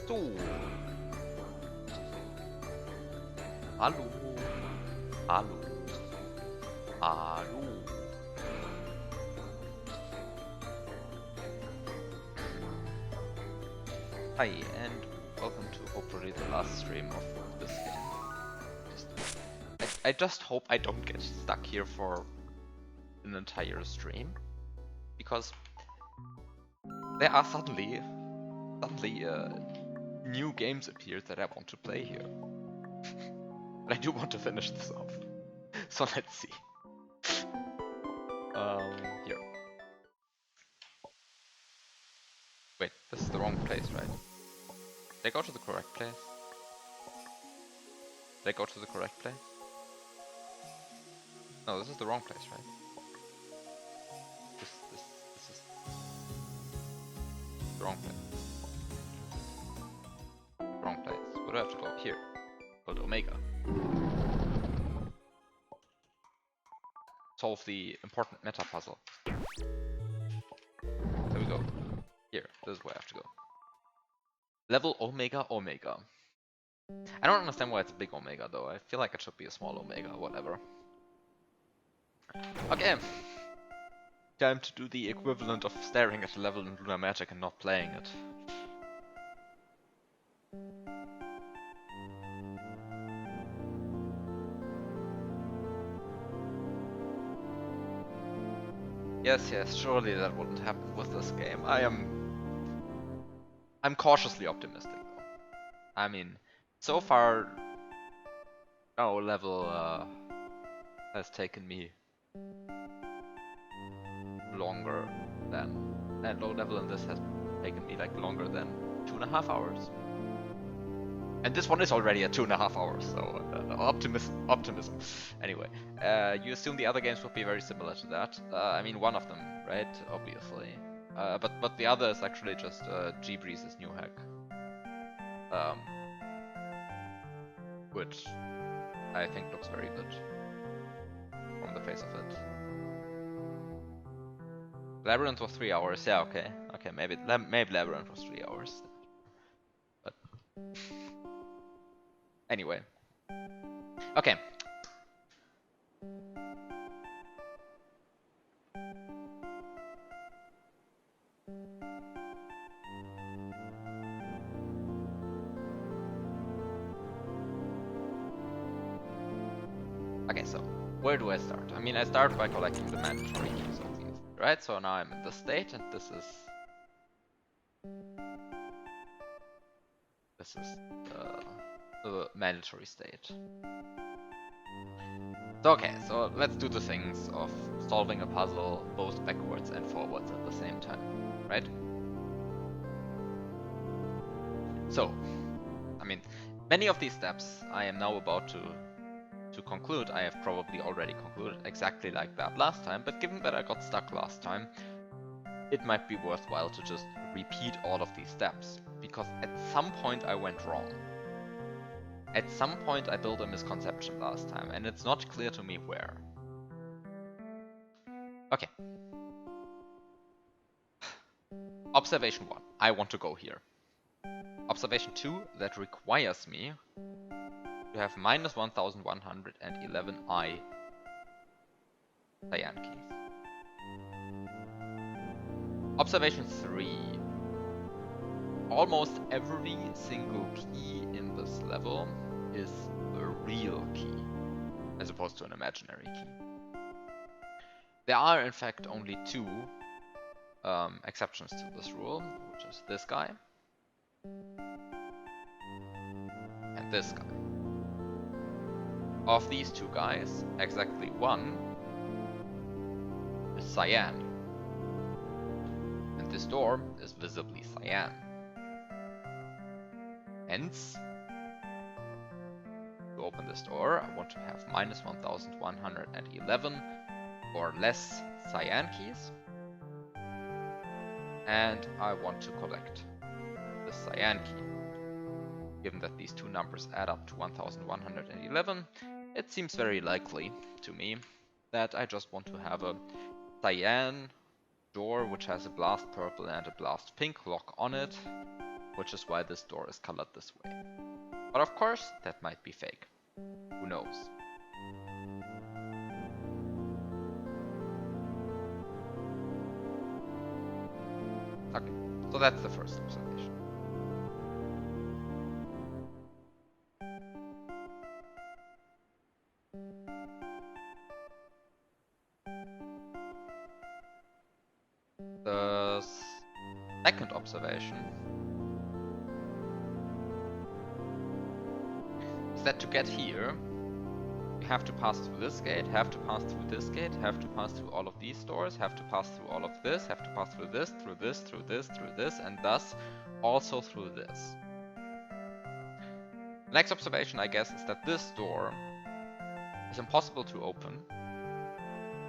So. Hallo. Hallo. Hallo. Hi, and welcome to hopefully the last stream of this game. I just hope I don't get stuck here for an entire stream, because there are suddenly new games appeared that I want to play here. But I do want to finish this off. So let's see. Here. Wait, this is the wrong place, right? Did I go to the correct place? Did I go to the correct place? No, this is the wrong place, right? This is the wrong place. Wrong place. Where do I have to go? Here. Go to Omega. Solve the important meta puzzle. There we go. Here, this is where I have to go. Level Omega Omega. I don't understand why it's a big Omega though. I feel like it should be a small Omega, whatever. Okay. Time to do the equivalent of staring at a level in Lunar Magic and not playing it. Yes, surely that wouldn't happen with this game. I'm cautiously optimistic though. I mean, so far, no level has taken me longer than, and low level in this has taken me like longer than 2.5 hours. And this one is already at 2.5 hours, so optimism. Anyway, you assume the other games would be very similar to that. I mean, one of them, right? Obviously. But the other is actually just G-Breeze's new hack. Which I think looks very good from the face of it. Labyrinth was 3 hours. Yeah, okay, maybe Labyrinth was 3 hours. But anyway, okay. Okay, so where do I start? I mean, I start by collecting the mandatory keys, obviously, right? So now I'm in this state, and this is the mandatory state. So okay, so let's do the things of solving a puzzle both backwards and forwards at the same time, right? So, I mean, many of these steps I am now about to conclude. I have probably already concluded exactly like that last time, but given that I got stuck last time, it might be worthwhile to just repeat all of these steps, because at some point I went wrong. At some point I built a misconception last time, and it's not clear to me where. Okay. Observation 1. I want to go here. Observation 2. That requires me to have minus 1111 I cyan keys. Observation 3. Almost every single key in this level is a real key, as opposed to an imaginary key. There are in fact only 2 exceptions to this rule, which is this guy and this guy. Of these 2 guys, exactly 1 is cyan, and this door is visibly cyan. Hence, to open this door, I want to have minus 1111 or less cyan keys, and I want to collect the cyan key. Given that these 2 numbers add up to 1111, it seems very likely to me that I just want to have a cyan door which has a blast purple and a blast pink lock on it, which is why this door is colored this way. But of course, that might be fake. Who knows? Okay, so that's the first observation. The second observation is that to get here, you have to pass through this gate, have to pass through this gate, have to pass through all of these doors, have to pass through all of this, have to pass through this, through this, through this, through this, and thus also through this. The next observation, I guess, is that this door is impossible to open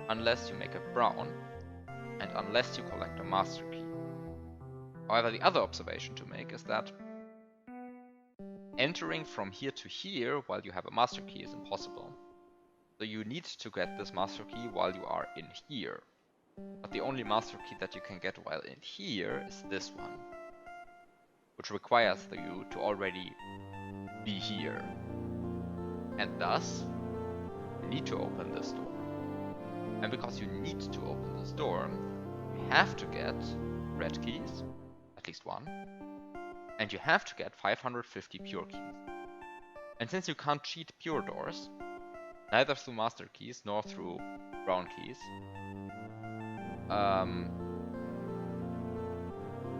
unless you make it brown and unless you collect a master key. However, the other observation to make is that entering from here to here while you have a master key is impossible. So you need to get this master key while you are in here. But the only master key that you can get while in here is this one, which requires you to already be here. And thus, you need to open this door. And because you need to open this door, you have to get red keys, at least one, and you have to get 550 pure keys. And since you can't cheat pure doors, neither through master keys nor through brown keys,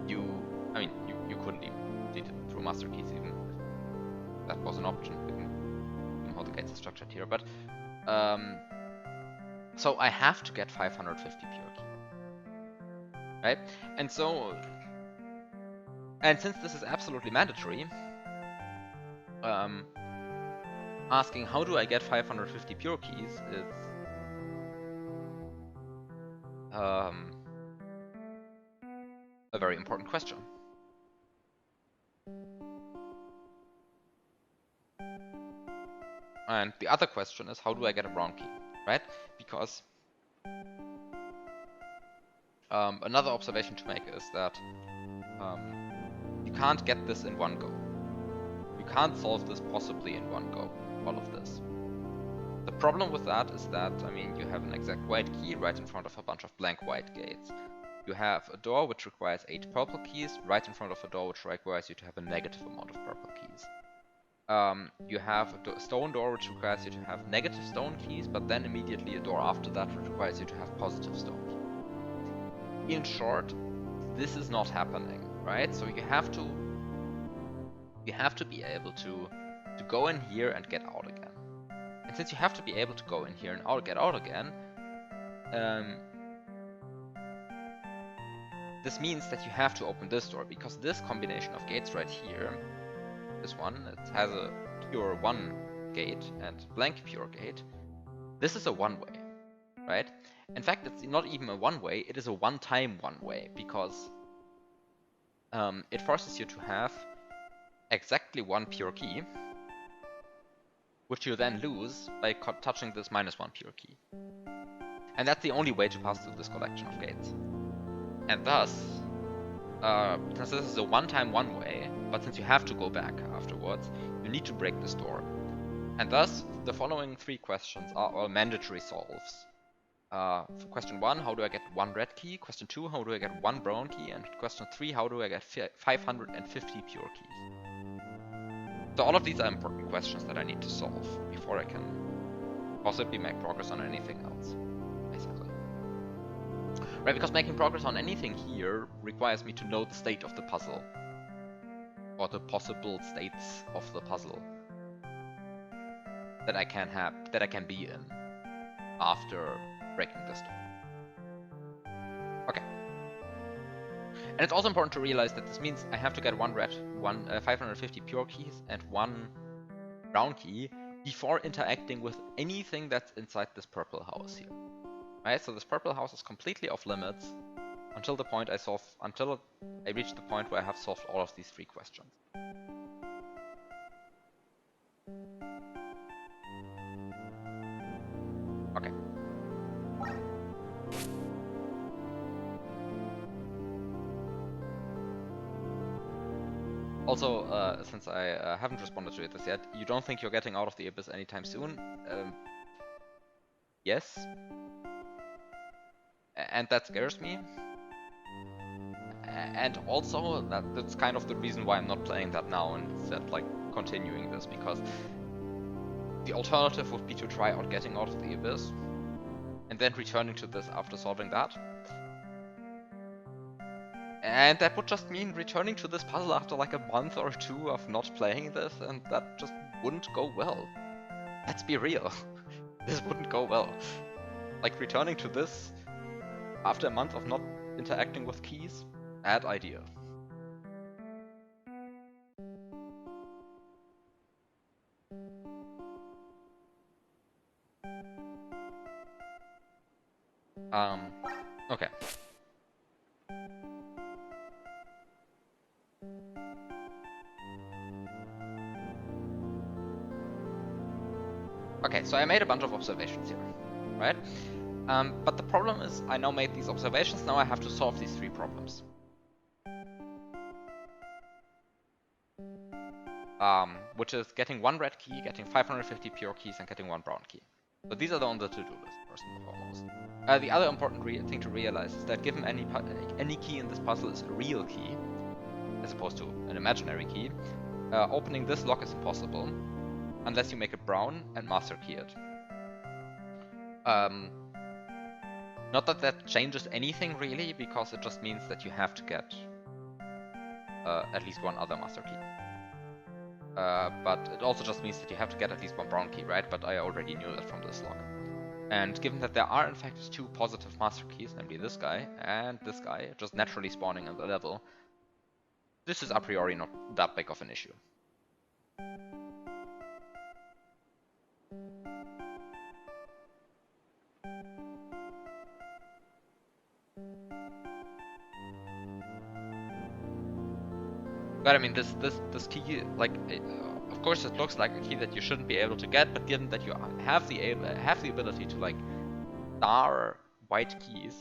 you couldn't even cheat it through master keys even if that was an option, given how the gates are structured here. But so I have to get 550 pure key, right? And so, and since this is absolutely mandatory, asking how do I get 550 pure keys is a very important question. And the other question is, how do I get a brown key, right? Because another observation to make is that you can't get this in one go. You can't solve this possibly in one go, all of this. The problem with that is that, I mean, you have an exact white key right in front of a bunch of blank white gates. You have a door which requires 8 purple keys right in front of a door which requires you to have a negative amount of purple keys. You have a stone door which requires you to have negative stone keys, but then immediately a door after that which requires you to have positive stone keys. In short, this is not happening, right? So you have to be able to go in here and get out again. And since you have to be able to go in here and get out again, this means that you have to open this door, because this combination of gates right here, this one, it has a pure 1 gate and blank pure gate. This is a one-way, right? In fact, it's not even a one-way, it is a one-time one-way, because it forces you to have exactly 1 pure key, which you then lose by touching this -1 pure key. And that's the only way to pass through this collection of gates. And thus, since this is a one-time one-way, but since you have to go back afterwards, you need to break this door. And thus, the following 3 questions are all mandatory solves. For question 1, how do I get 1 red key? Question 2, how do I get 1 brown key? And question 3, how do I get 550 pure keys? So all of these are important questions that I need to solve before I can possibly make progress on anything else, basically. Right, because making progress on anything here requires me to know the state of the puzzle, or the possible states of the puzzle that I can be in after breaking this door. Okay. And it's also important to realize that this means I have to get 1 red, 550 pure keys, and 1 brown key before interacting with anything that's inside this purple house here. Right, so this purple house is completely off limits until I reach the point where I have solved all of these 3 questions. Okay. Also, since I haven't responded to this yet, you don't think you're getting out of the Abyss anytime soon? Yes. And that scares me. And also, that's kind of the reason why I'm not playing that now and instead like continuing this, because the alternative would be to try out getting out of the Abyss and then returning to this after solving that. And that would just mean returning to this puzzle after like a month or two of not playing this, and that just wouldn't go well. Let's be real. This wouldn't go well. Like returning to this after a month of not interacting with keys, bad idea. Okay. Okay, so I made a bunch of observations here, right? But the problem is I now made these observations, now I have to solve these three problems. Which is getting one red key, getting 550 pure keys, and getting one brown key. So these are on the to-do list, first and foremost. The other important thing to realize is that given any key in this puzzle is a real key, as opposed to an imaginary key, opening this lock is impossible, unless you make it brown and master key it. Not that that changes anything really, because it just means that you have to get at least one other master key. But it also just means that you have to get at least one brown key, right? But I already knew that from this log. And given that there are in fact two positive master keys, namely this guy and this guy, just naturally spawning in the level, this is a priori not that big of an issue. But I mean, this key, like, of course, it looks like a key that you shouldn't be able to get. But given that you have the ability to like star white keys,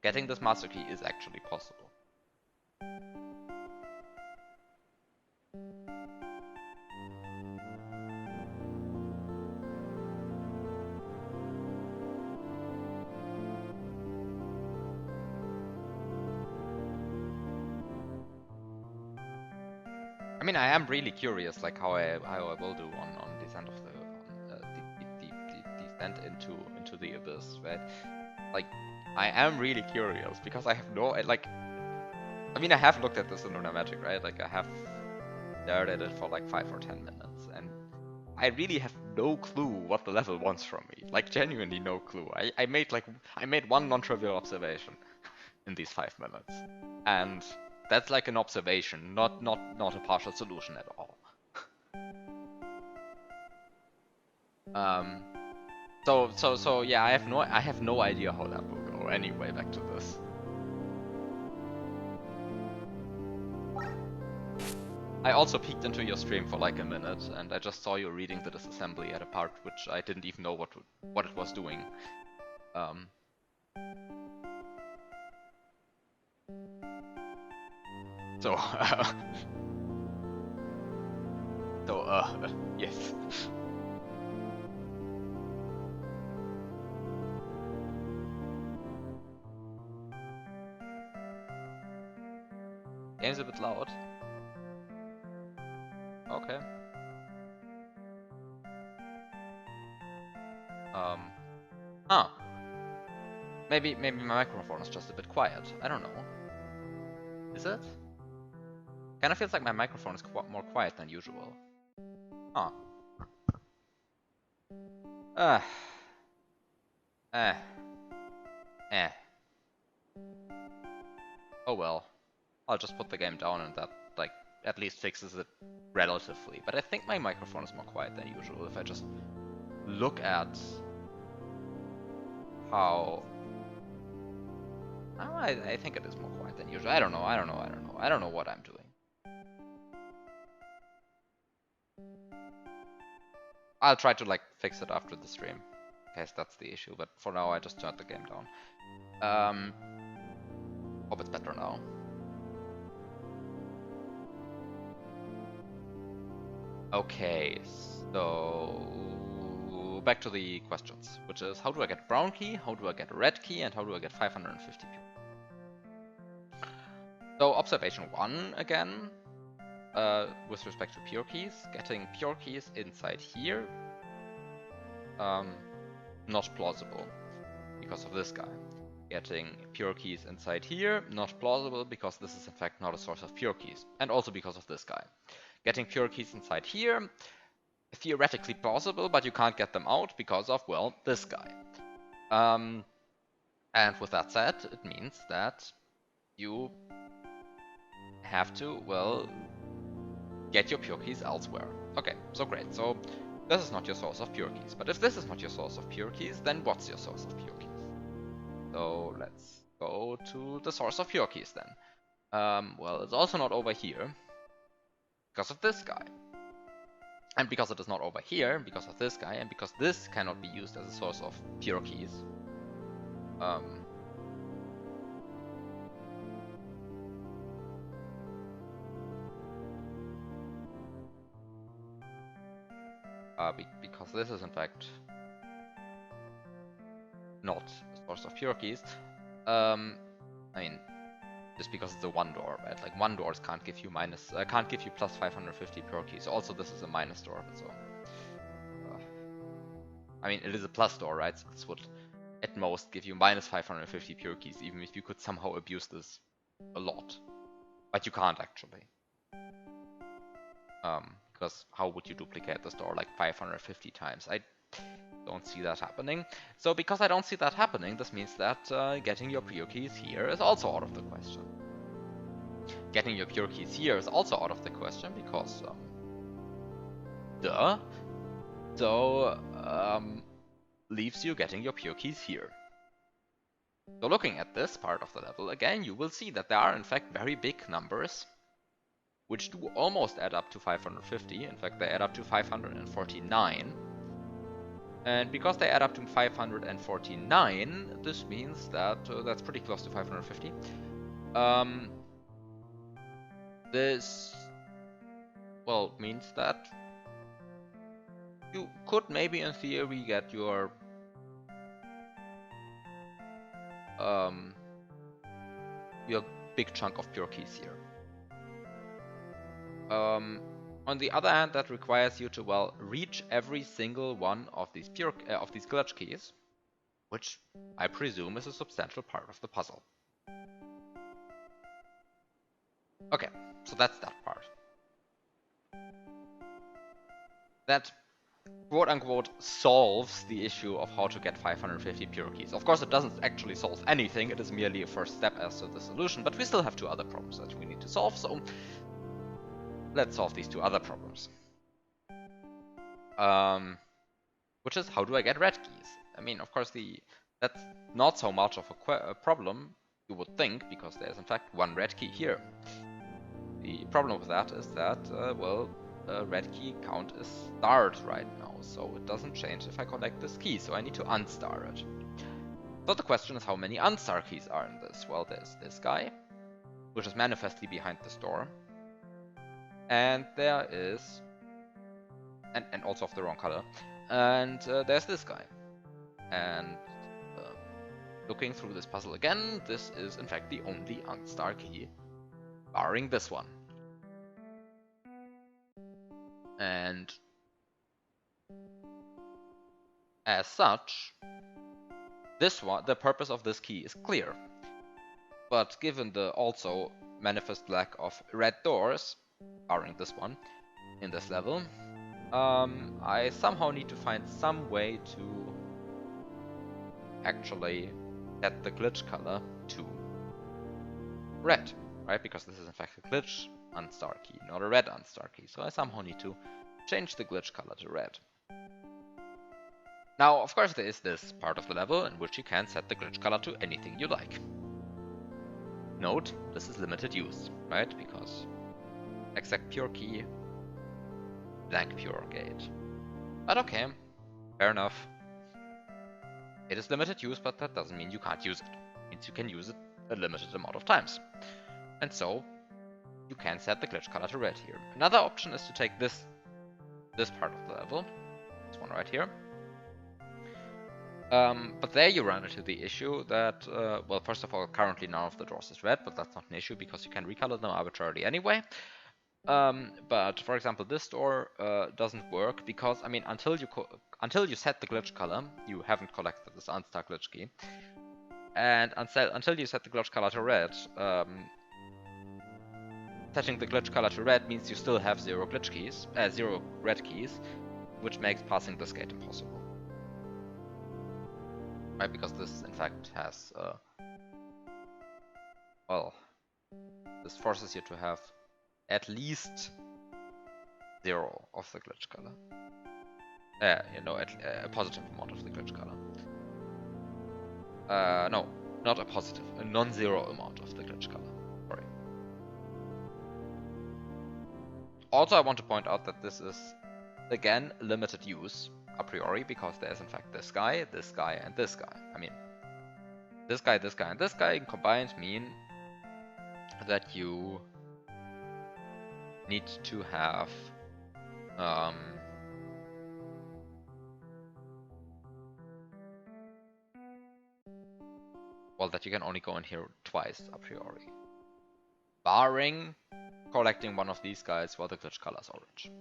getting this master key is actually possible. I mean, I am really curious, like how I will do on descent of the descent into the abyss, right? Like, I am really curious because I have no like. I mean, I have looked at this in Lunar Magic, right? Like, I have stared at it for like 5 or 10 minutes, and I really have no clue what the level wants from me. Like, genuinely no clue. I made one non-trivial observation in these 5 minutes, and that's like an observation, not a partial solution at all. So yeah, I have no idea how that will go. Anyway, back to this. I also peeked into your stream for like a minute, and I just saw you reading the disassembly at a part which I didn't even know what it was doing. So, yes. Game's a bit loud. Okay. Maybe my microphone is just a bit quiet. I don't know. Is it? Kinda feels like my microphone is more quiet than usual. Huh. Oh well. I'll just put the game down and that, like, at least fixes it relatively. But I think my microphone is more quiet than usual if I just look at how... Oh, I think it is more quiet than usual. I don't know what I'm doing. I'll try to, like, fix it after the stream, in case that's the issue. But for now, I just turned the game down. Hope it's better now. Okay, so back to the questions, which is how do I get brown key, how do I get a red key, and how do I get 550 pure? So observation 1 again, with respect to pure keys, getting pure keys inside here, not plausible because of this guy. Getting pure keys inside here, not plausible because this is in fact not a source of pure keys, and also because of this guy. Getting pure keys inside here, theoretically plausible, but you can't get them out because of, well, this guy. And with that said, it means that you have to, well, get your pure keys elsewhere. Okay, so great. So this is not your source of pure keys. But if this is not your source of pure keys, then what's your source of pure keys? So let's go to the source of pure keys then. Well, it's also not over here because of this guy. And because it is not over here, because of this guy, and because this cannot be used as a source of pure keys, because this is in fact not a source of pure keys. I mean, just because it's a one door, right? Like one doors can't give you plus 550 pure keys. Also, this is a minus door, so I mean, it is a plus door, right? So this would at most give you minus 550 pure keys, even if you could somehow abuse this a lot, but you can't actually. Because how would you duplicate this door like 550 times? I don't see that happening. So because I don't see that happening, this means that getting your pure keys here is also out of the question. Getting your pure keys here is also out of the question because, duh. So, leaves you getting your pure keys here. So looking at this part of the level, again, you will see that there are in fact very big numbers which do almost add up to 550. In fact, they add up to 549. And because they add up to 549, this means that that's pretty close to 550. This, well, means that you could maybe in theory get your big chunk of pure keys here. On the other hand, that requires you to, well, reach every single one of these glitch keys, which I presume is a substantial part of the puzzle. Okay, so that's that part. That quote-unquote solves the issue of how to get 550 pure keys. Of course, it doesn't actually solve anything, it is merely a first step as to the solution, but we still have two other problems that we need to solve, so let's solve these two other problems. Which is, how do I get red keys? I mean, of course, that's not so much of a problem, you would think, because there's in fact one red key here. The problem with that is that, well, the red key count is starred right now, so it doesn't change if I collect this key, so I need to unstar it. So the question is, how many unstar keys are in this? Well, there's this guy, which is manifestly behind this door. And there is, and also of the wrong color, and there's this guy. And looking through this puzzle again, this is in fact the only unstar key, barring this one. And as such, this one, the purpose of this key is clear. But given the also manifest lack of red doors, barring this one, in this level, I somehow need to find some way to actually set the glitch color to red, right? Because this is in fact a glitch unstar key, not a red unstar key. So I somehow need to change the glitch color to red. Now, of course, there is this part of the level in which you can set the glitch color to anything you like. Note, this is limited use, right? Because exact pure key, blank pure gate. But okay, fair enough. It is limited use, but that doesn't mean you can't use it. It means you can use it a limited amount of times. And so, you can set the glitch color to red here. Another option is to take this this part of the level, this one right here. But there you run into the issue that, well, first of all, currently none of the doors is red, but that's not an issue because you can recolor them arbitrarily anyway. But for example, this door doesn't work because, I mean, until you set the glitch color, you haven't collected this unstar glitch key, and until you set the glitch color to red, setting the glitch color to red means you still have zero red keys, which makes passing this gate impossible. Right, because this in fact has, well, this forces you to have at least 0 of the glitch color. You know, a positive amount of the glitch color. No, not a positive, a non-zero amount of the glitch color. Sorry. Also, I want to point out that this is, again, limited use a priori, because there is in fact this guy, and this guy. I mean, this guy, and this guy combined mean that you need to have well, that you can only go in here twice a priori, barring collecting one of these guys while the glitch color is orange.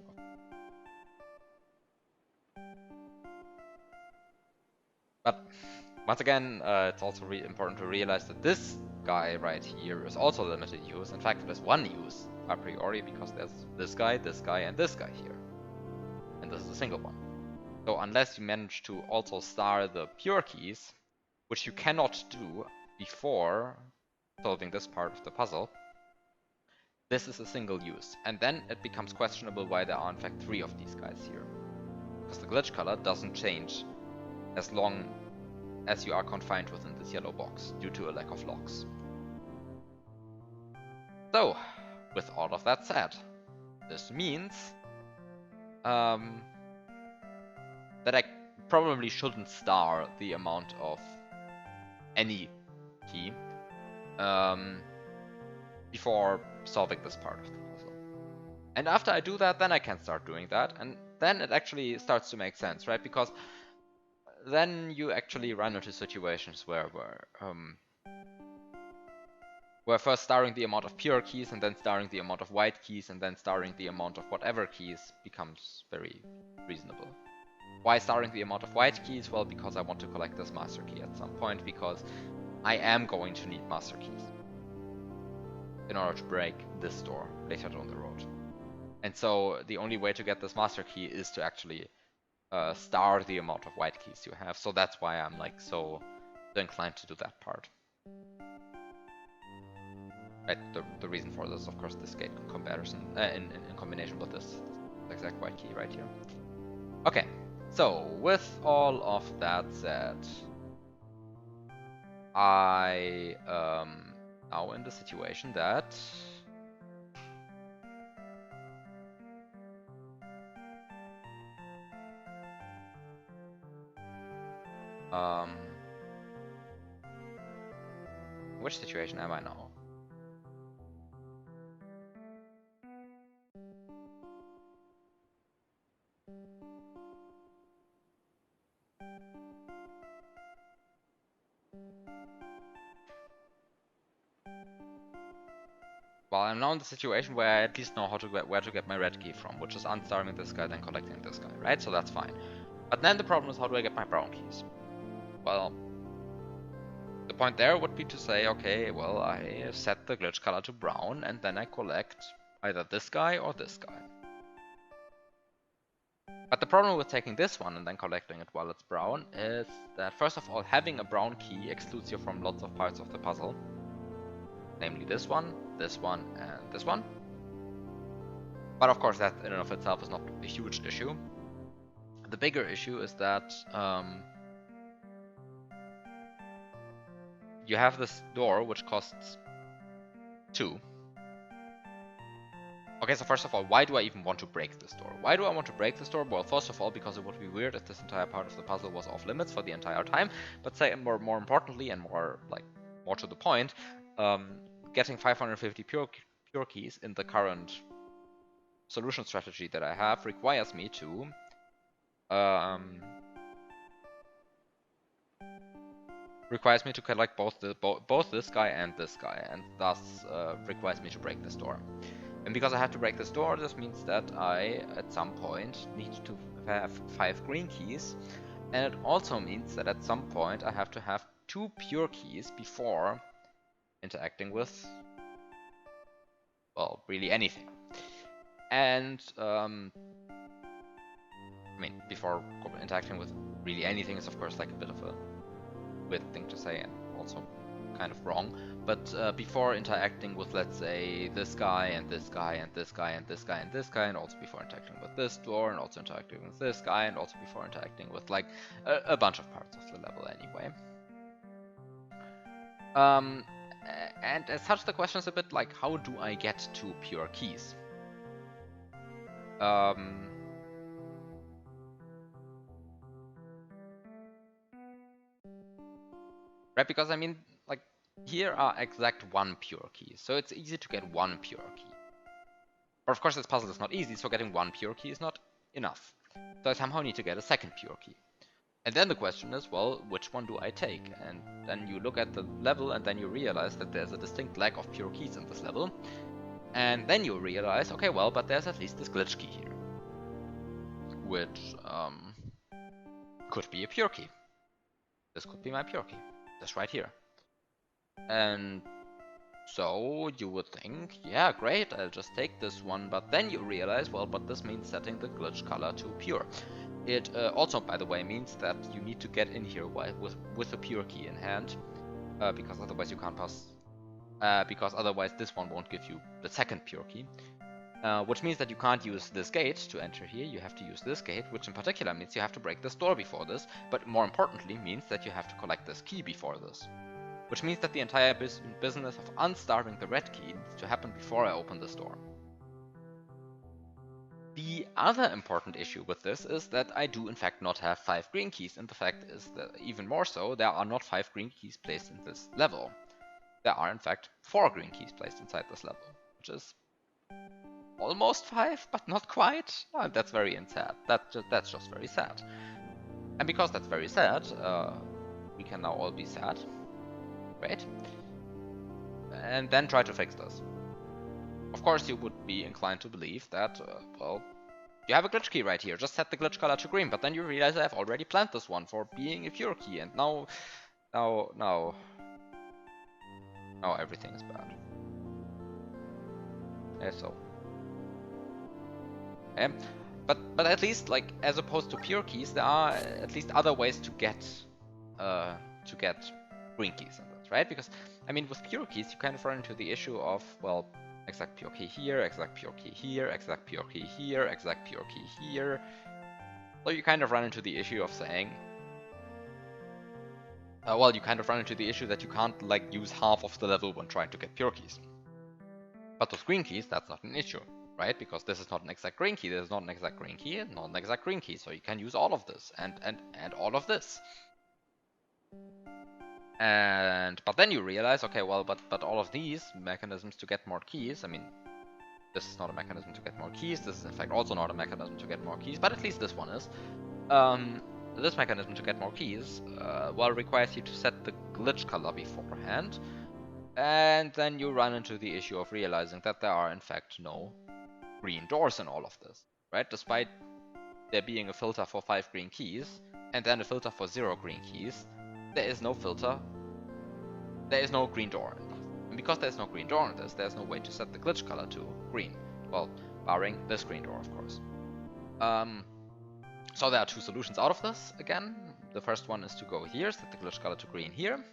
But once again, it's also important to realize that this guy right here is also limited use. In fact, there's one use a priori, because there's this guy, and this guy here. And this is a single one. So unless you manage to also star the pure keys, which you cannot do before solving this part of the puzzle, this is a single use. And then it becomes questionable why there are in fact 3 of these guys here. Because the glitch color doesn't change as long as you are confined within this yellow box due to a lack of locks. So, with all of that said, this means that I probably shouldn't star the amount of any key before solving this part of the puzzle. And after I do that, then I can start doing that, and then it actually starts to make sense, right? Because then you actually run into situations where first starring the amount of pure keys, and then starring the amount of white keys, and then starring the amount of whatever keys becomes very reasonable. Why starring the amount of white keys? Well, because I want to collect this master key at some point, because I am going to need master keys in order to break this door later down the road. And so the only way to get this master key is to actually star the amount of white keys you have. So that's why I'm like so inclined to do that part. Right, the reason for this, of course, this gate comparison in combination with this exact white key right here. Okay, so with all of that said, I now in the situation that which situation am I now? Well, I'm now in the situation where I at least know where to get my red key from, which is unstarring this guy, then collecting this guy, right? So that's fine. But then the problem is, how do I get my brown keys? Well, the point there would be to say, okay, well, I set the glitch color to brown, and then I collect either this guy or this guy. But the problem with taking this one and then collecting it while it's brown is that, first of all, having a brown key excludes you from lots of parts of the puzzle. Namely this one, and this one. But of course that in and of itself is not a huge issue. The bigger issue is that you have this door which costs 2. Okay, so first of all, why do I even want to break this door? Why do I want to break this door? Well, first of all, because it would be weird if this entire part of the puzzle was off limits for the entire time. But more importantly and more to the point, getting 550 pure keys in the current solution strategy that I have requires me to collect both this guy, and thus requires me to break this door. And because I have to break this door, this means that I, at some point, need to have 5 green keys. And it also means that at some point I have to have 2 pure keys before interacting with, well, really anything. And, I mean, before interacting with really anything is of course like a bit of a weird thing to say and also kind of wrong, but before interacting with, let's say, this guy and this guy and this guy and this guy and this guy, and also before interacting with this door and also interacting with this guy, and also before interacting with like a bunch of parts of the level anyway. And as such, the question is a bit like, how do I get 2 pure keys? Right, because I mean, like, here are exact 1 pure key, so it's easy to get 1 pure key. But of course this puzzle is not easy, so getting 1 pure key is not enough. So I somehow need to get a 2nd pure key. And then the question is, well, which one do I take? And then you look at the level and then you realize that there's a distinct lack of pure keys in this level. And then you realize, okay, well, but there's at least this glitch key here. Which could be a pure key. This could be my pure key. This right here. And so you would think, yeah, great, I'll just take this one, but then you realize, well, but this means setting the glitch color to pure. It also, by the way, means that you need to get in here with a pure key in hand, because otherwise you can't pass, because otherwise this one won't give you the 2nd pure key. Which means that you can't use this gate to enter here, you have to use this gate, which in particular means you have to break this door before this, but more importantly means that you have to collect this key before this. Which means that the entire business of unstarving the red key needs to happen before I open this door. The other important issue with this is that I do in fact not have 5 green keys, and the fact is that even more so, there are not 5 green keys placed in this level. There are in fact 4 green keys placed inside this level, which is almost 5, but not quite. Oh, that's very sad. That's just very sad. And because that's very sad, we can now all be sad. Great. And then try to fix this. Of course, you would be inclined to believe that, well, you have a glitch key right here. Just set the glitch color to green. But then you realize I've already planned this one for being a pure key, and now everything is bad. Yeah, so. But at least, like, as opposed to pure keys, there are at least other ways to get green keys in this, right? Because I mean, with pure keys, you kind of run into the issue of, well, exact pure key here, exact pure key here, exact pure key here, exact pure key here. So you kind of run into the issue of saying, well, you kind of run into the issue that you can't like use half of the level when trying to get pure keys. But with green keys, that's not an issue. Right? Because this is not an exact green key, this is not an exact green key, not an exact green key, so you can use all of this and all of this. But then you realize, okay, well, but all of these mechanisms to get more keys, I mean, this is not a mechanism to get more keys, this is in fact also not a mechanism to get more keys, but at least this one is. This mechanism to get more keys, well, requires you to set the glitch color beforehand, and then you run into the issue of realizing that there are in fact no green doors in all of this, right? Despite there being a filter for 5 green keys, and then a filter for 0 green keys, there is no filter, there is no green door in this. And because there's no green door in this, there's no way to set the glitch color to green. Well, barring this green door, of course. So there are 2 solutions out of this, again. The first one is to go here, set the glitch color to green here.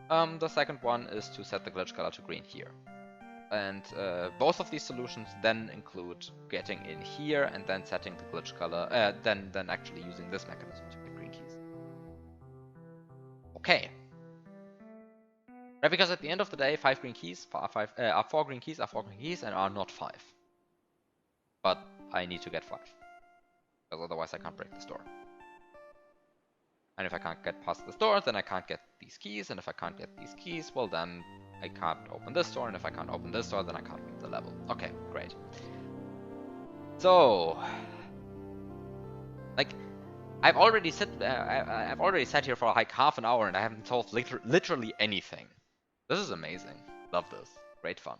The second one is to set the glitch color to green here. And both of these solutions then include getting in here and then setting the glitch color, then actually using this mechanism to get green keys. Okay. Right, because at the end of the day, 4 green keys are 4 green keys and are not 5. But I need to get 5. Because otherwise I can't break this door. And if I can't get past this door, then I can't get these keys, and if I can't get these keys, well then I can't open this door, and if I can't open this door, then I can't beat the level. Okay, great. So, like, I've already sat here for like half an hour and I haven't solved literally anything. This is amazing. Love this. Great fun.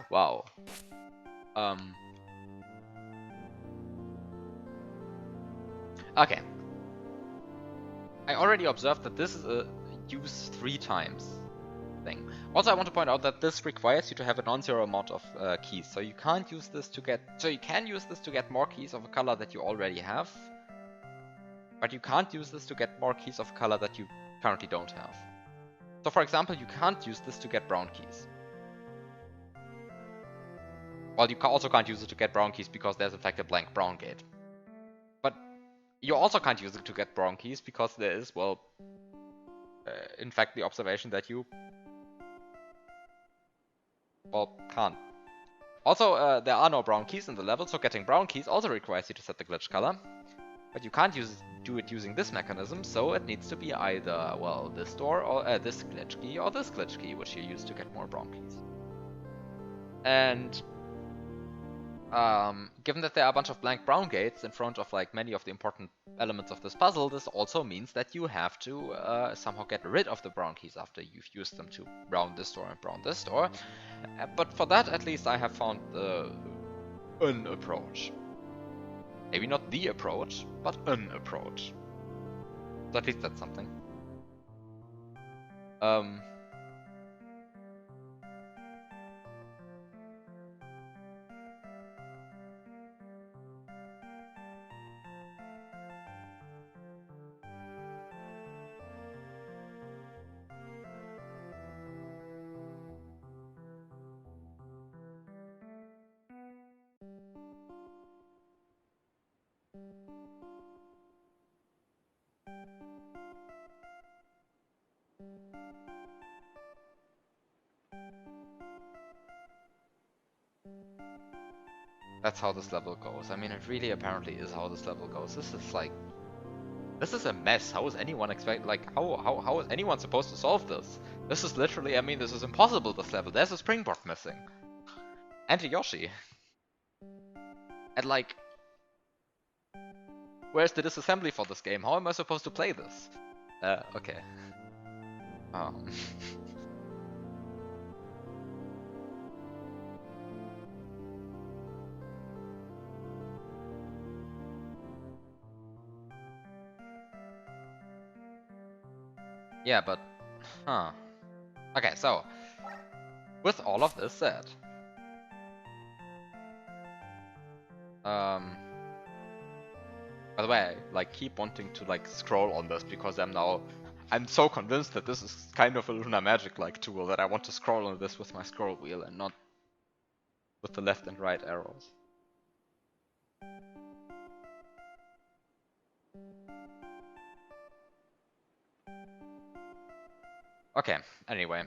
Wow. Okay. I already observed that this is a use 3 times thing. Also, I want to point out that this requires you to have a non-zero amount of keys. So you can't use this to get... So you can use this to get more keys of a color that you already have. But you can't use this to get more keys of a color that you currently don't have. So for example, you can't use this to get brown keys. Well, you also can't use it to get brown keys because there's in fact a blank brown gate. But you also can't use it to get brown keys because there is, well, in fact the observation that you, well, can't. Also, there are no brown keys in the level, so getting brown keys also requires you to set the glitch color. But you can't do it using this mechanism, so it needs to be either, well, this door, or this glitch key, or this glitch key, which you use to get more brown keys. And given that there are a bunch of blank brown gates in front of like many of the important elements of this puzzle, this also means that you have to somehow get rid of the brown keys after you've used them to brown this door and brown this door. But for that, at least I have found an approach. Maybe not the approach, but an approach. So at least that's something. That's how this level goes. I mean, it really apparently is how this level goes. This is like... This is a mess. How is anyone how is anyone supposed to solve this? This is literally, I mean, this is impossible, this level. There's a springboard missing. And a Yoshi. And like... Where's the disassembly for this game? How am I supposed to play this? Okay. Yeah, but... Huh. Okay, so... With all of this said... By the way, I like keep wanting to like scroll on this because I'm so convinced that this is kind of a Lunar Magic like tool that I want to scroll on this with my scroll wheel and not with the left and right arrows. Okay, anyway.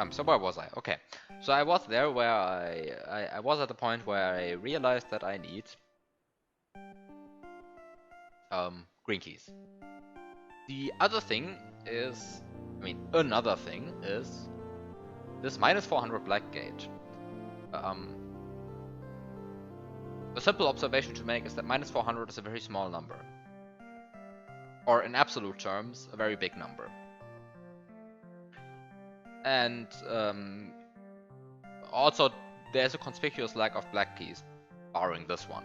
So where was I? Okay, so I was there where I was at the point where I realized that I need green keys. The other thing is, I mean, another thing is this minus 400 black gate. A simple observation to make is that minus 400 is a very small number. Or in absolute terms, a very big number. And also, there's a conspicuous lack of black keys, barring this one.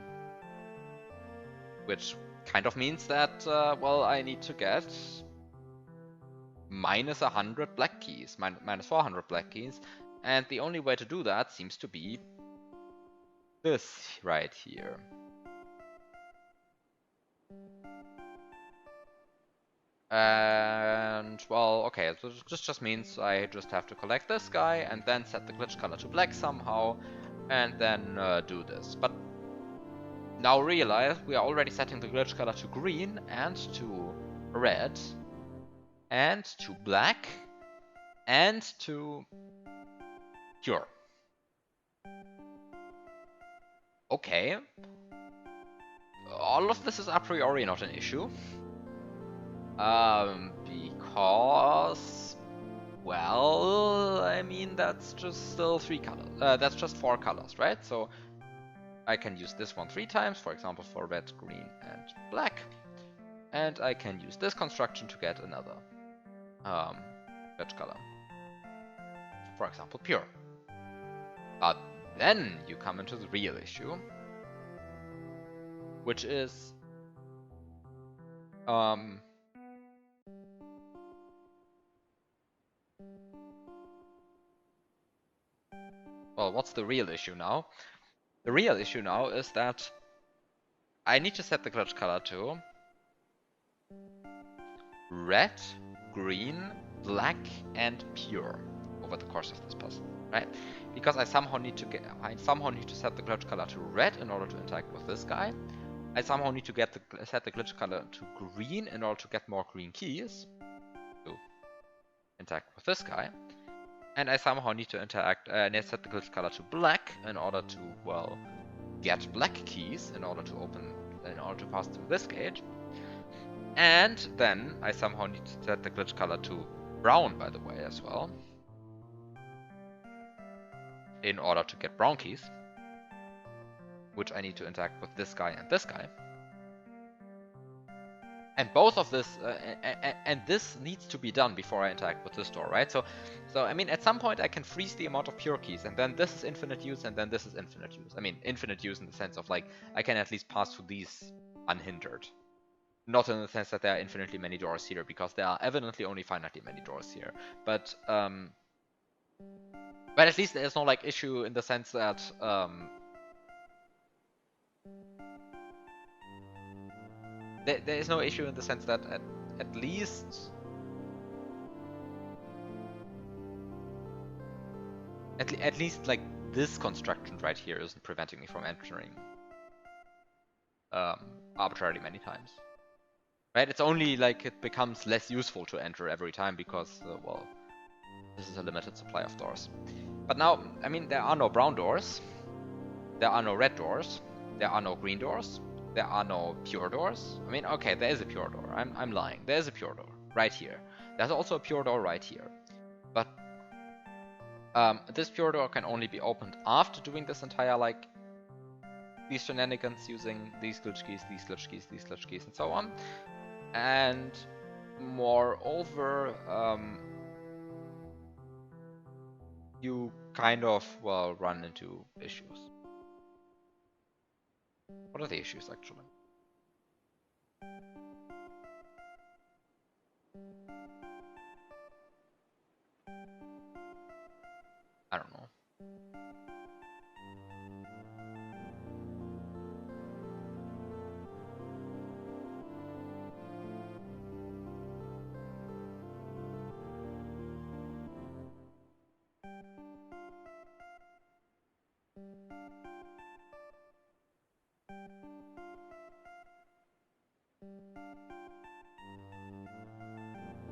Which kind of means that, well, I need to get minus 100 black keys, minus 400 black keys. And the only way to do that seems to be this right here. And, well, okay, so this just means I just have to collect this guy and then set the glitch color to black somehow, and then do this. But now realize we are already setting the glitch color to green and to red and to black and to pure. Okay. all of this is a priori not an issue. Because, well, I mean, that's just still 3 colors. That's just 4 colors, right? So I can use this one 3 times, for example, for red, green, and black. And I can use this construction to get another red color. For example, pure. But then you come into the real issue, which is well, what's the real issue now? The real issue now is that I need to set the glitch color to red, green, black, and pure over the course of this puzzle, right? Because I somehow need to set the glitch color to red in order to interact with this guy. I somehow need to set the glitch color to green in order to get more green keys to interact with this guy. And I somehow need to set the glitch color to black in order to, well, get black keys in order to pass through this gate. And then I somehow need to set the glitch color to brown, by the way, as well, in order to get brown keys, which I need to interact with this guy and this guy. And both of this, and this needs to be done before I interact with this door, right? So I mean, at some point I can freeze the amount of pure keys, and then this is infinite use, and then this is infinite use. I mean, infinite use in the sense of, like, I can at least pass through these unhindered. Not in the sense that there are infinitely many doors here, because there are evidently only finitely many doors here. But at least there's no, like, issue in the sense that there is no issue in the sense that at least like this construction right here isn't preventing me from entering arbitrarily many times. Right? It's only like it becomes less useful to enter every time because, well, this is a limited supply of doors. But now, I mean, there are no brown doors, there are no red doors, there are no green doors, there are no pure doors. I mean, okay, there is a pure door. I'm lying. There is a pure door right here. There's also a pure door right here. But this pure door can only be opened after doing this entire, like, these shenanigans using these glitch keys, these glitch keys, these glitch keys, and so on. And moreover, you kind of, well, run into issues. What are the issues, actually? I don't know.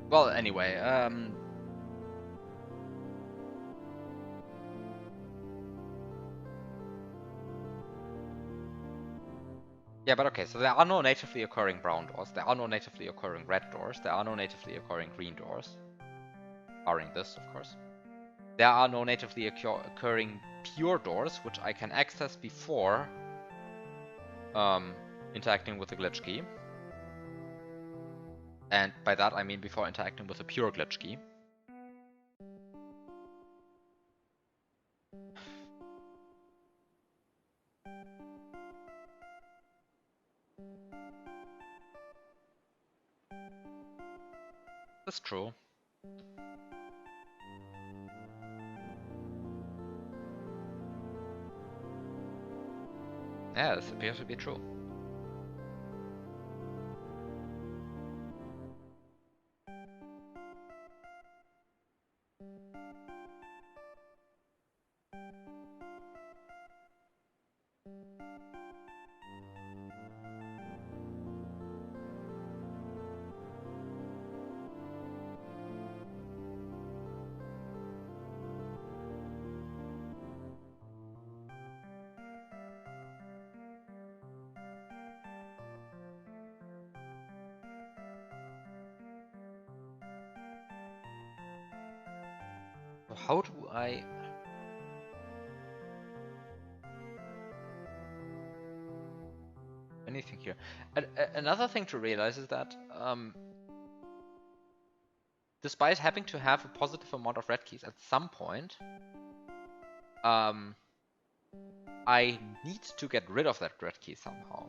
Well, anyway, yeah, but okay, so there are no natively occurring brown doors, there are no natively occurring red doors, there are no natively occurring green doors. Barring this, of course. There are no natively occurring pure doors, which I can access before interacting with the glitch key. And by that I mean before interacting with a pure glitch key. That's true. Yeah, this appears to be true. how do I... anything here? Another thing to realize is that despite having to have a positive amount of red keys at some point, I need to get rid of that red key somehow.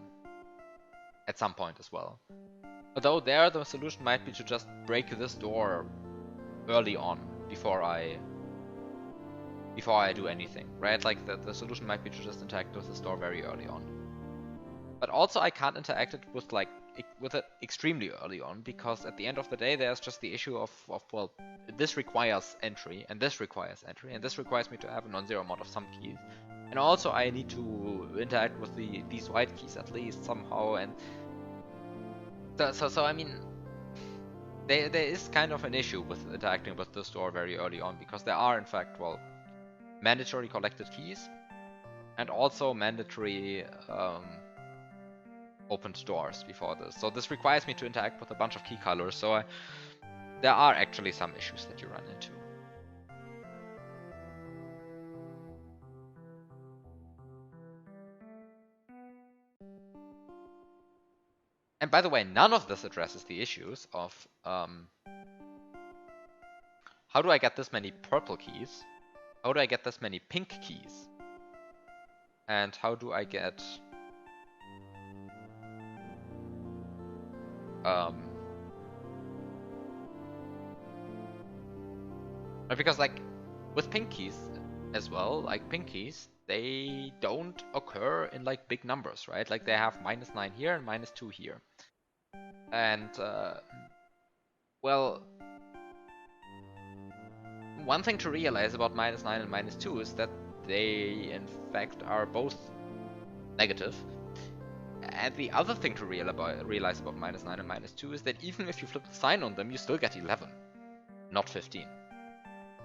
At some point as well. Although there the solution might be to just break this door early on before I do anything, right? Like the solution might be to just interact with this door very early on. But also I can't interact it with it extremely early on, because at the end of the day there's just the issue of well, this requires entry, and this requires entry, and this requires me to have a non-zero amount of some keys. And also I need to interact with these white keys at least somehow, and so I mean, there is kind of an issue with interacting with this door very early on, because there are in fact, well, mandatory collected keys and also mandatory opened doors before this. So this requires me to interact with a bunch of key colors, so there are actually some issues that you run into. And by the way, none of this addresses the issues of how do I get this many purple keys? How do I get this many pink keys? And how do I get because like with pink keys as well, like pink keys, they don't occur in like big numbers, right? Like they have -9 here and -2 here. And well, one thing to realize about -9 and -2 is that they in fact are both negative. And the other thing to realize about -9 and -2 is that even if you flip the sign on them, you still get 11, not 15.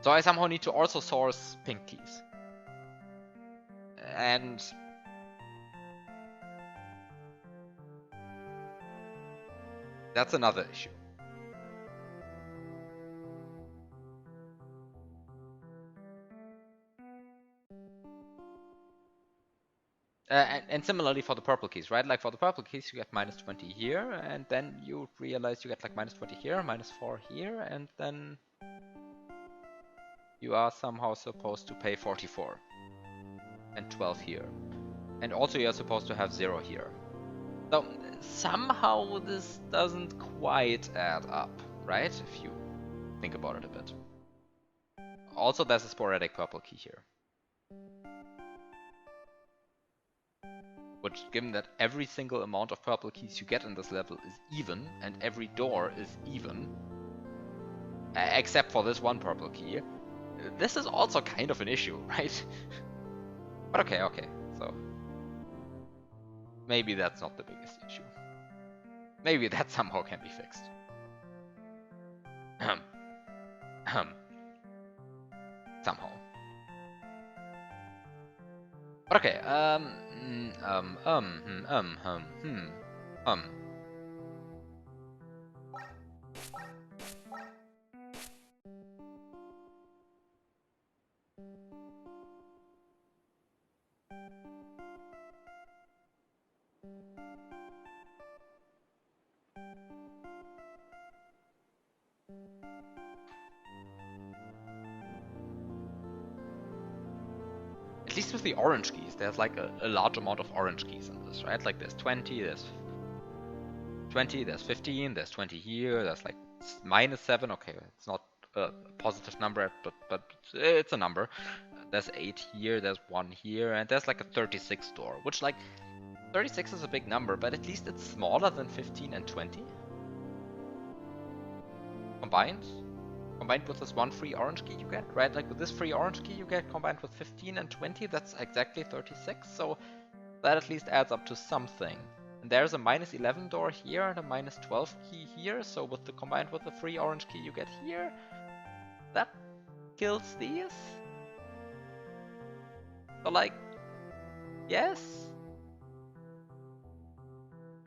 So I somehow need to also source pink keys. And that's another issue. And similarly for the purple keys, right? Like for the purple keys, you get -20 here, and then you realize you get like -20 here, -4 here, and then you are somehow supposed to pay 44 and 12 here. And also you're supposed to have 0 here. So somehow this doesn't quite add up, right? If you think about it a bit. Also there's a sporadic purple key here. Which, given that every single amount of purple keys you get in this level is even, and every door is even, except for this one purple key, this is also kind of an issue, right? But okay, so maybe that's not the biggest issue. Maybe that somehow can be fixed. Somehow. But okay, at least with the orange keys, there's like a large amount of orange keys in this, right? Like there's 20, there's 15, there's 20 here, there's like -7, okay, it's not a positive number, but it's a number. There's 8 here, there's 1 here, and there's like a 36 door, which like, 36 is a big number, but at least it's smaller than 15 and 20. Combined with this one free orange key you get, right? Like with this free orange key you get combined with 15 and 20, that's exactly 36, so that at least adds up to something. And there's a -11 door here and a -12 key here, so with the combined with the free orange key you get here, that kills these. So like, yes,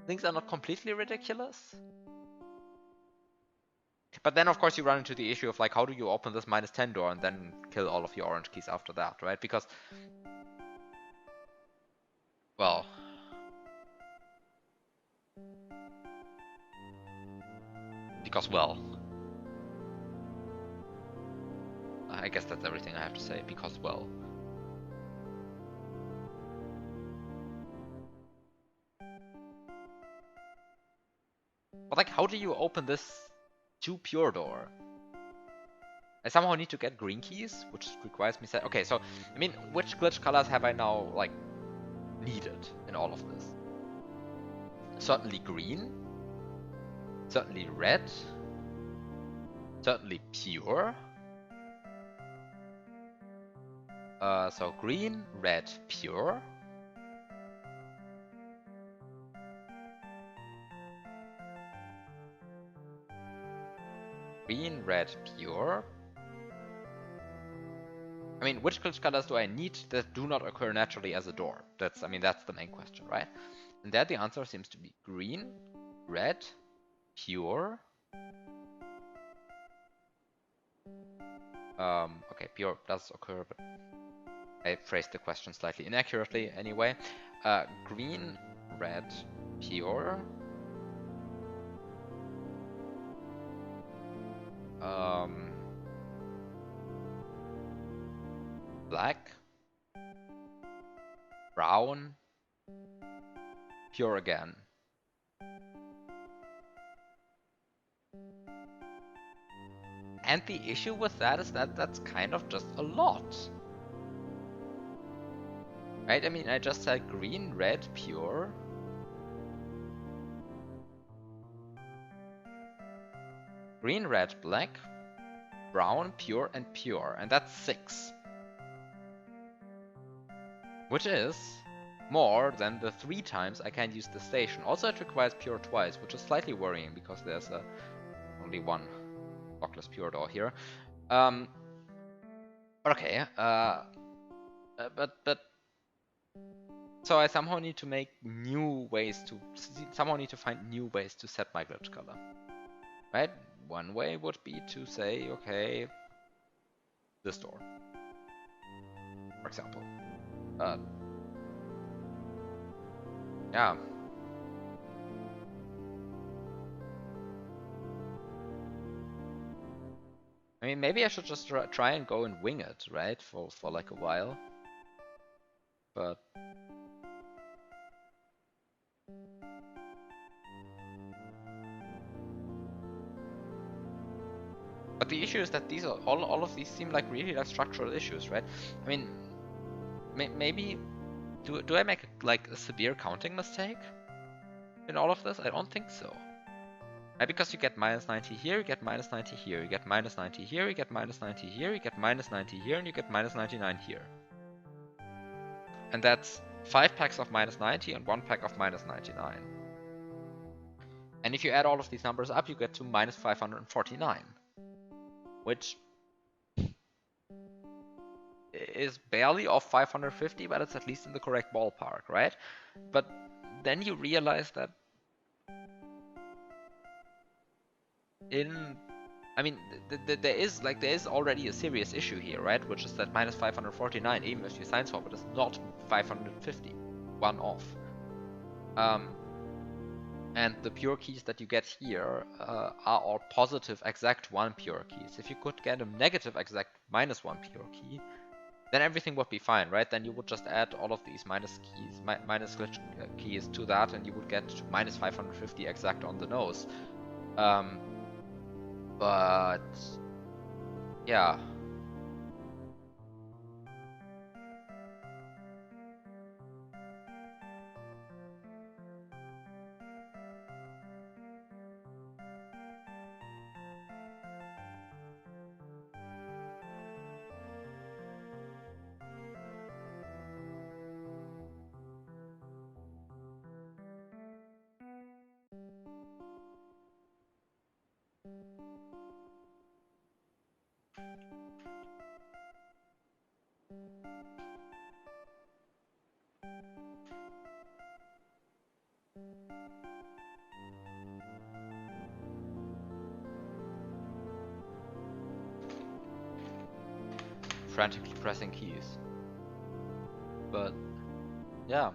things are not completely ridiculous. But then of course you run into the issue of like, how do you open this -10 door and then kill all of your orange keys after that, right? Because, well, I guess that's everything I have to say, because, well. But like, how do you open this 2 pure door? I somehow need to get green keys, which requires me set. Okay, so, I mean, which glitch colors have I now, like, needed in all of this? Certainly green. Certainly red. Certainly pure. So green, red, pure. Green, red, pure. I mean, which glitch colors do I need that do not occur naturally as a door? That's the main question, right? And there the answer seems to be green, red, pure. Okay, pure does occur, but I phrased the question slightly inaccurately anyway. Green, red, pure. Black, brown, pure again. And the issue with that is that that's kind of just a lot. Right? I mean, I just said green, red, pure. Green, red, black, brown, pure, and pure. And that's 6. Which is more than the 3 times I can use the station. Also, it requires pure twice, which is slightly worrying because there's only one lockless pure door here. But okay. But so I somehow need to find new ways to set my glitch color. Right? One way would be to say, okay, this door, for example. Yeah. I mean, maybe I should just try and go and wing it, right? For like a while. But the issue is that these are all of these seem like really like structural issues, right? I mean, maybe do I make a severe counting mistake in all of this? I don't think so. Right? Because you get -90 here, you get -90 here, you get -90 here, you get -90 here, you get -90 here, and you get -99 here. And that's 5 packs of -90 and 1 pack of -99. And if you add all of these numbers up, you get to -549. Which is barely off 550, but it's at least in the correct ballpark, right? But then you realize that there is already a serious issue here, right? Which is that -549, even if you sign swap it, is not 550, one off. And the pure keys that you get here are all positive exact 1 pure keys. If you could get a negative exact -1 pure key, then everything would be fine, right? Then you would just add all of these minus glitch keys to that, and you would get to -550 exact on the nose. But yeah. frantically pressing keys. But yeah.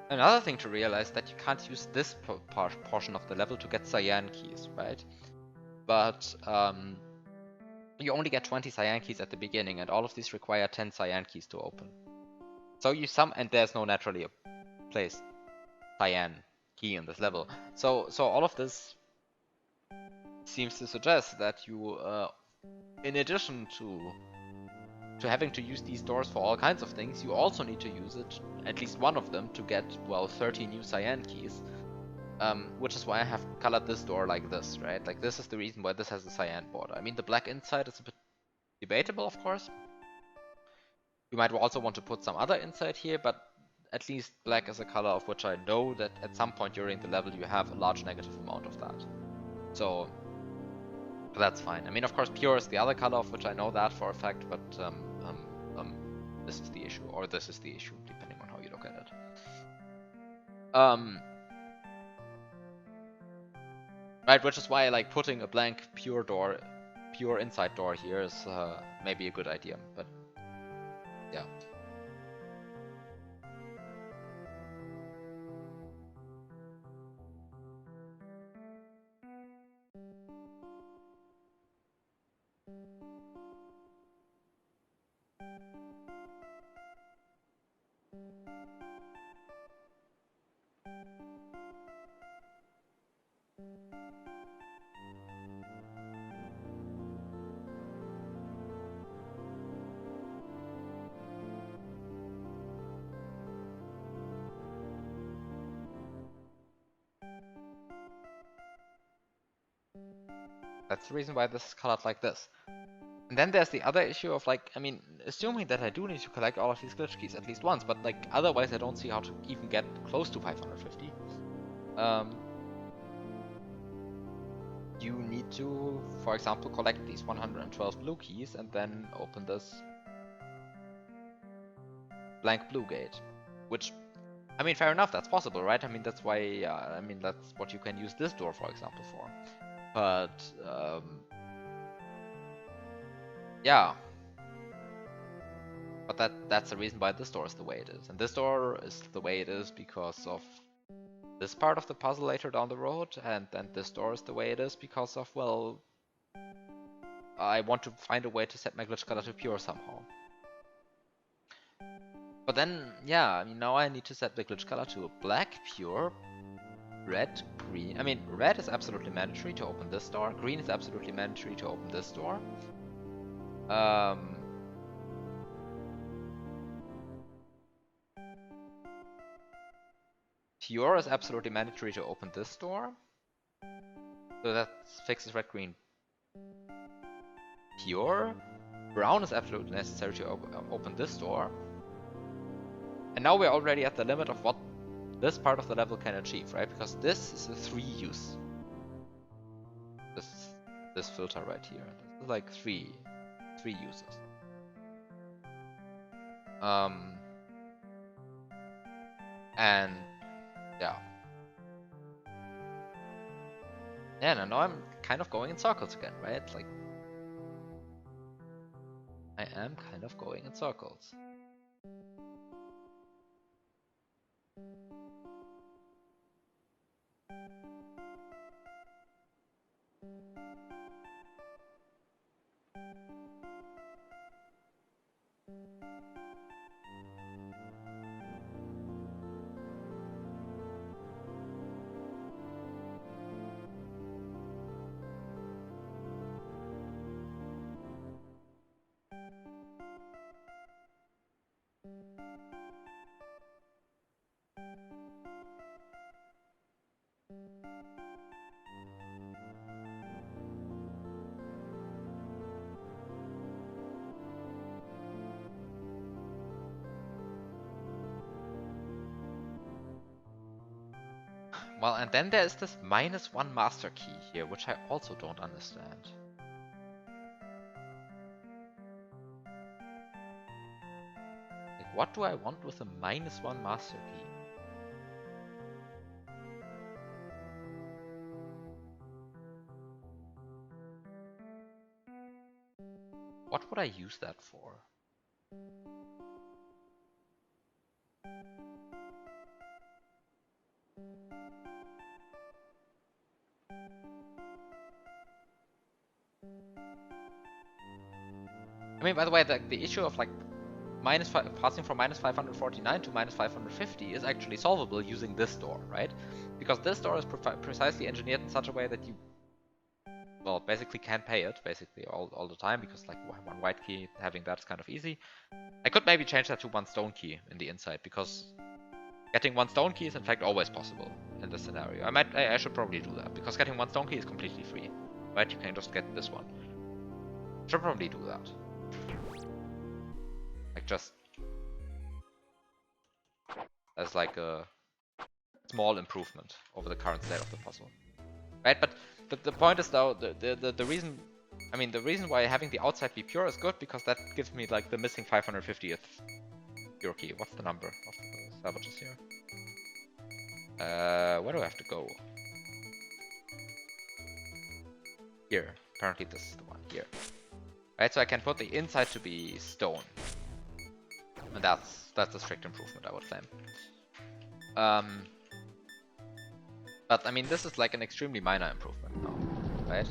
Another thing to realize that you can't use this portion of the level to get cyan keys, right? But you only get 20 cyan keys at the beginning, and all of these require 10 cyan keys to open. So and there's no naturally placed cyan key in this level. So all of this seems to suggest that you, in addition to having to use these doors for all kinds of things, you also need to use it, at least one of them, to get, well, 30 new cyan keys. Which is why I have colored this door like this, right? Like, this is the reason why this has a cyan border. I mean, the black inside is a bit debatable, of course. You might also want to put some other inside here, but at least black is a color of which I know that at some point during the level you have a large negative amount of that. So that's fine. I mean, of course, pure is the other color of which I know that for a fact, but this is the issue, or this is the issue, depending on how you look at it. Right, which is why, like, putting a blank pure inside door here is maybe a good idea, but yeah. That's the reason why this is colored like this. And then there's the other issue of, like, I mean, assuming that I do need to collect all of these glitch keys at least once, but, like, otherwise I don't see how to even get close to 550. You need to, for example, collect these 112 blue keys and then open this blank blue gate. Which, I mean, fair enough, that's possible, right? I mean, that's why, I mean, that's what you can use this door, for example, for. But, yeah. But that's the reason why this door is the way it is. And this door is the way it is because of this part of the puzzle later down the road, and then this door is the way it is because of, well, I want to find a way to set my glitch color to pure somehow. But then, yeah, I mean, now I need to set the glitch color to black, pure, red, green. I mean, red is absolutely mandatory to open this door. Green is absolutely mandatory to open this door. Pure is absolutely mandatory to open this door. So that fixes red, green. Pure. Brown is absolutely necessary to open this door. And now we're already at the limit of what this part of the level can achieve, right? Because this is a 3 use. This filter right here. This is like 3 uses. And yeah. Yeah, and now I'm kind of going in circles again, right? Like, I am kind of going in circles. Well, and then there's this -1 master key here, which I also don't understand. Like, what do I want with a -1 master key? What would I use that for? I mean, by the way, the issue of like passing from -549 to -550 is actually solvable using this door, right? Because this door is precisely engineered in such a way that you, well, basically can't pay it basically all the time, because like one white key, having that is kind of easy. I could maybe change that to 1 stone key in the inside, because getting 1 stone key is in fact always possible in this scenario. I should probably do that, because getting 1 stone key is completely free, right? You can just get this one. Should probably do that. Like, just as like a small improvement over the current state of the puzzle, right? But the point is, though, the reason, I mean, the reason why having the outside be pure is good, because that gives me like the missing 550th pure key. What's the number of the salvages here? Where do I have to go? Here. Apparently this is the one here. Right, so I can put the inside to be stone. And that's a strict improvement, I would claim. But I mean, this is like an extremely minor improvement now, right?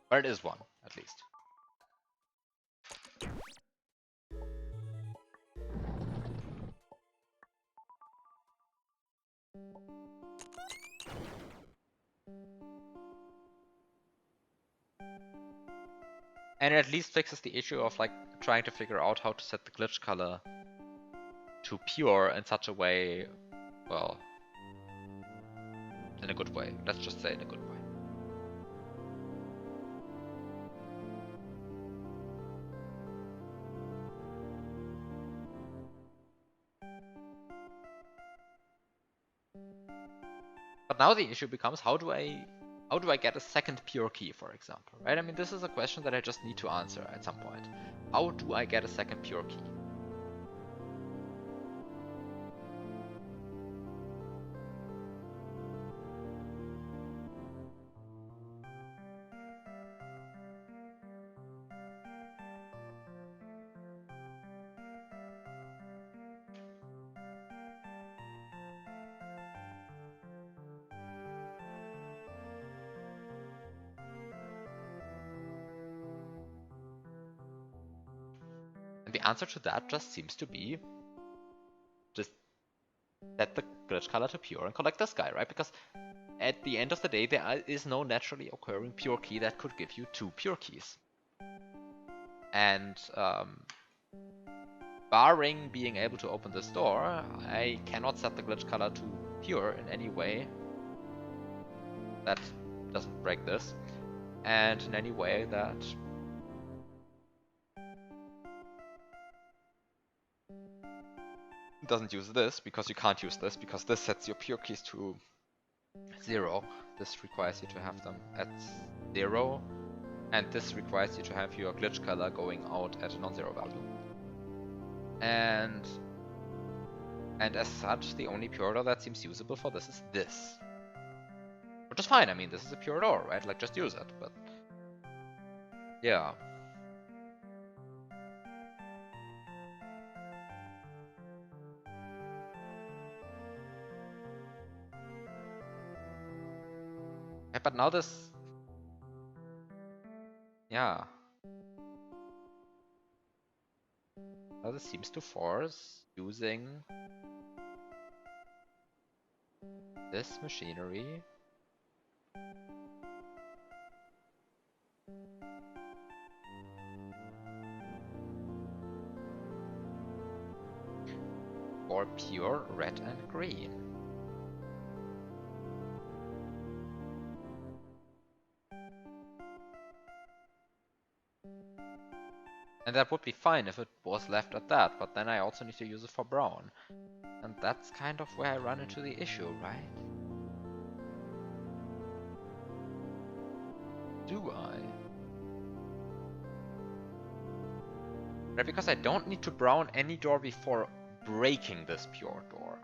Or it is one, at least. And it at least fixes the issue of like trying to figure out how to set the glitch color to pure in such a way, well, in a good way. Let's just say in a good way. But now the issue becomes, how do I get a second pure key, for example, right? I mean, this is a question that I just need to answer at some point. How do I get a second pure key? And the answer to that just seems to be just set the glitch color to pure and collect this guy, right? Because at the end of the day, there is no naturally occurring pure key that could give you 2 pure keys. And barring being able to open this door, I cannot set the glitch color to pure in any way that doesn't break this, and in any way that doesn't use this, because you can't use this, because this sets your pure keys to 0. This requires you to have them at 0, and this requires you to have your glitch color going out at a non-zero value. And as such, the only pure door that seems usable for this is this. Which is fine, I mean, this is a pure door, right? Like, just use it, but yeah. Yeah, but now this... Yeah. Now this seems to force using this machinery for pure red and green. And that would be fine if it was left at that, but then I also need to use it for brown. And that's kind of where I run into the issue, right? do I? Right, because I don't need to brown any door before breaking this pure door.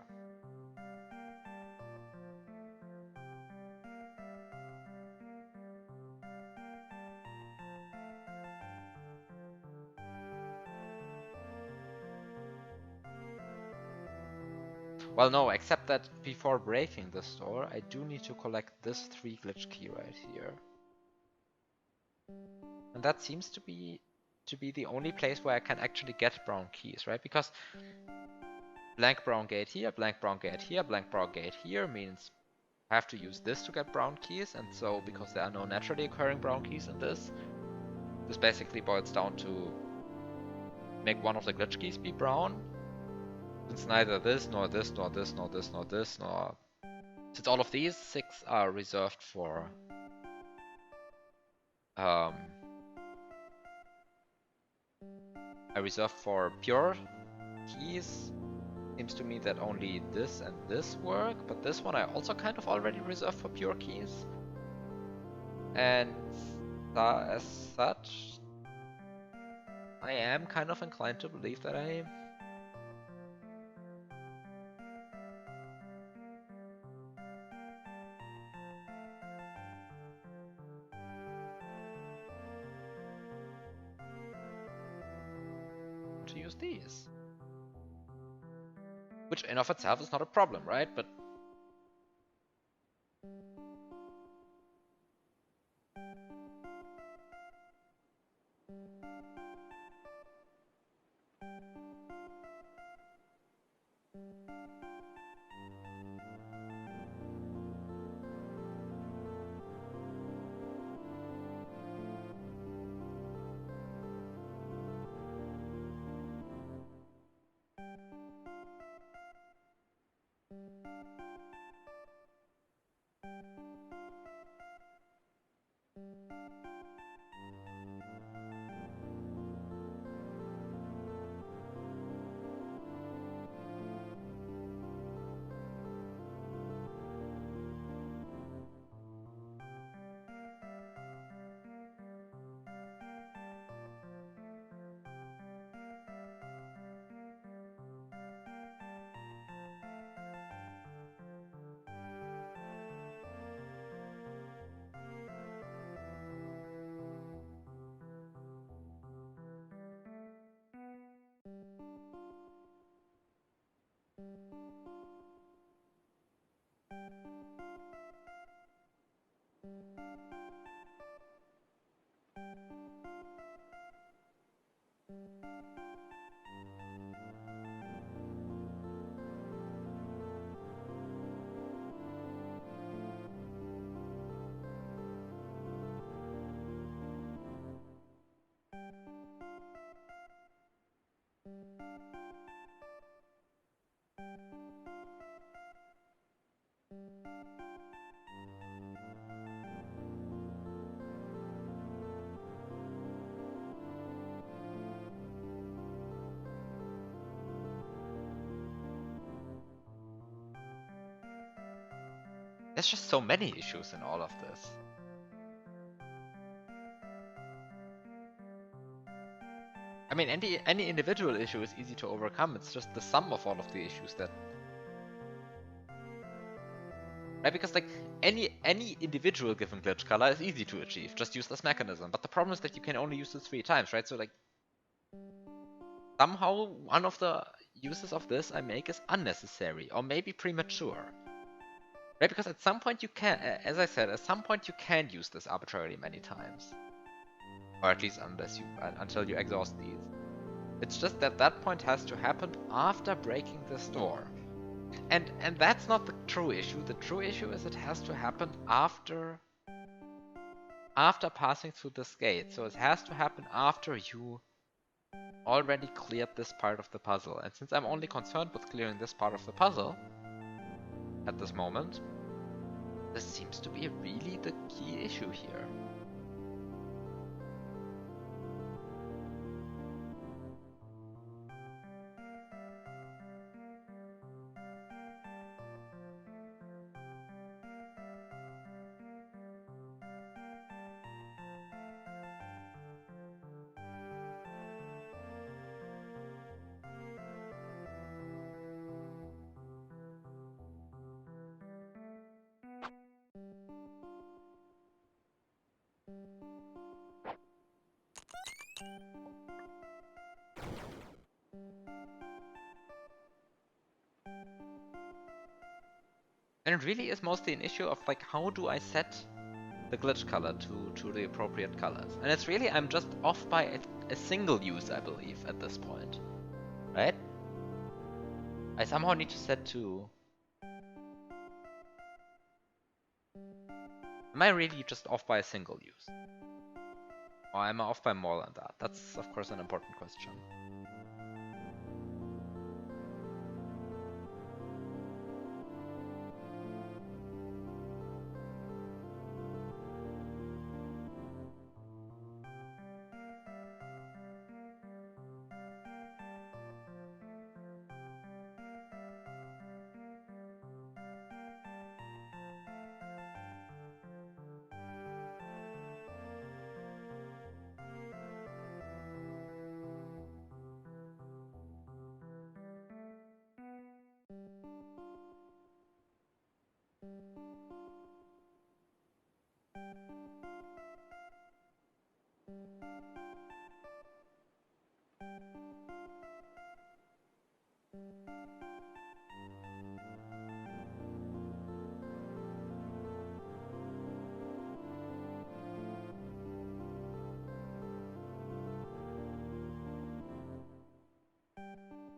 Well, no, except that before breaking this door, I do need to collect this 3 glitch key right here. And that seems to be the only place where I can actually get brown keys, right? Because blank brown gate here, blank brown gate here, blank brown gate here means I have to use this to get brown keys, and so because there are no naturally occurring brown keys in this basically boils down to make one of the glitch keys be brown. Since neither this, nor this, nor this, nor this, nor this, nor... Since all of these 6 are reserved for... are reserved for pure keys, seems to me that only this and this work, but this one I also kind of already reserved for pure keys. And as such, I am kind of inclined to believe that I... to use these. Which in of itself is not a problem, right? But there's just so many issues in all of this. I mean, any individual issue is easy to overcome. It's just the sum of all of the issues that... Right? Because like any individual given glitch color is easy to achieve. Just use this mechanism. But the problem is that you can only use it 3 times, right? So like somehow one of the uses of this I make is unnecessary or maybe premature. Right? Because at some point you can, as I said, at some point you can use this arbitrarily many times. Or at least until you exhaust these. It's just that that point has to happen after breaking this door. And that's not the true issue. The true issue is it has to happen after passing through this gate. So it has to happen after you already cleared this part of the puzzle. And since I'm only concerned with clearing this part of the puzzle at this moment, this seems to be really the key issue here. And it really is mostly an issue of like, how do I set the glitch color to the appropriate colors? And it's really, I'm just off by a single use, I believe, at this point. Right? I somehow need to set to... Am I really just off by a single use? Or am I off by more than that? That's, of course, an important question.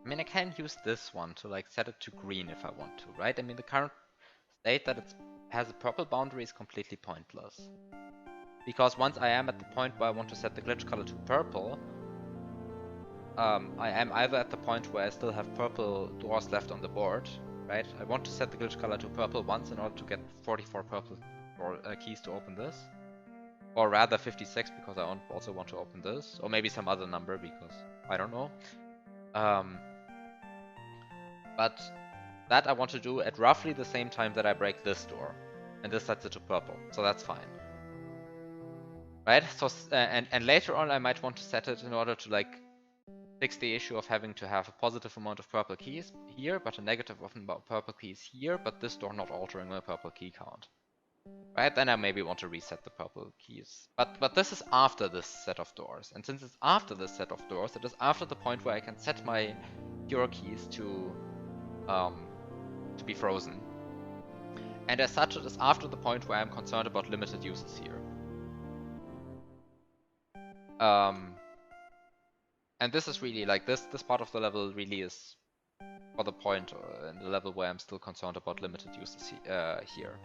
I mean, I can use this one to like set it to green if I want to, right? I mean, the current state that it has a purple boundary is completely pointless. Because once I am at the point where I want to set the glitch color to purple, I am either at the point where I still have purple doors left on the board, right? I want to set the glitch color to purple once in order to get 44 purple keys to open this. Or rather 56 because I also want to open this. Or maybe some other number because I don't know. But that I want to do at roughly the same time that I break this door. And this sets it to purple, so that's fine. Right? So and later on I might want to set it in order to like fix the issue of having to have a positive amount of purple keys here, but a negative amount of purple keys here, but this door not altering my purple key count. Right? Then I maybe want to reset the purple keys. But this is after this set of doors. And since it's after this set of doors, it is after the point where I can set my pure keys to be frozen. And as such, it is after the point where I'm concerned about limited uses here. And this is really like this part of the level really is for the point in the level where I'm still concerned about limited uses here.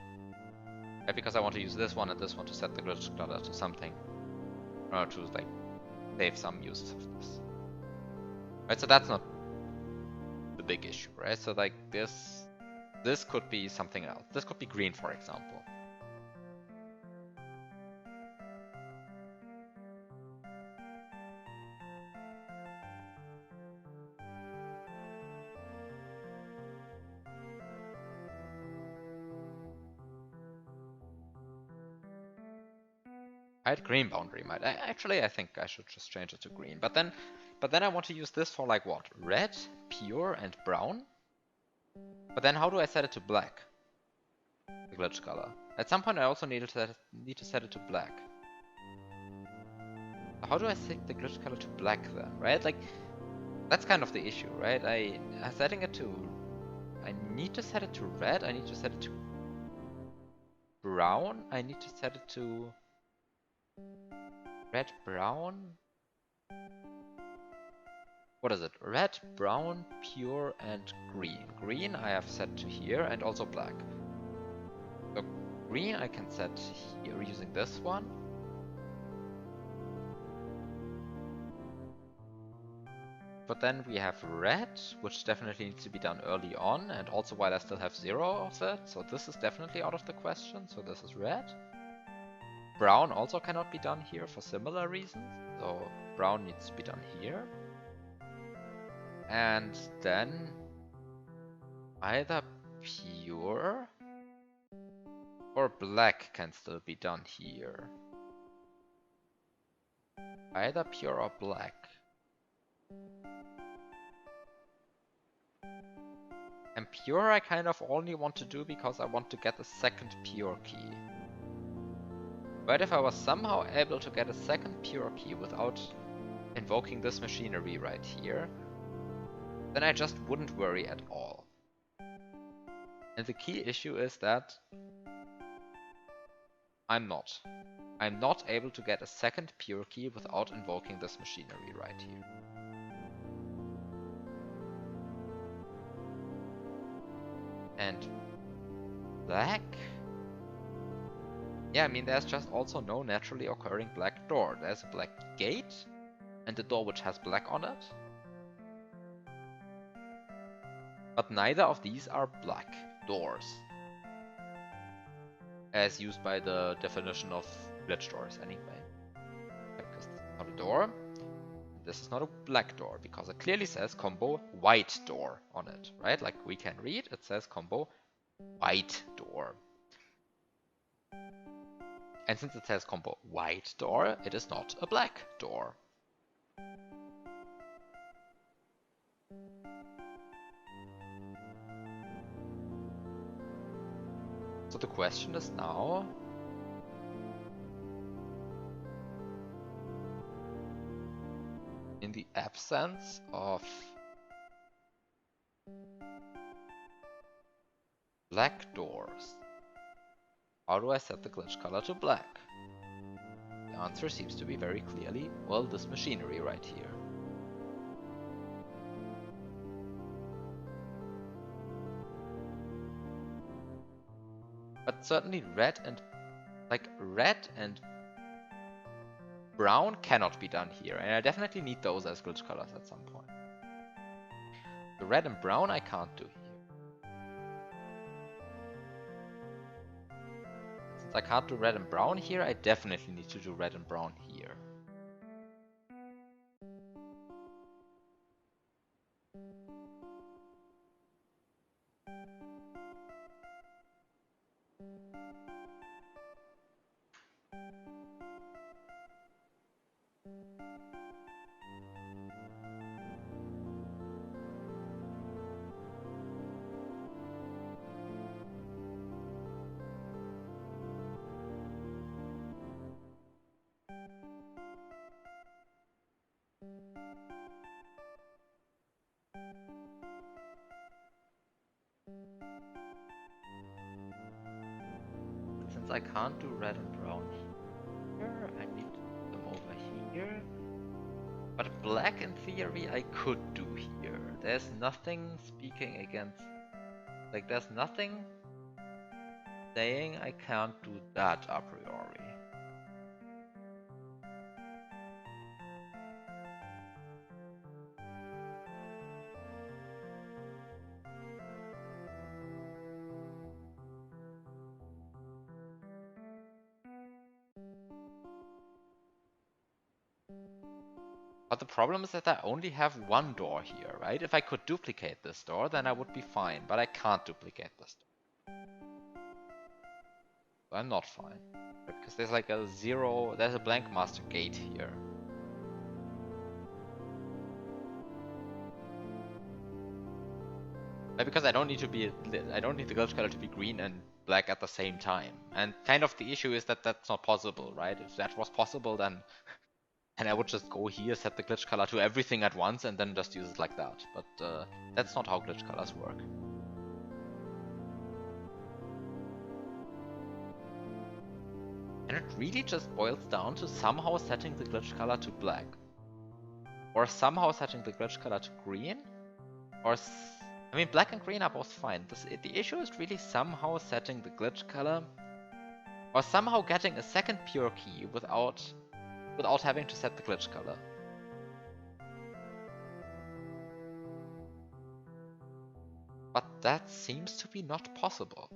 Right, because I want to use this one and this one to set the glitch color to something in order to like save some uses of this. Right, so that's not the big issue, right? So like this could be something else. This could be green, for example. Right, green boundary might. Actually, I think I should just change it to green. But then I want to use this for like what? Red, pure, and brown. But then how do I set it to black? The glitch color. At some point, I also need to set it to black. How do I set the glitch color to black then? Right, like that's kind of the issue, right? I'm setting it to. I need to set it to red. I need to set it to brown. I need to set it to red, brown. What is it? Red, brown, pure, and green. Green I have set to here, and also black. So green I can set here using this one. But then we have red, which definitely needs to be done early on, and also while I still have 0 of it, so this is definitely out of the question, so this is red. Brown also cannot be done here for similar reasons, so brown needs to be done here. And then either pure or black can still be done here. Either pure or black. And pure I kind of only want to do because I want to get a second pure key. But if I was somehow able to get a second pure key without invoking this machinery right here, then I just wouldn't worry at all. And the key issue is that I'm not able to get a second pure key without invoking this machinery right here. And black? Yeah, I mean, there's just also no naturally occurring black door. There's a black gate and a door which has black on it. But neither of these are black doors, as used by the definition of glitch doors anyway. Because this is not a door, this is not a black door, because it clearly says combo white door on it, right? Like we can read, it says combo white door. And since it says combo white door, it is not a black door. So the question is now, in the absence of black doors, how do I set the glitch color to black? The answer seems to be very clearly, well, this machinery right here. But certainly red and brown cannot be done here, and I definitely need those as glitch colors at some point. The red and brown I can't do here. Since I can't do red and brown here, I definitely need to do red and brown here. Since I can't do red and brown here, I need them over here. But black in theory I could do here. There's nothing speaking against... Like, there's nothing saying I can't do that a priori. But the problem is that I only have one door here, right? If I could duplicate this door, then I would be fine, but I can't duplicate this door. So I'm not fine. Because there's like a zero, there's a blank master gate here. Because I don't need the glitch color to be green and black at the same time. And kind of the issue is that that's not possible, right? If that was possible, then and I would just go here, set the glitch color to everything at once, and then just use it like that. But that's not how glitch colors work. And it really just boils down to somehow setting the glitch color to black. Or somehow setting the glitch color to green. Or, I mean, black and green are both fine. The issue is really somehow setting the glitch color. Or somehow getting a second pure key without having to set the glitch color. But that seems to be not possible.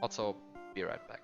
Also, be right back.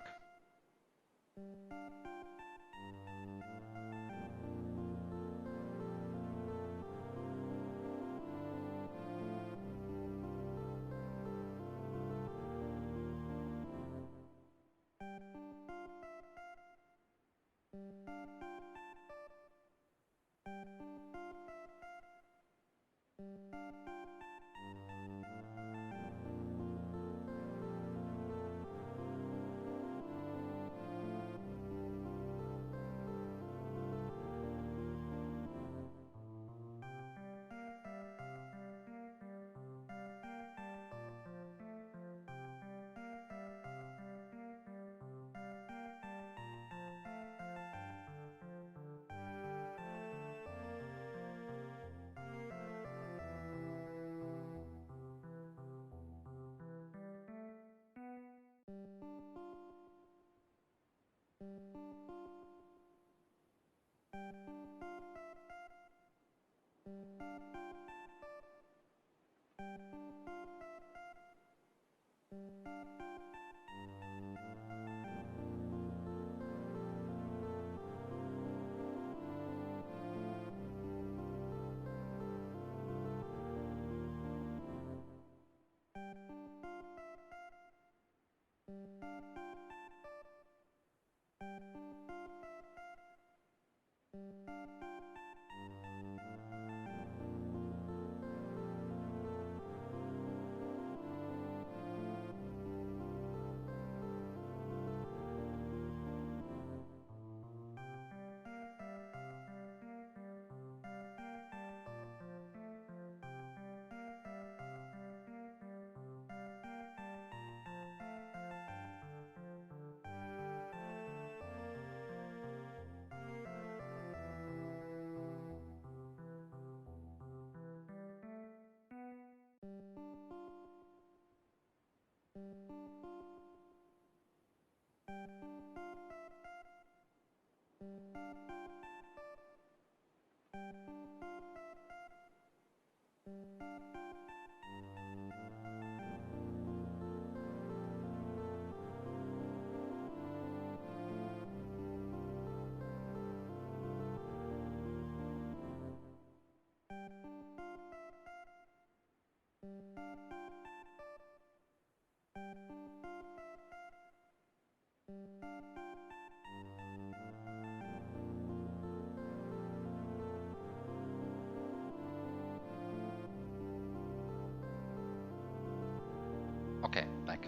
Okay, back.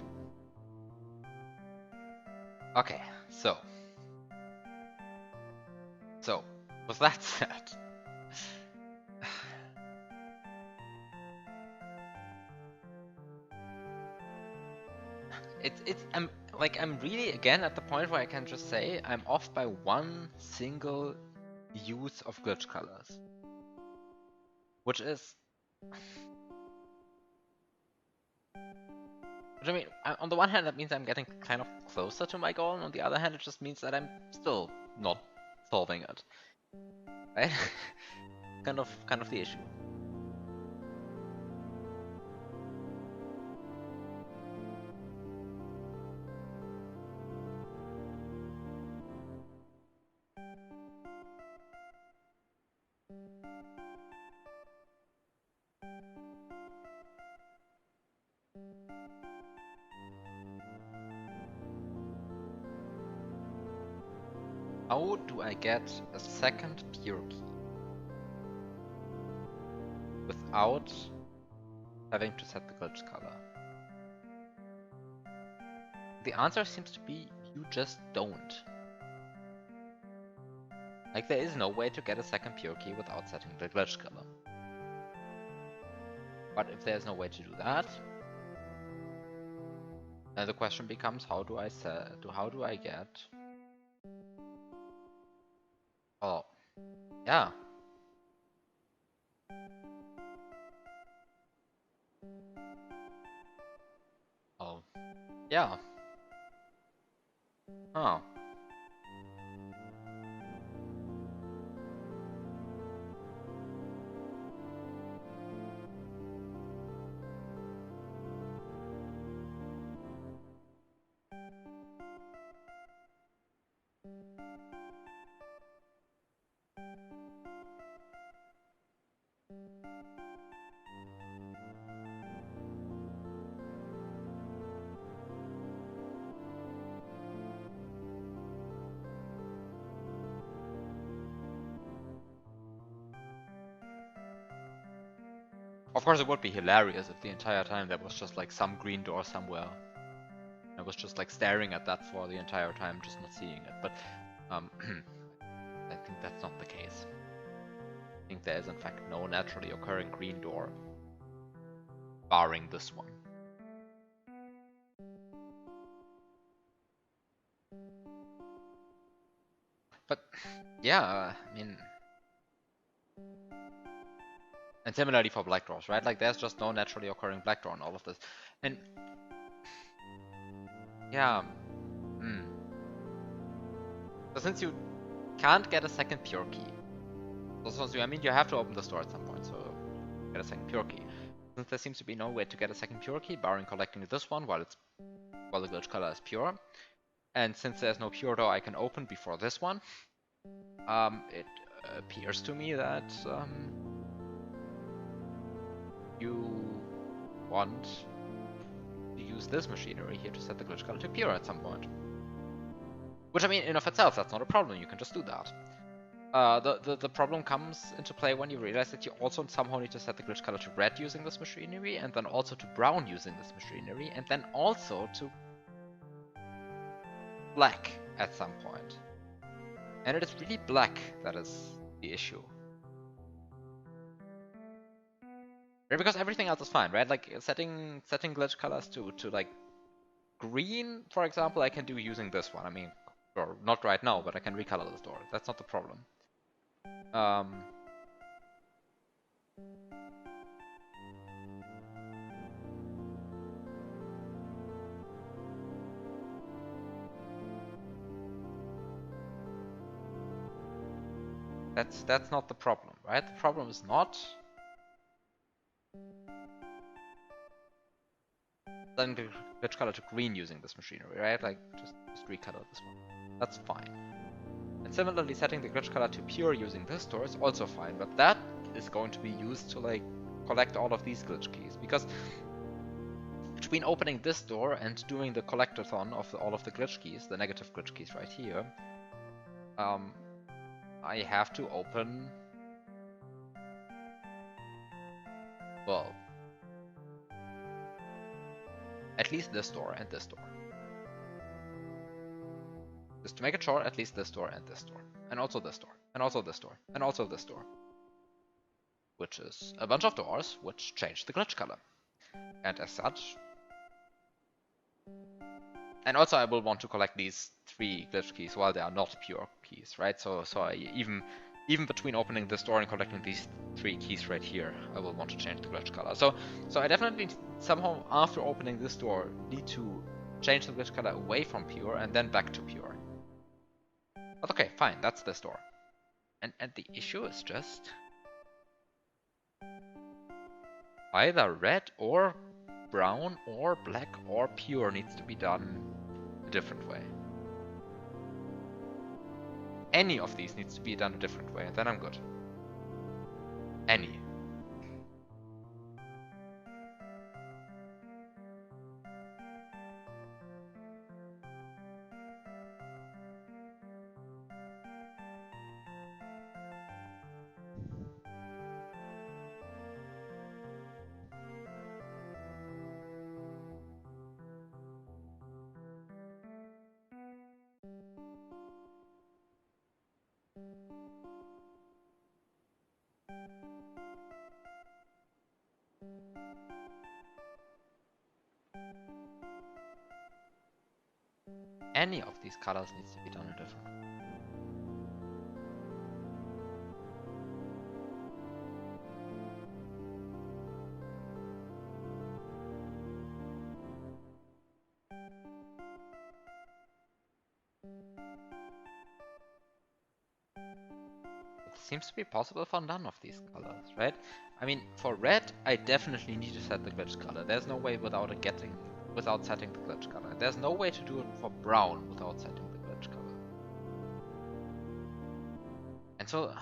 Okay, so with that said, I'm really again at the point where I can just say I'm off by one single use of glitch colors, which is, which I mean, on the one hand that means I'm getting kind of closer to my goal, and on the other hand it just means that I'm still not solving it. Right? kind of the issue. How do I get a second pure key without having to set the glitch color? The answer seems to be you just don't. Like, there is no way to get a second pure key without setting the glitch color. But if there's no way to do that, then the question becomes, how do I get... Oh, yeah. Oh, yeah. Oh. Of course, it would be hilarious if the entire time there was just like some green door somewhere. I was just like staring at that for the entire time, just not seeing it. But I think that's not the case. I think there is in fact no naturally occurring green door, barring this one. But yeah, I mean, and similarly for black doors, right? Like there's just no naturally occurring black door in all of this. And yeah, so since you can't get a second pure key, I mean, you have to open the store at some point, so get a second pure key. Since there seems to be no way to get a second pure key, barring collecting this one while the glitch color is pure, and since there's no pure door I can open before this one, it appears to me that you want to use this machinery here to set the glitch color to pure at some point. Which, I mean, in of itself, that's not a problem, you can just do that. The problem comes into play when you realize that you also somehow need to set the glitch color to red using this machinery, and then also to brown using this machinery, and then also to black at some point. And it is really black that is the issue. Right? Because everything else is fine, right? Like setting glitch colors to like green, for example, I can do using this one. I mean, or not right now, but I can recolor the door. That's not the problem. That's not the problem, right? The problem is not setting the glitch color to green using this machinery, right? Like just recolor this one. That's fine. And similarly, setting the glitch color to pure using this door is also fine, but that is going to be used to like collect all of these glitch keys, because between opening this door and doing the collectathon of all of the glitch keys, the negative glitch keys right here, I have to open, well, at least this door and this door. Just to make it sure, at least this door and this door. And also this door. And also this door. And also this door. Which is a bunch of doors which change the glitch color. And as such... And also I will want to collect these 3 glitch keys while they are not pure keys, right? So even between opening this door and collecting these 3 keys right here, I will want to change the glitch color. So I definitely somehow after opening this door need to change the glitch color away from pure and then back to pure. But okay, fine, that's this door. And the issue is just either red or brown or black or pure needs to be done a different way. Any of these needs to be done a different way, and then I'm good. Any. Any of these colors needs to be done a different way. It seems to be possible for none of these colors, right? I mean, for red, I definitely need to set the glitch color. There's no way without setting the glitch color. There's no way to do it for brown without setting the glitch color. And so,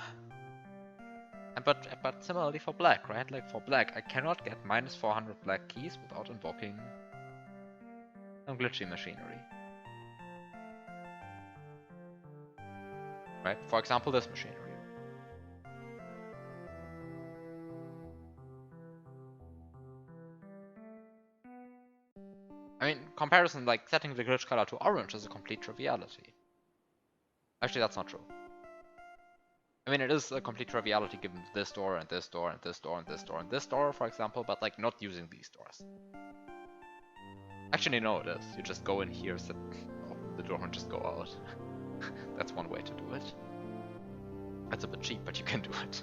but similarly for black, right? Like for black, I cannot get minus 400 black keys without invoking some glitchy machinery. Right? For example, this machinery. I mean, comparison, like setting the glitch color to orange is a complete triviality. Actually, that's not true. I mean, it is a complete triviality given this door and this door and this door and this door and this door, for example, but like not using these doors. Actually, no, it is. You just go in here, open the door and just go out. That's one way to do it. That's a bit cheap, but you can do it.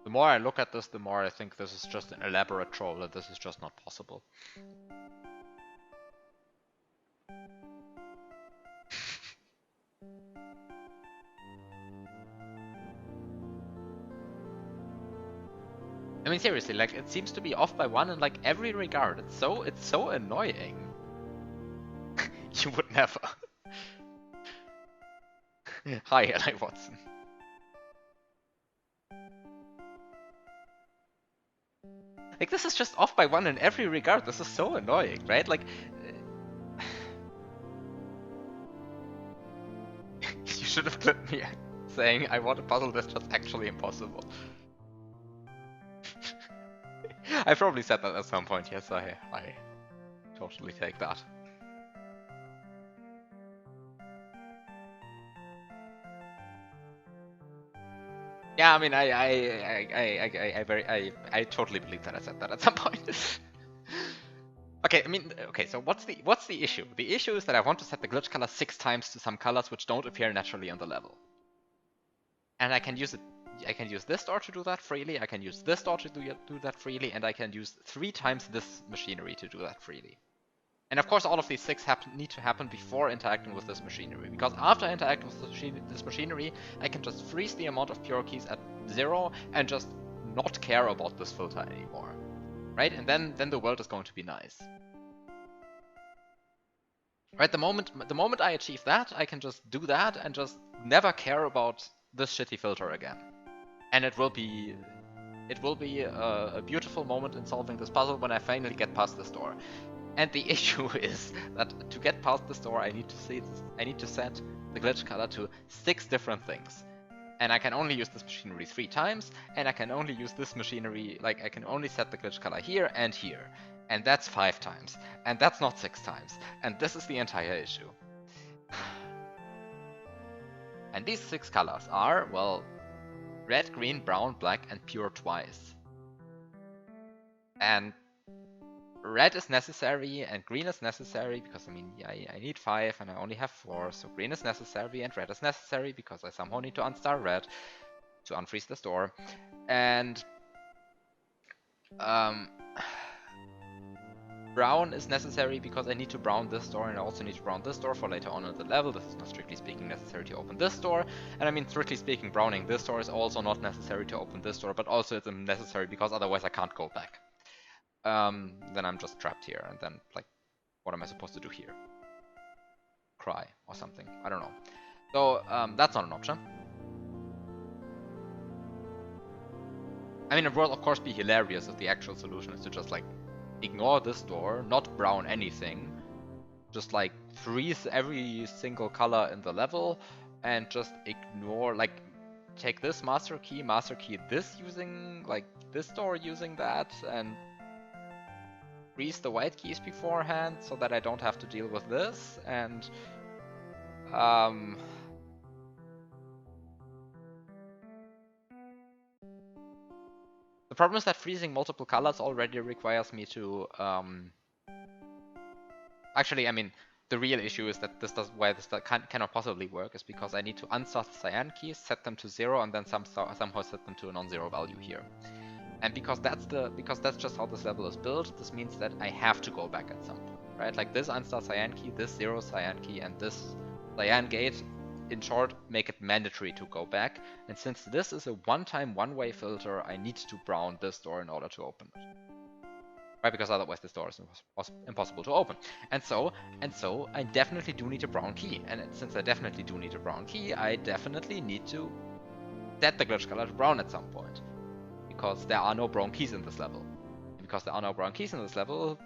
The more I look at this, the more I think this is just an elaborate troll, that this is just not possible. I mean, seriously, like, it seems to be off by 1 in like every regard. It's so annoying. You would never. Hi, Eli Watson. Like, this is just off by 1 in every regard. This is so annoying, right? Like, you should have clipped me saying I want a puzzle that's just actually impossible. I probably said that at some point, yes, I totally take that. Yeah, I mean, I totally believe that I said that at some point. Okay, I mean, okay, so what's the issue? The issue is that I want to set the glitch color 6 times to some colors which don't appear naturally on the level. And I can use it, I can use this door to do that freely, I can use this door to do that freely, and I can use 3 times this machinery to do that freely. And of course all of these 6 need to happen before interacting with this machinery, because after interacting with this machinery, I can just freeze the amount of pure keys at 0 and just not care about this filter anymore. Right? And then the world is going to be nice. Right, the moment I achieve that, I can just do that and just never care about this shitty filter again. And it will be a beautiful moment in solving this puzzle when I finally get past this door. And the issue is that to get past this door, I need to set the glitch color to 6 different things. And I can only use this machinery 3 times, and I can only use this machinery, like I can only set the glitch color here and here. And that's 5 times. And that's not 6 times. And this is the entire issue. And these 6 colors are, well, red, green, brown, black, and pure twice. And red is necessary and green is necessary because, I mean, I need 5 and I only have 4. So green is necessary and red is necessary because I somehow need to unstar red to unfreeze this door. And brown is necessary because I need to brown this door, and I also need to brown this door for later on in the level. This is not strictly speaking necessary to open this door. And I mean, strictly speaking, browning this door is also not necessary to open this door, but also it's necessary because otherwise I can't go back. Then I'm just trapped here, and then, like, what am I supposed to do here? Cry or something, I don't know. So, that's not an option. I mean, it will of course be hilarious if the actual solution is to just, like, ignore this door, not brown anything, just, like, freeze every single color in the level, and just ignore, like, take this master key this using, like, this door using that, and freeze the white keys beforehand so that I don't have to deal with this, and the problem is that freezing multiple colors already requires me to actually, I mean, the real issue is that this cannot possibly work is because I need to unstar the cyan keys, set them to 0, and then somehow set them to a non-zero value here. And because that's just how this level is built, this means that I have to go back at some point, right? Like this unstar cyan key, this 0 cyan key, and this cyan gate, in short, make it mandatory to go back. And since this is a one-time, one-way filter, I need to brown this door in order to open it. Right, because otherwise this door is impossible to open. And so I definitely do need a brown key. And since I definitely do need a brown key, I definitely need to set the glitch color to brown at some point. Because there are no brown keys in this level. And because there are no brown keys in this level,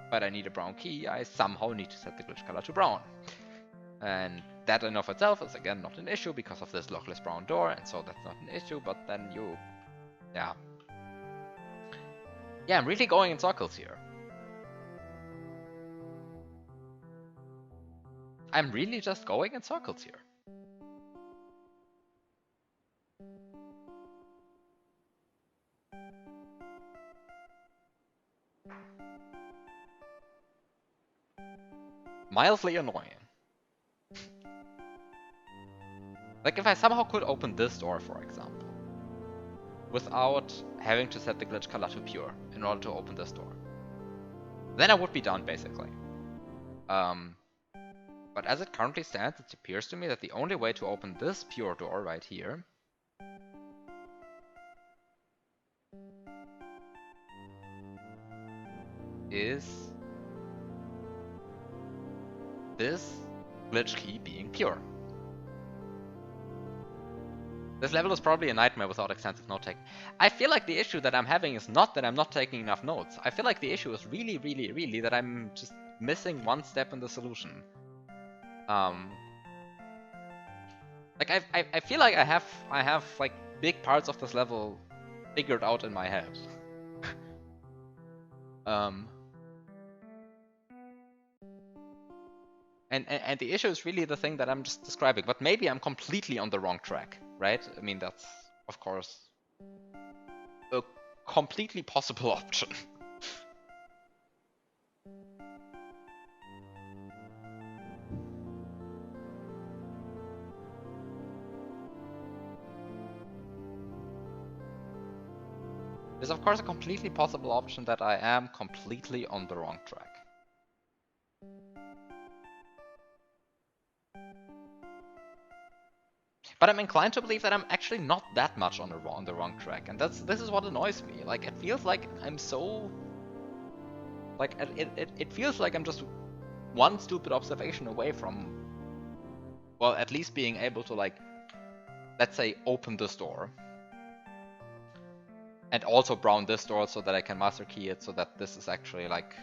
but I need a brown key, I somehow need to set the glitch color to brown. And that in of itself is again not an issue because of this lockless brown door, and so that's not an issue, but then yeah, I'm really going in circles here. I'm really just going in circles here. Mildly annoying. Like if I somehow could open this door, for example, without having to set the glitch color to pure in order to open this door, then I would be done, basically. But as it currently stands, it appears to me that the only way to open this pure door right here is this glitch key being pure. This level is probably a nightmare without extensive note taking. I feel like the issue that I'm having is not that I'm not taking enough notes. I feel like the issue is really that I'm just missing one step in the solution. Like I feel like I have like big parts of this level figured out in my head. And the issue is really the thing that I'm just describing, but maybe I'm completely on the wrong track, right? I mean, that's, of course, a completely possible option. There's of course a completely possible option that I am completely on the wrong track. But I'm inclined to believe that I'm actually not that much on the wrong track, and this is what annoys me. Like, it feels like I'm so... Like, it feels like I'm just one stupid observation away from, well, at least being able to, like, let's say, open this door. And also brown this door so that I can master key it, so that this is actually, like,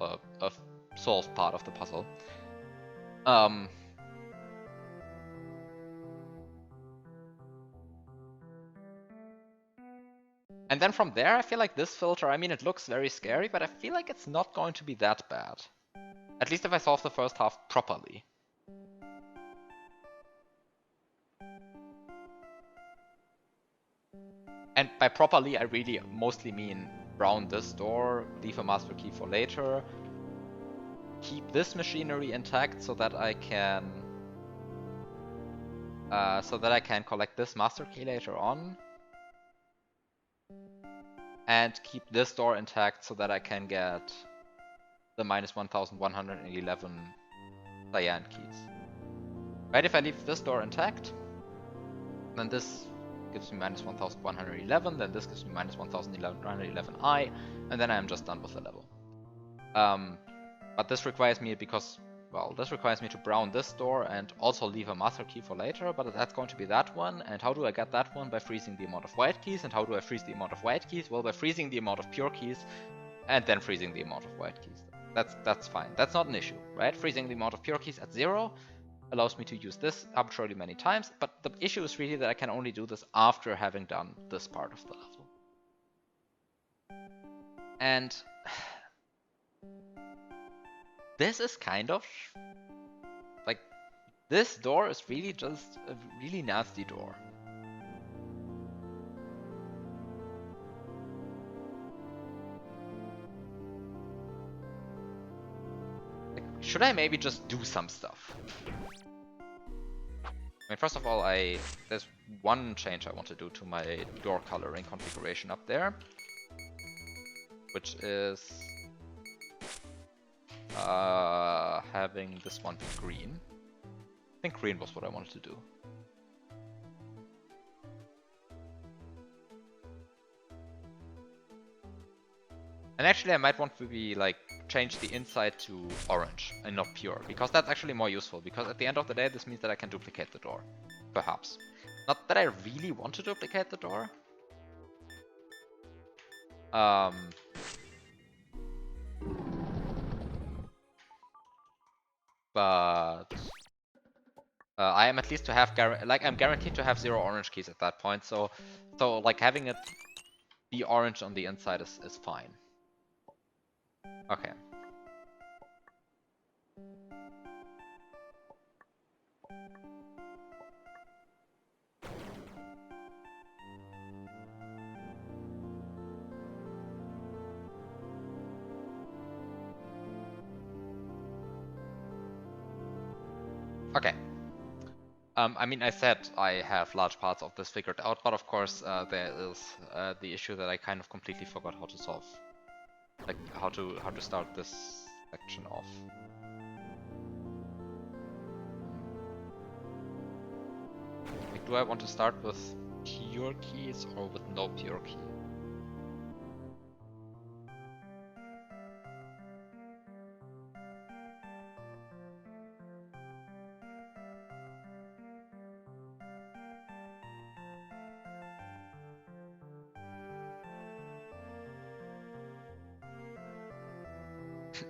a solved part of the puzzle. And then from there, I feel like this filter, I mean, it looks very scary, but I feel like it's not going to be that bad. At least if I solve the first half properly. And by properly, I really mostly mean brown this door, leave a master key for later, keep this machinery intact so that I can collect this master key later on, and keep this door intact so that I can get the minus 1111 cyan keys. Right, if I leave this door intact, then this gives me minus 1111, then this gives me minus 1111i, and then I'm just done with the level. But this requires me this requires me to brown this door and also leave a master key for later, but that's going to be that one. And how do I get that one? By freezing the amount of white keys. And how do I freeze the amount of white keys? Well, by freezing the amount of pure keys and then freezing the amount of white keys. That's fine. That's not an issue, right? Freezing the amount of pure keys at 0 allows me to use this arbitrarily many times, but the issue is really that I can only do this after having done this part of the level. And this is kind of like, this door is really just a really nasty door. Like, should I maybe just do some stuff? I mean, first of all, there's one change I want to do to my door coloring configuration up there, which is having this one be green. I think green was what I wanted to do. And actually I might want to be like change the inside to orange and not pure, because that's actually more useful, because at the end of the day this means that I can duplicate the door. Perhaps. Not that I really want to duplicate the door. But I am at least to have I'm guaranteed to have 0 orange keys at that point, so like having it be orange on the inside is fine. Okay. Okay. I mean, I said I have large parts of this figured out, but of course there is the issue that I kind of completely forgot how to solve. Like, how to start this section off. Like, do I want to start with pure keys or with no pure key?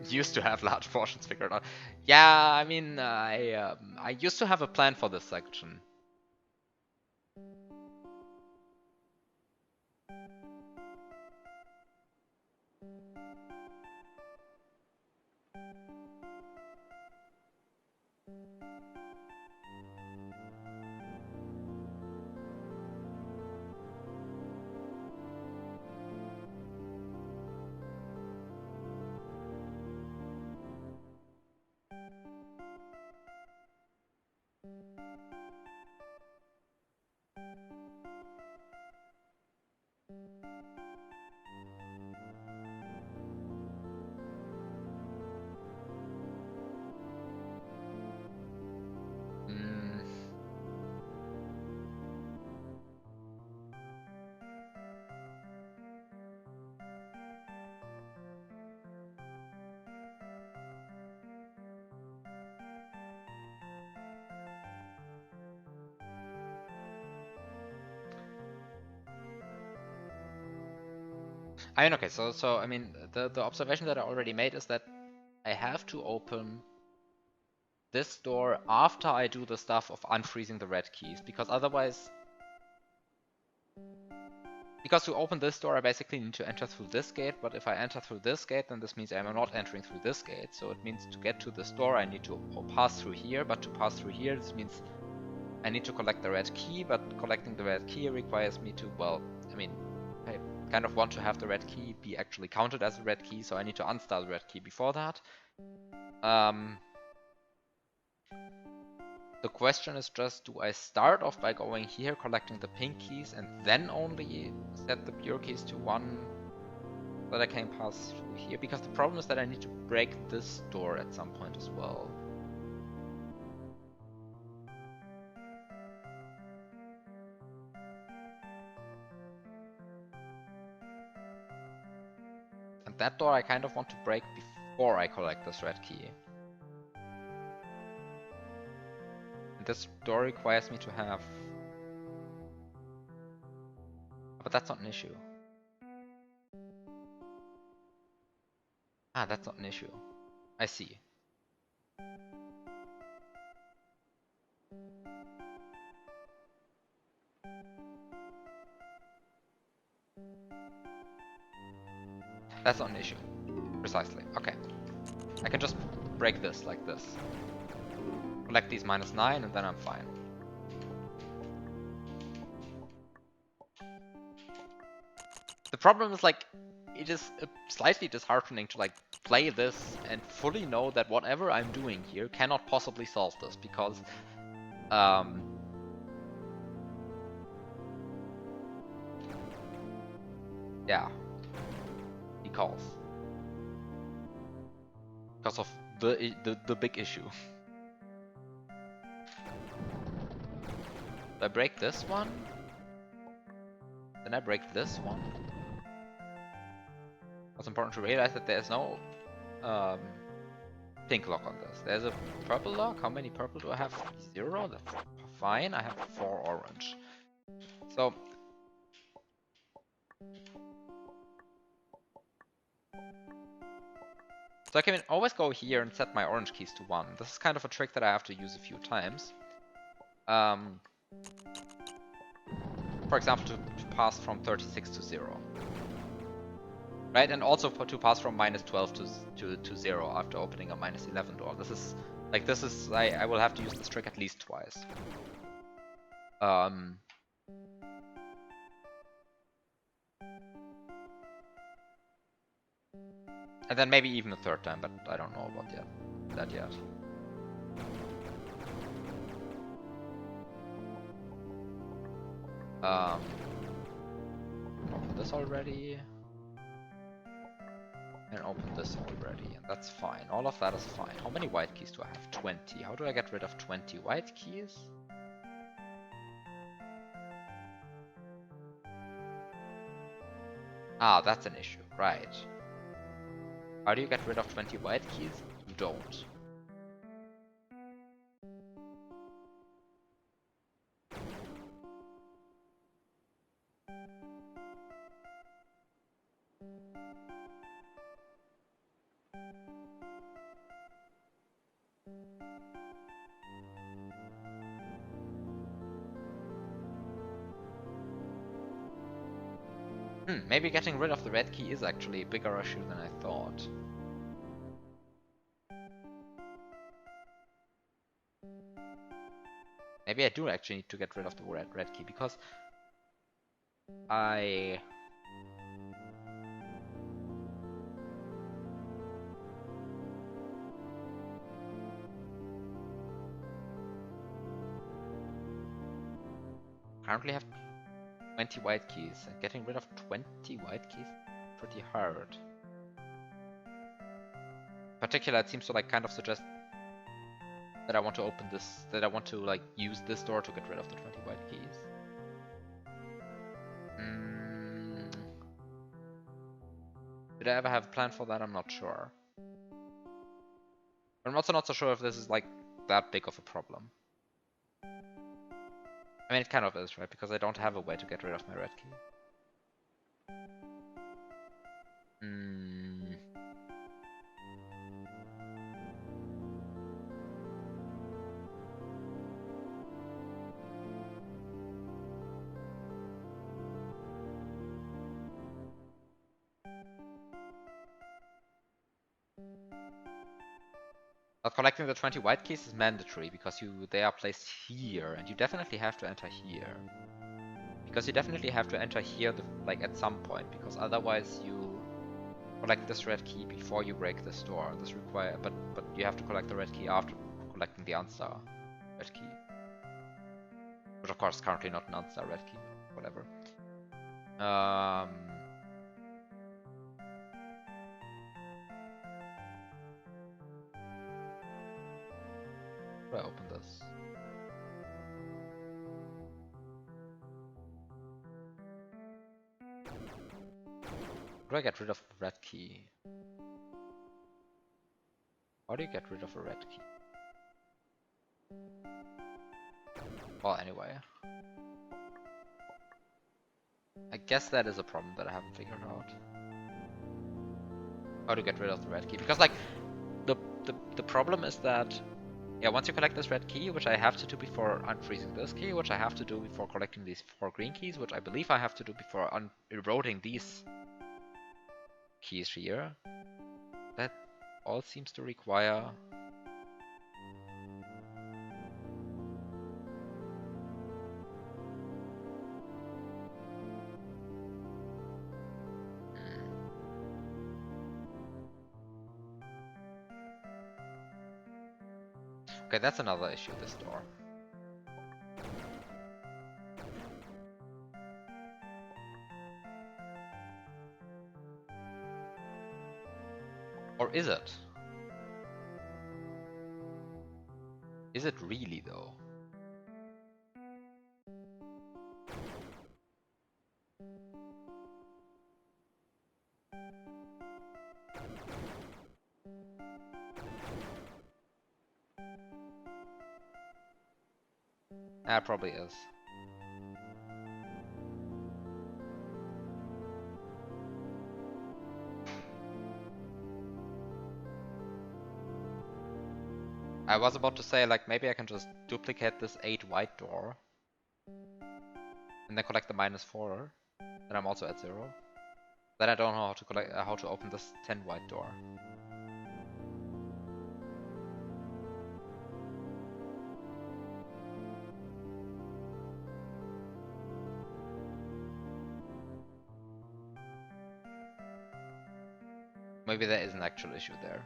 Used to have large portions figured out. Yeah, I mean, I used to have a plan for this section. I mean, okay, so I mean, the observation that I already made is that I have to open this door after I do the stuff of unfreezing the red keys, because otherwise, because to open this door I basically need to enter through this gate, but if I enter through this gate, then this means I'm not entering through this gate, so it means to get to this door I need to pass through here, but to pass through here, this means I need to collect the red key, but collecting the red key requires me to, well, I mean, I kind of want to have the red key be actually counted as a red key, so I need to unstar the red key before that. The question is just, do I start off by going here, collecting the pink keys, and then only set the pure keys to 1 so that I can pass through here? Because the problem is that I need to break this door at some point as well. And that door I kind of want to break before I collect this red key. This door requires me to have... But that's not an issue. Ah, that's not an issue. I see. That's not an issue. Precisely. Okay. I can just break this like this. Collect these -9 and then I'm fine. The problem is, like, it is slightly disheartening to like play this and fully know that whatever I'm doing here cannot possibly solve this, because yeah, because of the big issue. I break this one, then I break this one. It's important to realize that there's no pink lock on this. There's a purple lock. How many purple do I have? 0? That's fine. I have 4 orange. So I can always go here and set my orange keys to 1. This is kind of a trick that I have to use a few times. For example, to pass from 36 to 0. Right, and also to pass from -12 to 0 after opening a -11 door. This is I will have to use this trick at least twice. And then maybe even a third time, but I don't know about that yet. Open this already. And open this already, and that's fine. All of that is fine. How many white keys do I have? 20. How do I get rid of 20 white keys? Ah, that's an issue, right. How do you get rid of 20 white keys? You don't. Maybe getting rid of the red key is actually a bigger issue than I thought. Maybe I do actually need to get rid of the red key, because I... currently have 20 white keys, and getting rid of 20 white keys is pretty hard. In particular, it seems to like kind of suggest that I want to open this, that I want to like use this door to get rid of the 20 white keys. Did I ever have a plan for that? I'm not sure. But I'm also not so sure if this is like that big of a problem. I mean, it kind of is, right? Because I don't have a way to get rid of my red key. Hmm. But collecting the 20 white keys is mandatory because they are placed here, and you definitely have to enter here. Because you definitely have to enter here, like at some point, because otherwise you collect this red key before you break this door. But you have to collect the red key after collecting the unstar red key, which of course is currently not an unstar red key, whatever. Do I open this? How do I get rid of the red key? How do you get rid of a red key? Well, anyway. I guess that is a problem that I haven't figured out. How to get rid of the red key. Because, like, the problem is that, yeah, once you collect this red key, which I have to do before unfreezing this key, which I have to do before collecting these 4 green keys, which I believe I have to do before eroding these keys here, that all seems to require... Okay, that's another issue, this door. Or is it? Is it really, though? It probably is. I was about to say, like, maybe I can just duplicate this 8 white door and then collect the -4. Then I'm also at 0. Then I don't know how to open this 10 white door. Maybe there is an actual issue there.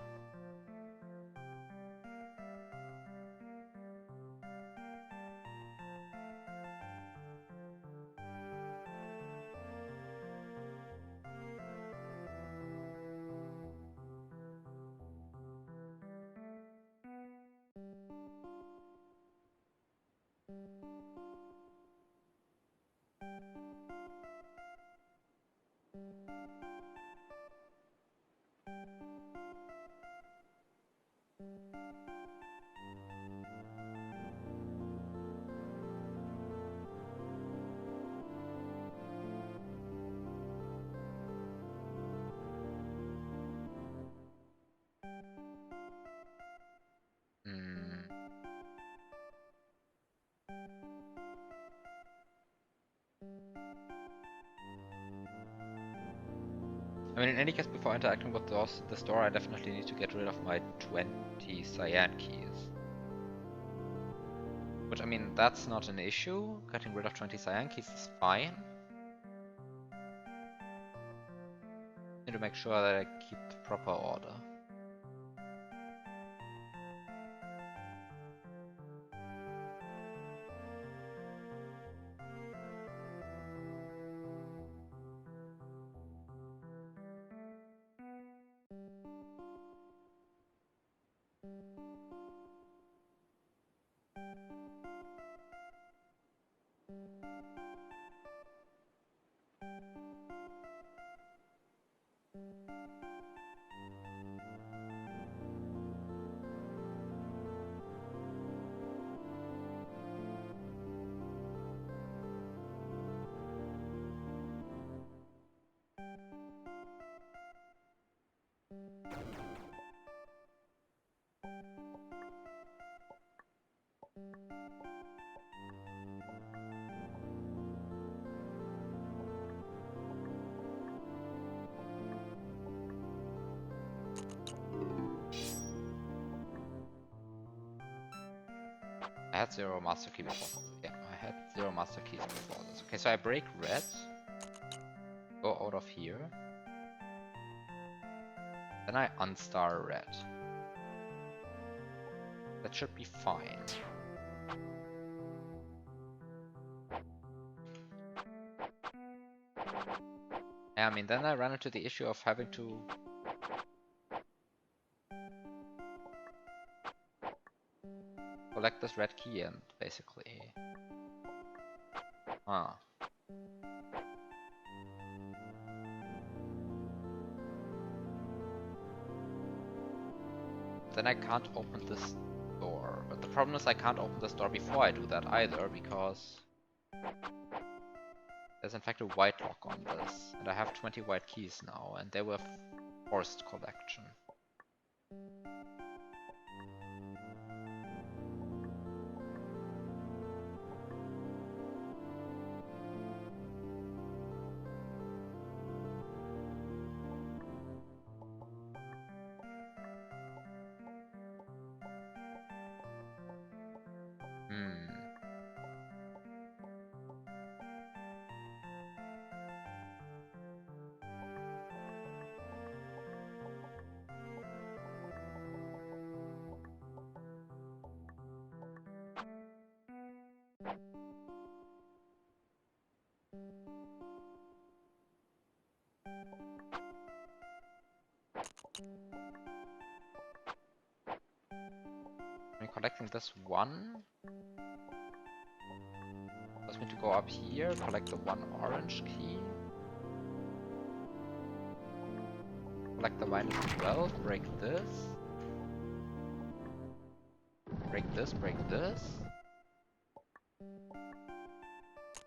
I mean, in any case, before interacting with this door, I definitely need to get rid of my 20 cyan keys. Which, I mean, that's not an issue. Getting rid of 20 cyan keys is fine. Need to make sure that I keep the proper order. had 0 master key before. Yeah, I had 0 master keys before this. Okay, so I break red. Go out of here. Then I unstar red. That should be fine. Yeah, I mean, then I run into the issue of having to collect this red key and basically... Ah. Then I can't open this door. But the problem is I can't open this door before I do that either, because there's in fact a white lock on this. And I have 20 white keys now, and they were forced collection. I'm collecting this one. Allows me to go up here, collect the one orange key. Collect the minus 12, break this. Break this, break this.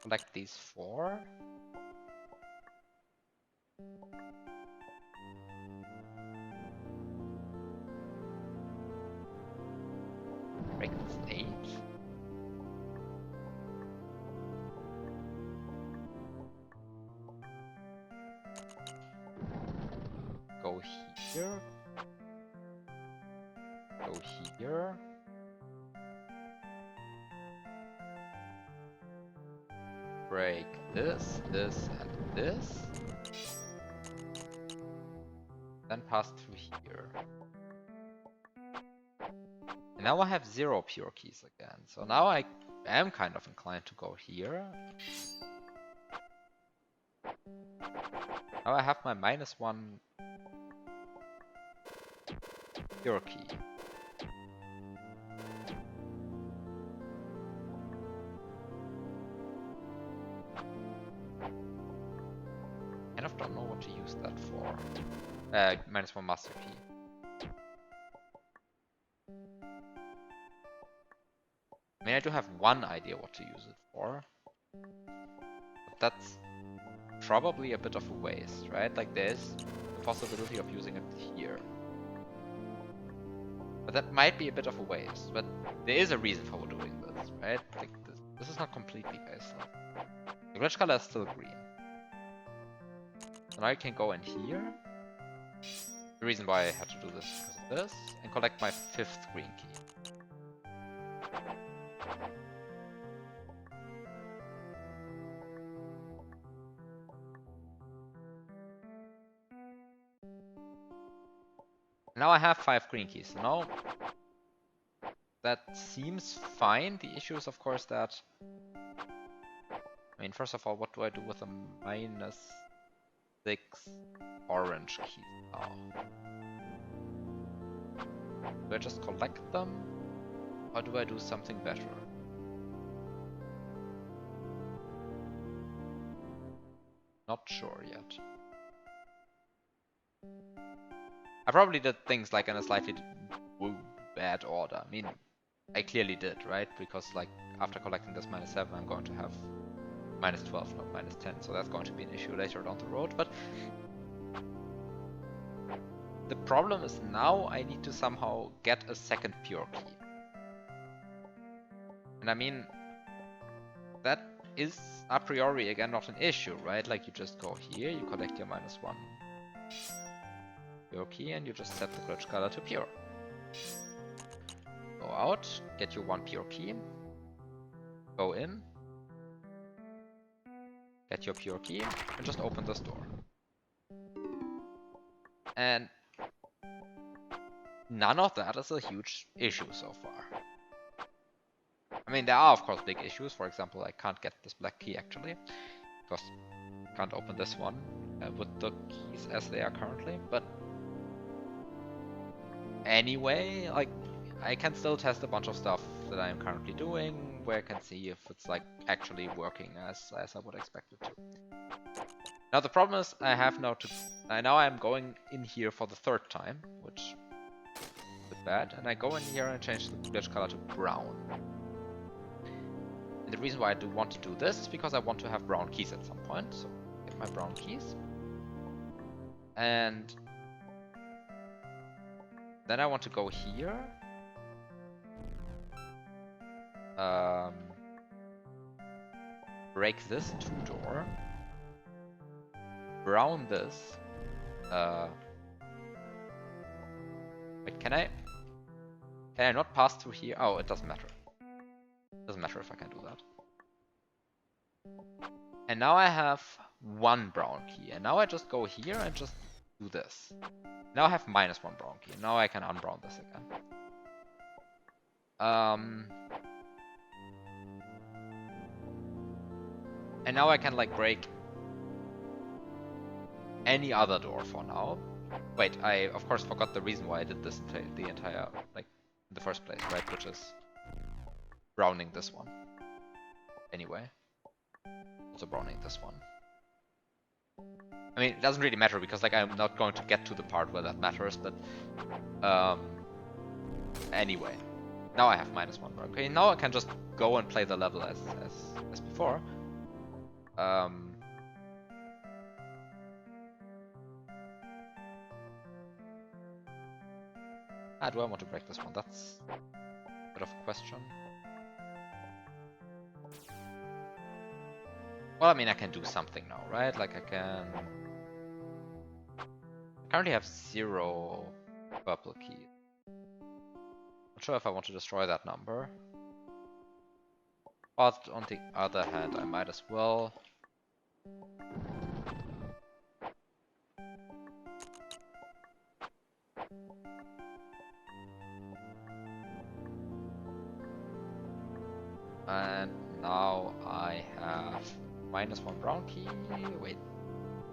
Collect these 4. Break this 8. Go here. Go here. Break this, this, and this. Then pass through here. And now I have 0 pure keys again. So now I am kind of inclined to go here. Now I have my minus 1 pure key. Kind of don't know what to use that for. Minus 1 master key. I mean, I do have one idea what to use it for. But that's probably a bit of a waste, right? Like, there's the possibility of using it here. But that might be a bit of a waste. But there is a reason for doing this, right? Like, this is not completely baseless. The glitch color is still green. So now I can go in here. The reason why I had to do this is because of this. And collect my 5th green key. Now I have 5 green keys. So now that seems fine. The issue is, of course, that... I mean, first of all, what do I do with a minus 6 orange keys now? Do I just collect them? Or do I do something better? Not sure yet. I probably did things like in a slightly bad order. I mean, I clearly did, right? Because like after collecting this minus 7, I'm going to have minus 12, not minus 10. So that's going to be an issue later down the road. But the problem is now I need to somehow get a second pure key. And I mean, that is a priori again not an issue, right? Like you just go here, you collect your minus 1 pure key, and you just set the glitch color to pure. Go out, get your 1 pure key, go in, get your pure key, and just open this door. And none of that is a huge issue so far. I mean, there are of course big issues. For example, I can't get this black key actually, because I can't open this one with the keys as they are currently. But anyway, like, I can still test a bunch of stuff that I am currently doing, where I can see if it's like actually working as I would expect it to. Now the problem is I have now I'm going in here for the third time, which is a bit bad, and I go in here and change the glitch color to brown. And the reason why I do want to do this is because I want to have brown keys at some point. So get my brown keys, and then I want to go here. Break this 2-door. Brown this. Wait, can I not pass through here? Oh, it doesn't matter. Doesn't matter if I can do that. And now I have one brown key, and now I just go here and just do this. Now I have -1 brown key. Now I can unbrown this again. And now I can like break any other door for now. Wait, I of course forgot the reason why I did this the entire, like, in the first place, right? Which is browning this one. Anyway. Also browning this one. I mean, it doesn't really matter because like I'm not going to get to the part where that matters, but anyway. Now I have -1. Okay, now I can just go and play the level as before. Do I want to break this one? That's a bit of a question. Well, I mean, I can do something now, right? Like I currently have 0 purple keys. Not sure if I want to destroy that number. But on the other hand, I might as well. And now I have -1 brown key. Wait,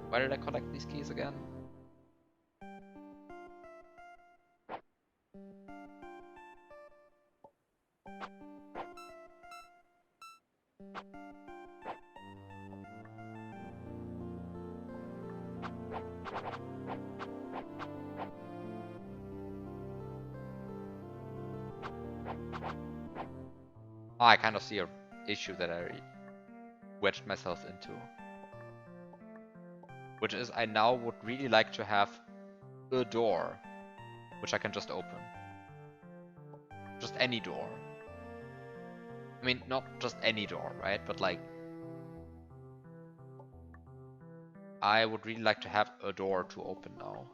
where did I collect these keys again? Oh, I kind of see an issue that I wedged myself into. Which is, I now would really like to have a door, which I can just open. Just any door. I mean, not just any door, right? But like, I would really like to have a door to open now.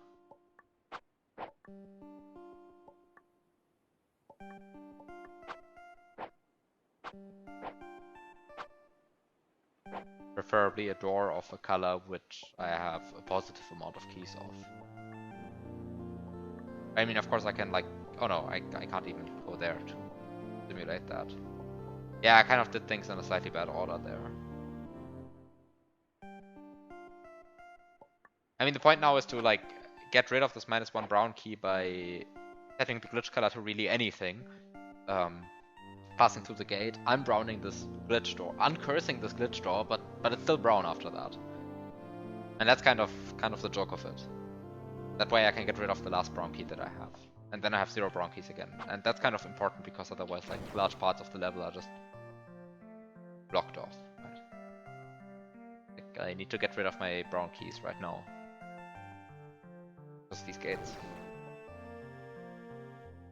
Preferably a door of a color which I have a positive amount of keys of. I mean, of course I can like, oh no, I can't even go there to simulate that. Yeah, I kind of did things in a slightly bad order there. I mean, the point now is to like get rid of this -1 brown key by setting the glitch color to really anything. Passing through the gate, unbrowning this glitch door, uncursing this glitch door, but it's still brown after that. And that's kind of the joke of it. That way I can get rid of the last brown key that I have. And then I have 0 brown keys again. And that's kind of important because otherwise like large parts of the level are just blocked off. Right? Like, I need to get rid of my brown keys right now. Just these gates.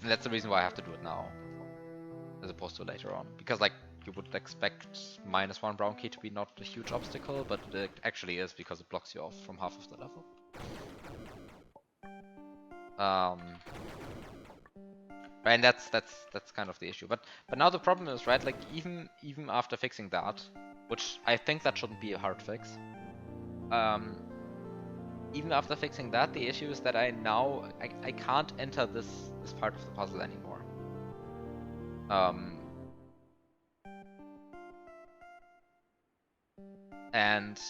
And that's the reason why I have to do it now, as opposed to later on. Because like you would expect -1 brown key to be not a huge obstacle, but it actually is because it blocks you off from half of the level. Right, and that's kind of the issue. But now the problem is, right, like even after fixing that, which I think that shouldn't be a hard fix. Even after fixing that, the issue is that I can't enter this part of the puzzle anymore. And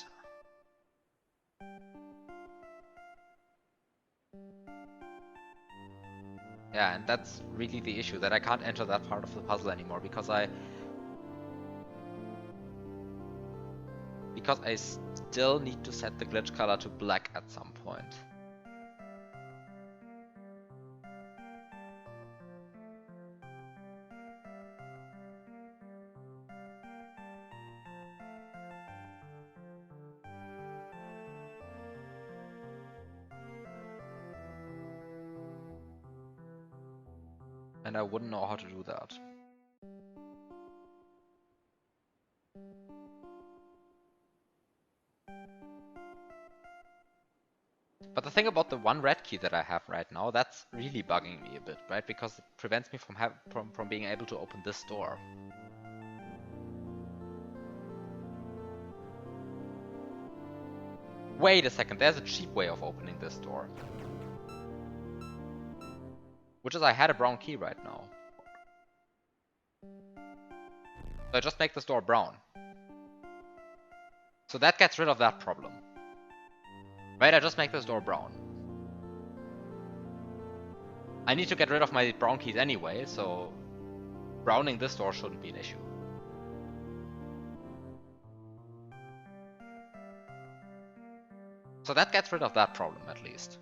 yeah, and that's really the issue, that I can't enter that part of the puzzle anymore because I still need to set the glitch color to black at some point. And I wouldn't know how to do that. But the thing about the one red key that I have right now, that's really bugging me a bit, right? Because it prevents me from being able to open this door. Wait a second, there's a cheap way of opening this door. Which is I had a brown key right now. So I just make this door brown. So that gets rid of that problem. Right, I just make this door brown. I need to get rid of my brown keys anyway, so browning this door shouldn't be an issue. So that gets rid of that problem at least.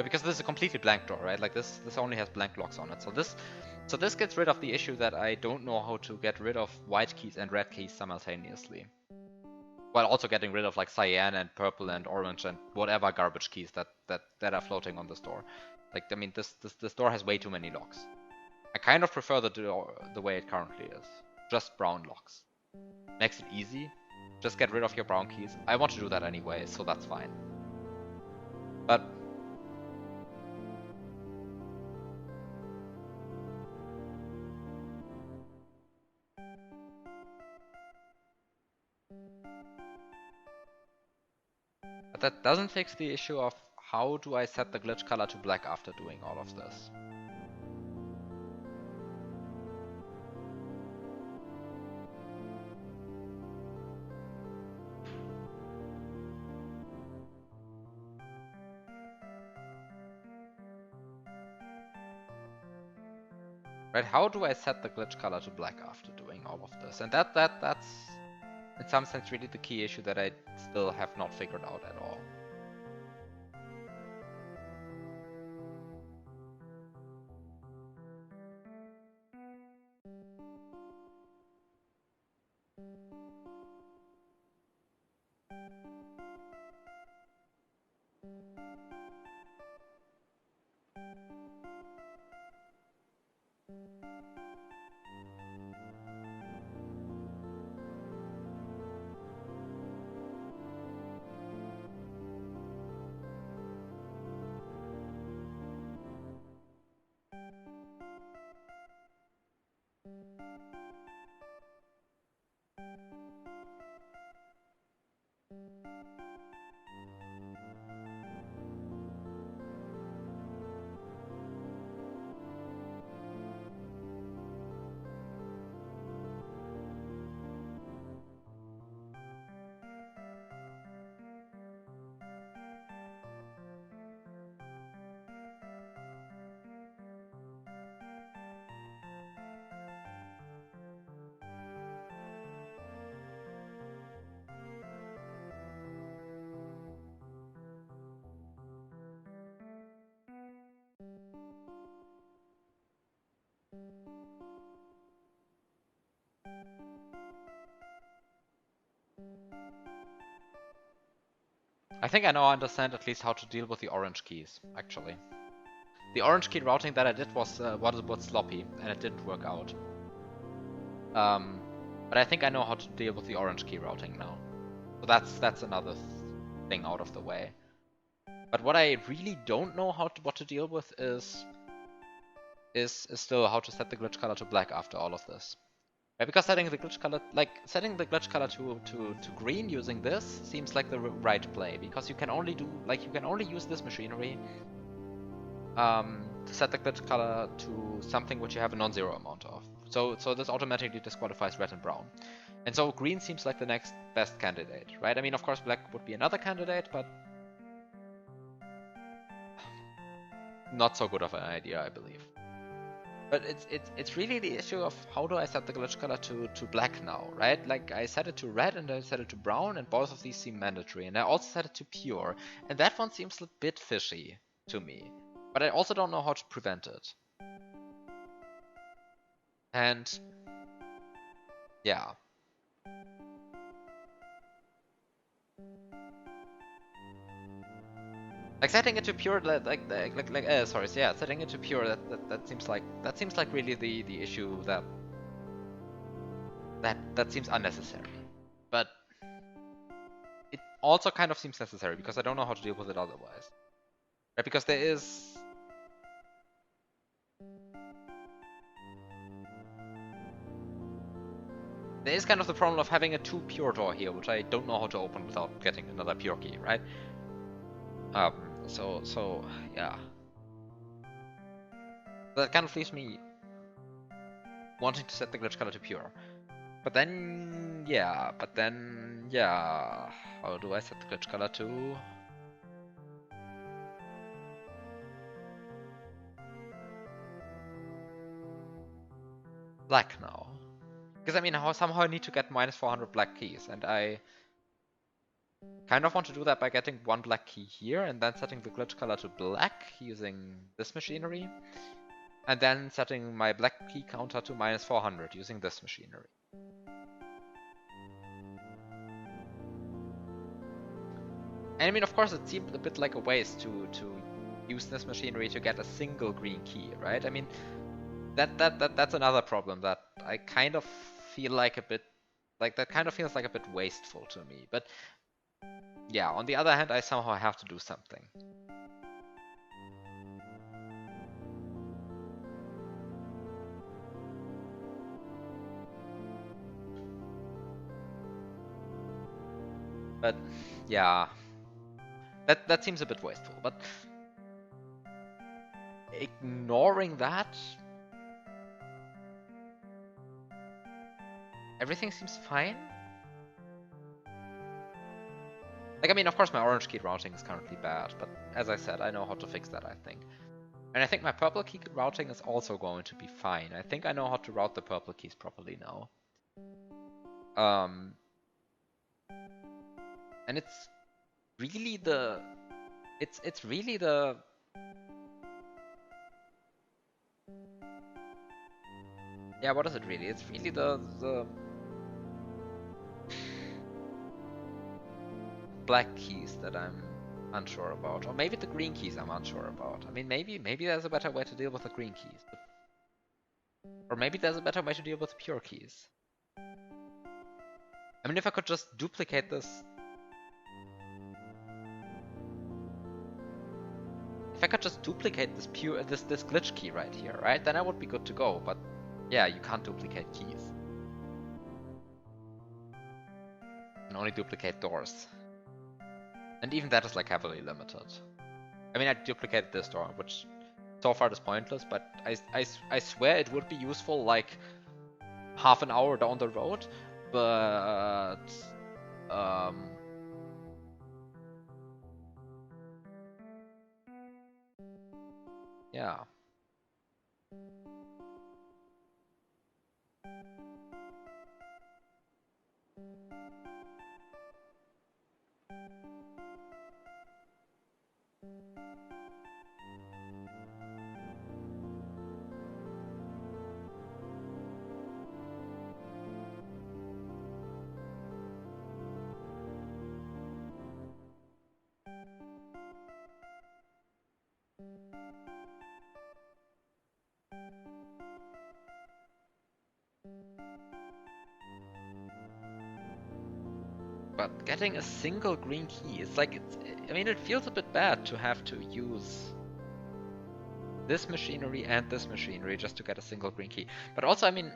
Because this is a completely blank door, right? Like this only has blank locks on it. So this gets rid of the issue that I don't know how to get rid of white keys and red keys simultaneously. While also getting rid of like cyan and purple and orange and whatever garbage keys that are floating on this door. Like, I mean, this door has way too many locks. I kind of prefer the way it currently is. Just brown locks. Makes it easy. Just get rid of your brown keys. I want to do that anyway, so that's fine. But that doesn't fix the issue of how do I set the glitch color to black after doing all of this. Right, how do I set the glitch color to black after doing all of this? And that's in some sense really the key issue that I still have not figured out at all. I think I now understand at least how to deal with the orange keys, actually. The orange key routing that I did was sloppy, and it didn't work out. But I think I know how to deal with the orange key routing now. So that's another thing out of the way. But what I really don't know what to deal with is still how to set the glitch color to black after all of this. Right, because setting the glitch color to green using this seems like the right play, because you can only use this machinery to set the glitch color to something which you have a non-zero amount of. So this automatically disqualifies red and brown. And so green seems like the next best candidate, right? I mean, of course, black would be another candidate, but not so good of an idea, I believe. But it's really the issue of how do I set the glitch color to black now, right? Like, I set it to red and I set it to brown, and both of these seem mandatory. And I also set it to pure, and that one seems a bit fishy to me. But I also don't know how to prevent it. And yeah. Like, setting it to pure, setting it to pure, that seems like really the issue that seems unnecessary. But it also kind of seems necessary, because I don't know how to deal with it otherwise. Right? Because there is kind of the problem of having a 2 pure door here, which I don't know how to open without getting another pure key, right? So yeah. That kind of leaves me wanting to set the glitch color to pure. But then, yeah, how do I set the glitch color to? Black now. Because I mean, somehow I need to get minus 400 black keys, and I kind of want to do that by getting 1 black key here, and then setting the glitch color to black using this machinery, and then setting my black key counter to minus 400 using this machinery. And I mean, of course, it seemed a bit like a waste to use this machinery to get a single green key, right? I mean, that's another problem that I kind of feel like that kind of feels like a bit wasteful to me. But yeah, on the other hand, I somehow have to do something. But yeah, that seems a bit wasteful. But ignoring that, everything seems fine. Like, I mean, of course, my orange key routing is currently bad, but as I said, I know how to fix that, I think. And I think my purple key routing is also going to be fine. I think I know how to route the purple keys properly now. And it's really the... It's really the... Yeah, what is it really? It's really the black keys that I'm unsure about. Or maybe the green keys I'm unsure about. I mean, maybe there's a better way to deal with the green keys. Or maybe there's a better way to deal with the pure keys. I mean, if I could just duplicate this... If I could just duplicate this this glitch key right here, right? Then I would be good to go, but yeah, you can't duplicate keys. You can only duplicate doors. And even that is like heavily limited. I mean, I duplicated this door, which so far is pointless, but I swear it would be useful like half an hour down the road, but yeah. but getting a single green key, it's like, I mean, it feels a bit bad to have to use this machinery and this machinery just to get a single green key. But also, I mean,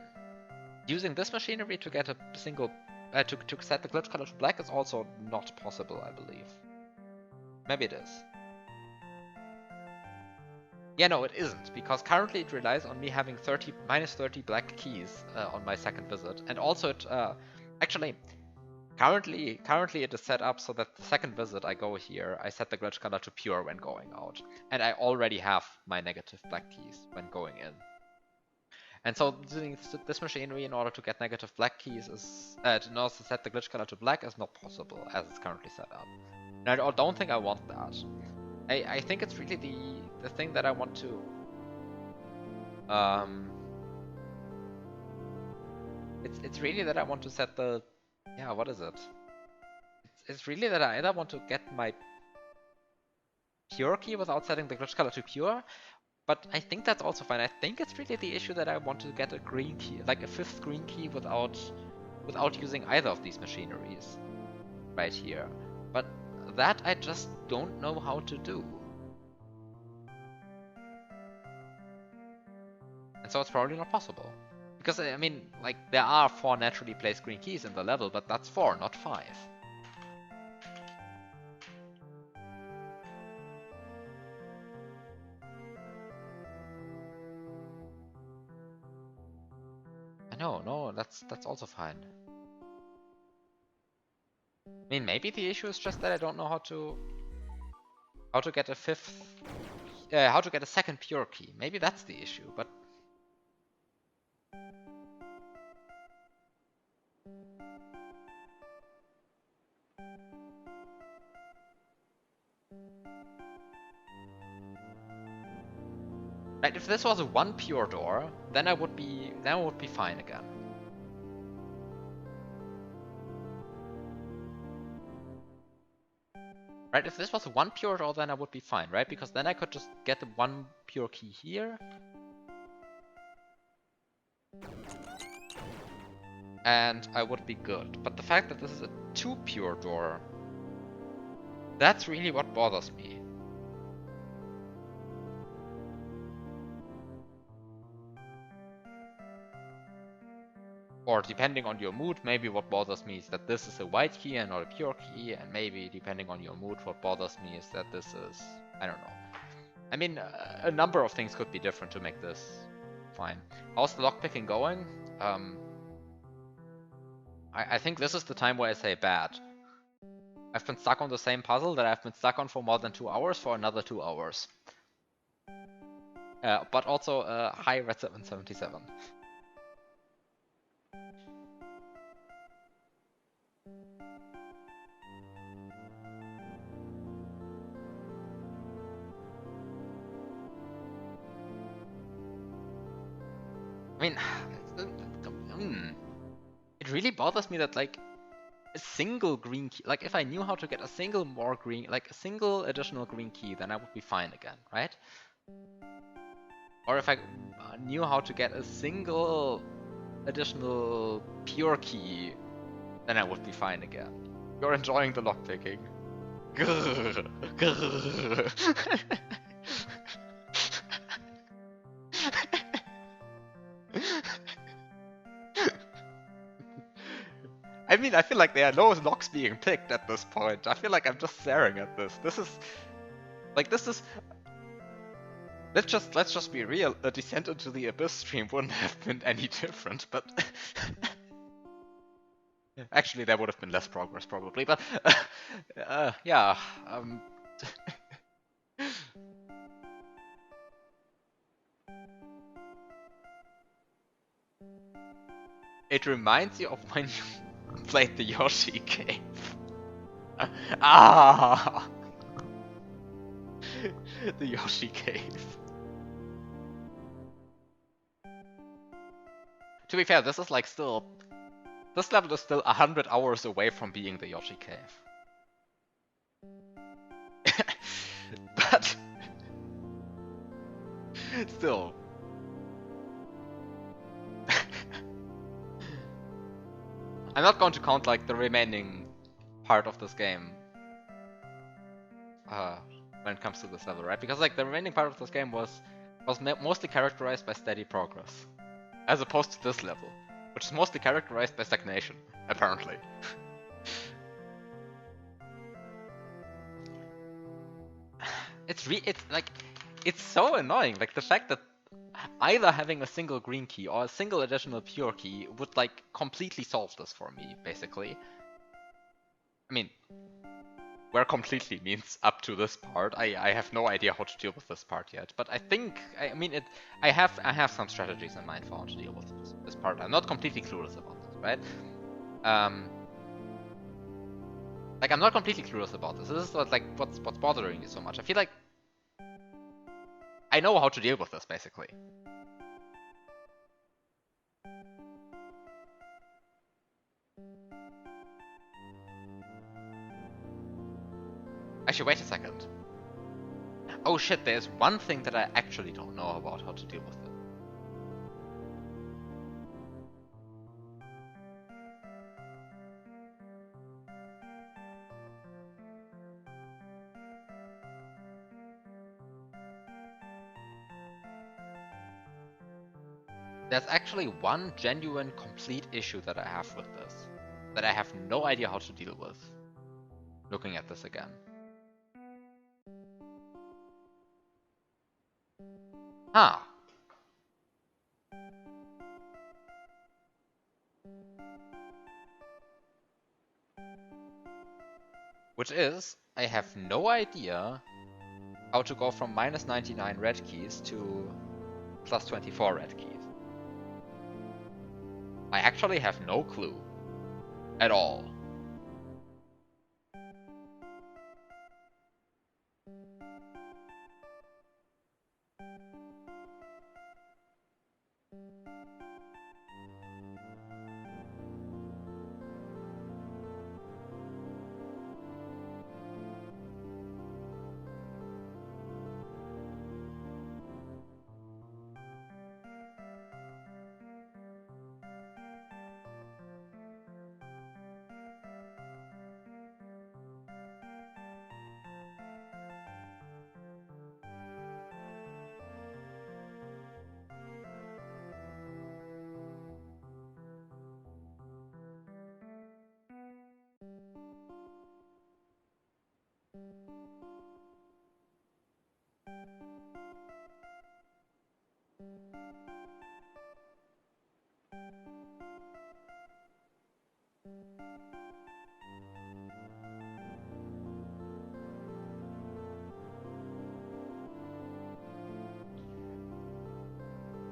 using this machinery to get a single, to set the glitch color to black is also not possible, I believe. Maybe it is. Yeah, no, it isn't, because currently it relies on me having minus 30 black keys on my second visit. And also it, actually, currently it is set up so that the second visit I go here, I set the glitch color to pure when going out. And I already have my negative black keys when going in. And so using this machinery in order to get negative black keys is, in order to set the glitch color to black is not possible as it's currently set up. And I don't think I want that. I think it's really the thing that I want to it's really that I want to set the, yeah, what is it? It's really that I either want to get my pure key without setting the glitch color to pure, but I think that's also fine. I think it's really the issue that I want to get a green key, like a fifth green key without using either of these machineries right here. But that I just don't know how to do. And so it's probably not possible. Because, I mean, like, there are 4 naturally placed green keys in the level, but that's 4, not 5. No, that's also fine. I mean, maybe the issue is just that I don't know how to get a how to get a second pure key. Maybe that's the issue, but right, if this was a 1 pure door, then I would be fine again. Right, if this was a 1 pure door, then I would be fine, right? Because then I could just get the 1 pure key here. And I would be good. But the fact that this is a 2 pure door, that's really what bothers me. Or depending on your mood, maybe what bothers me is that this is a white key and not a pure key, and maybe depending on your mood, what bothers me is that this is, I don't know. I mean, a number of things could be different to make this fine. How's the lockpicking going? I think this is the time where I say bad. I've been stuck on the same puzzle that I've been stuck on for more than 2 hours for another 2 hours. But also high Red 777. I mean, it really bothers me that, like, a single green key, like, if I knew how to get a single more green, like, a single additional green key, then I would be fine again, right? Or if I knew how to get a single additional pure key, then I would be fine again. You're enjoying the lockpicking. I mean, I feel like there are no locks being picked at this point. I feel like I'm just staring at this. This is... Let's just be real. A Descent into the Abyss stream wouldn't have been any different, but... Actually, there would have been less progress, probably, but... yeah, It reminds you of when you played the Yoshi cave. Ah! The Yoshi cave. To be fair, this is like still... This level is still 100 hours away from being the Yoshi cave. But... Still... I'm not going to count like the remaining part of this game when it comes to this level, right? Because like the remaining part of this game was mostly characterized by steady progress, as opposed to this level, which is mostly characterized by stagnation, apparently. It's so annoying, like the fact that either having a single green key or a single additional pure key would like completely solve this for me, basically. I mean, where completely means up to this part. I have no idea how to deal with this part yet, but I think, I mean, I have some strategies in mind for how to deal with this part. I'm not completely clueless about this, right? Like I'm not completely clueless about this. This is what's bothering me so much. I feel like I know how to deal with this, basically. Actually, wait a second. Oh shit, there's one thing that I actually don't know about how to deal with it. There's actually one genuine, complete issue that I have with this, that I have no idea how to deal with, looking at this again. Huh. Which is, I have no idea how to go from minus 99 red keys to plus 24 red keys. I actually have no clue at all.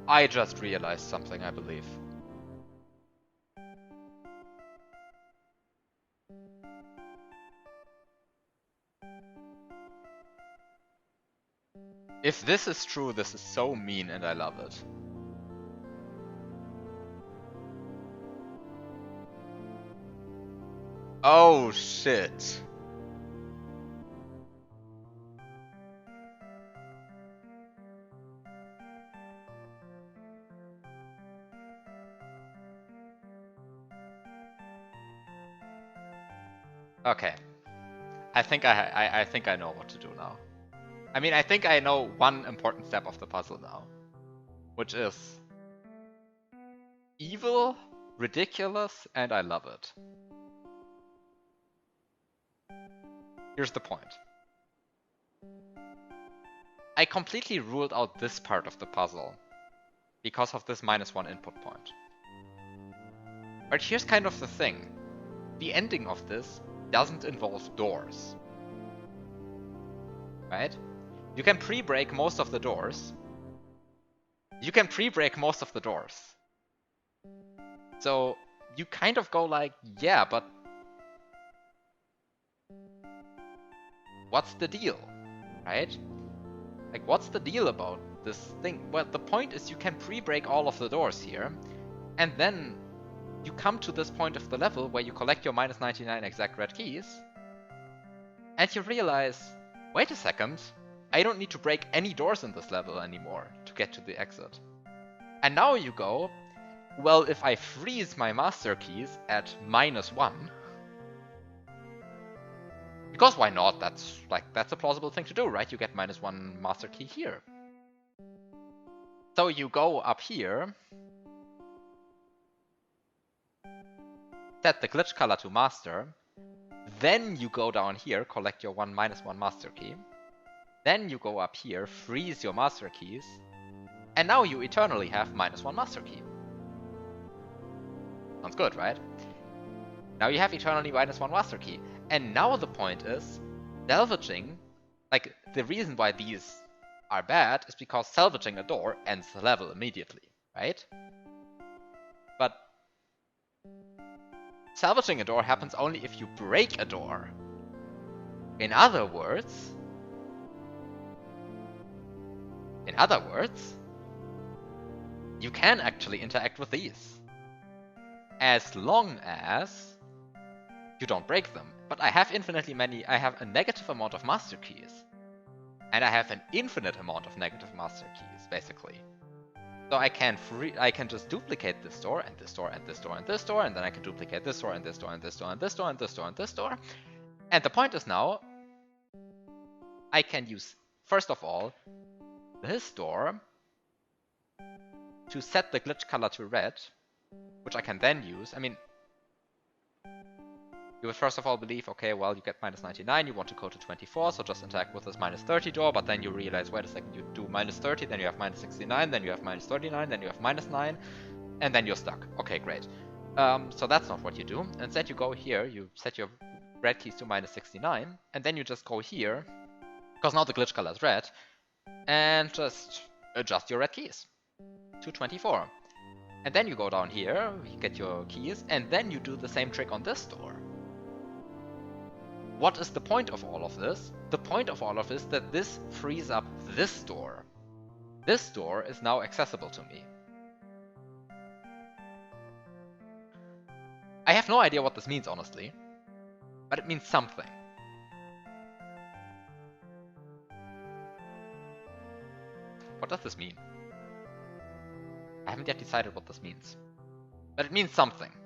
I just realized something, I believe. If this is true, this is so mean and I love it. Oh shit. Okay. I think I know what to do now. I mean, I think I know one important step of the puzzle now, which is evil, ridiculous, and I love it. Here's the point. I completely ruled out this part of the puzzle because of this -1 input point. But here's kind of the thing. The ending of this doesn't involve doors. Right? You can pre-break most of the doors. So you kind of go like, yeah, but what's the deal? Right? Like, what's the deal about this thing? Well, the point is you can pre-break all of the doors here, and then you come to this point of the level where you collect your -99 exact red keys, and you realize, wait a second, I don't need to break any doors in this level anymore to get to the exit. And now you go, well, if I freeze my master keys at -1, Because why not? That's a plausible thing to do, right? You get -1 master key here. So you go up here, set the glitch color to master, then you go down here, collect your -1 master key, then you go up here, freeze your master keys, and now you eternally have -1 master key. Sounds good, right? Now you have eternally -1 master key. And now the point is, salvaging, like the reason why these are bad is because salvaging a door ends the level immediately, right? But salvaging a door happens only if you break a door. In other words, you can actually interact with these. As long as you don't break them. But I have I have a negative amount of master keys. And I have an infinite amount of negative master keys, basically. So I can just duplicate this door and this door and this door and this door, and then I can duplicate this door and this door and this door and this door and this door and this door. And the point is now, I can use, first of all, this door to set the glitch color to red, which I can then use. I mean, you would first of all believe, okay, well, you get -99, you want to go to 24, so just interact with this -30 door, but then you realize, wait a second, you do -30, then you have -69, then you have -39, then you have -9, and then you're stuck. Okay, great. So that's not what you do. Instead, you go here, you set your red keys to -69, and then you just go here, because now the glitch color is red, and just adjust your red keys to 24. And then you go down here, you get your keys, and then you do the same trick on this door. What is the point of all of this? The point of all of this is that this frees up this door. This door is now accessible to me. I have no idea what this means, honestly, but it means something. What does this mean? I haven't yet decided what this means, but it means something.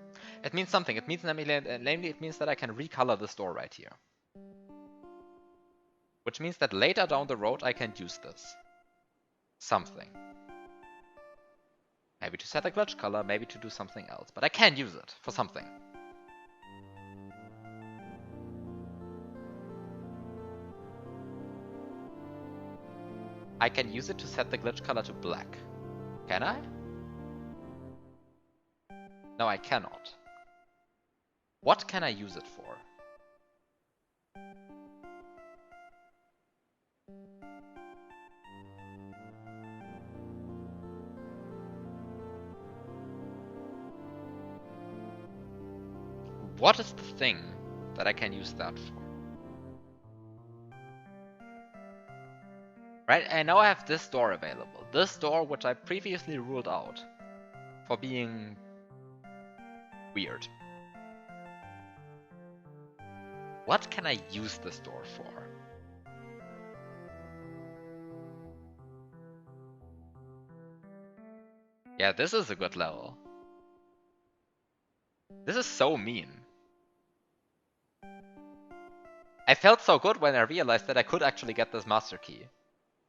It means something. It means, namely, it means that I can recolor this door right here. Which means that later down the road I can use this. Something. Maybe to set a glitch color, maybe to do something else. But I can use it for something. I can use it to set the glitch color to black. Can I? No, I cannot. What can I use it for? What is the thing that I can use that for? Right, and now I have this door available. This door which I previously ruled out for being weird. What can I use this door for? Yeah, this is a good level. This is so mean. I felt so good when I realized that I could actually get this master key.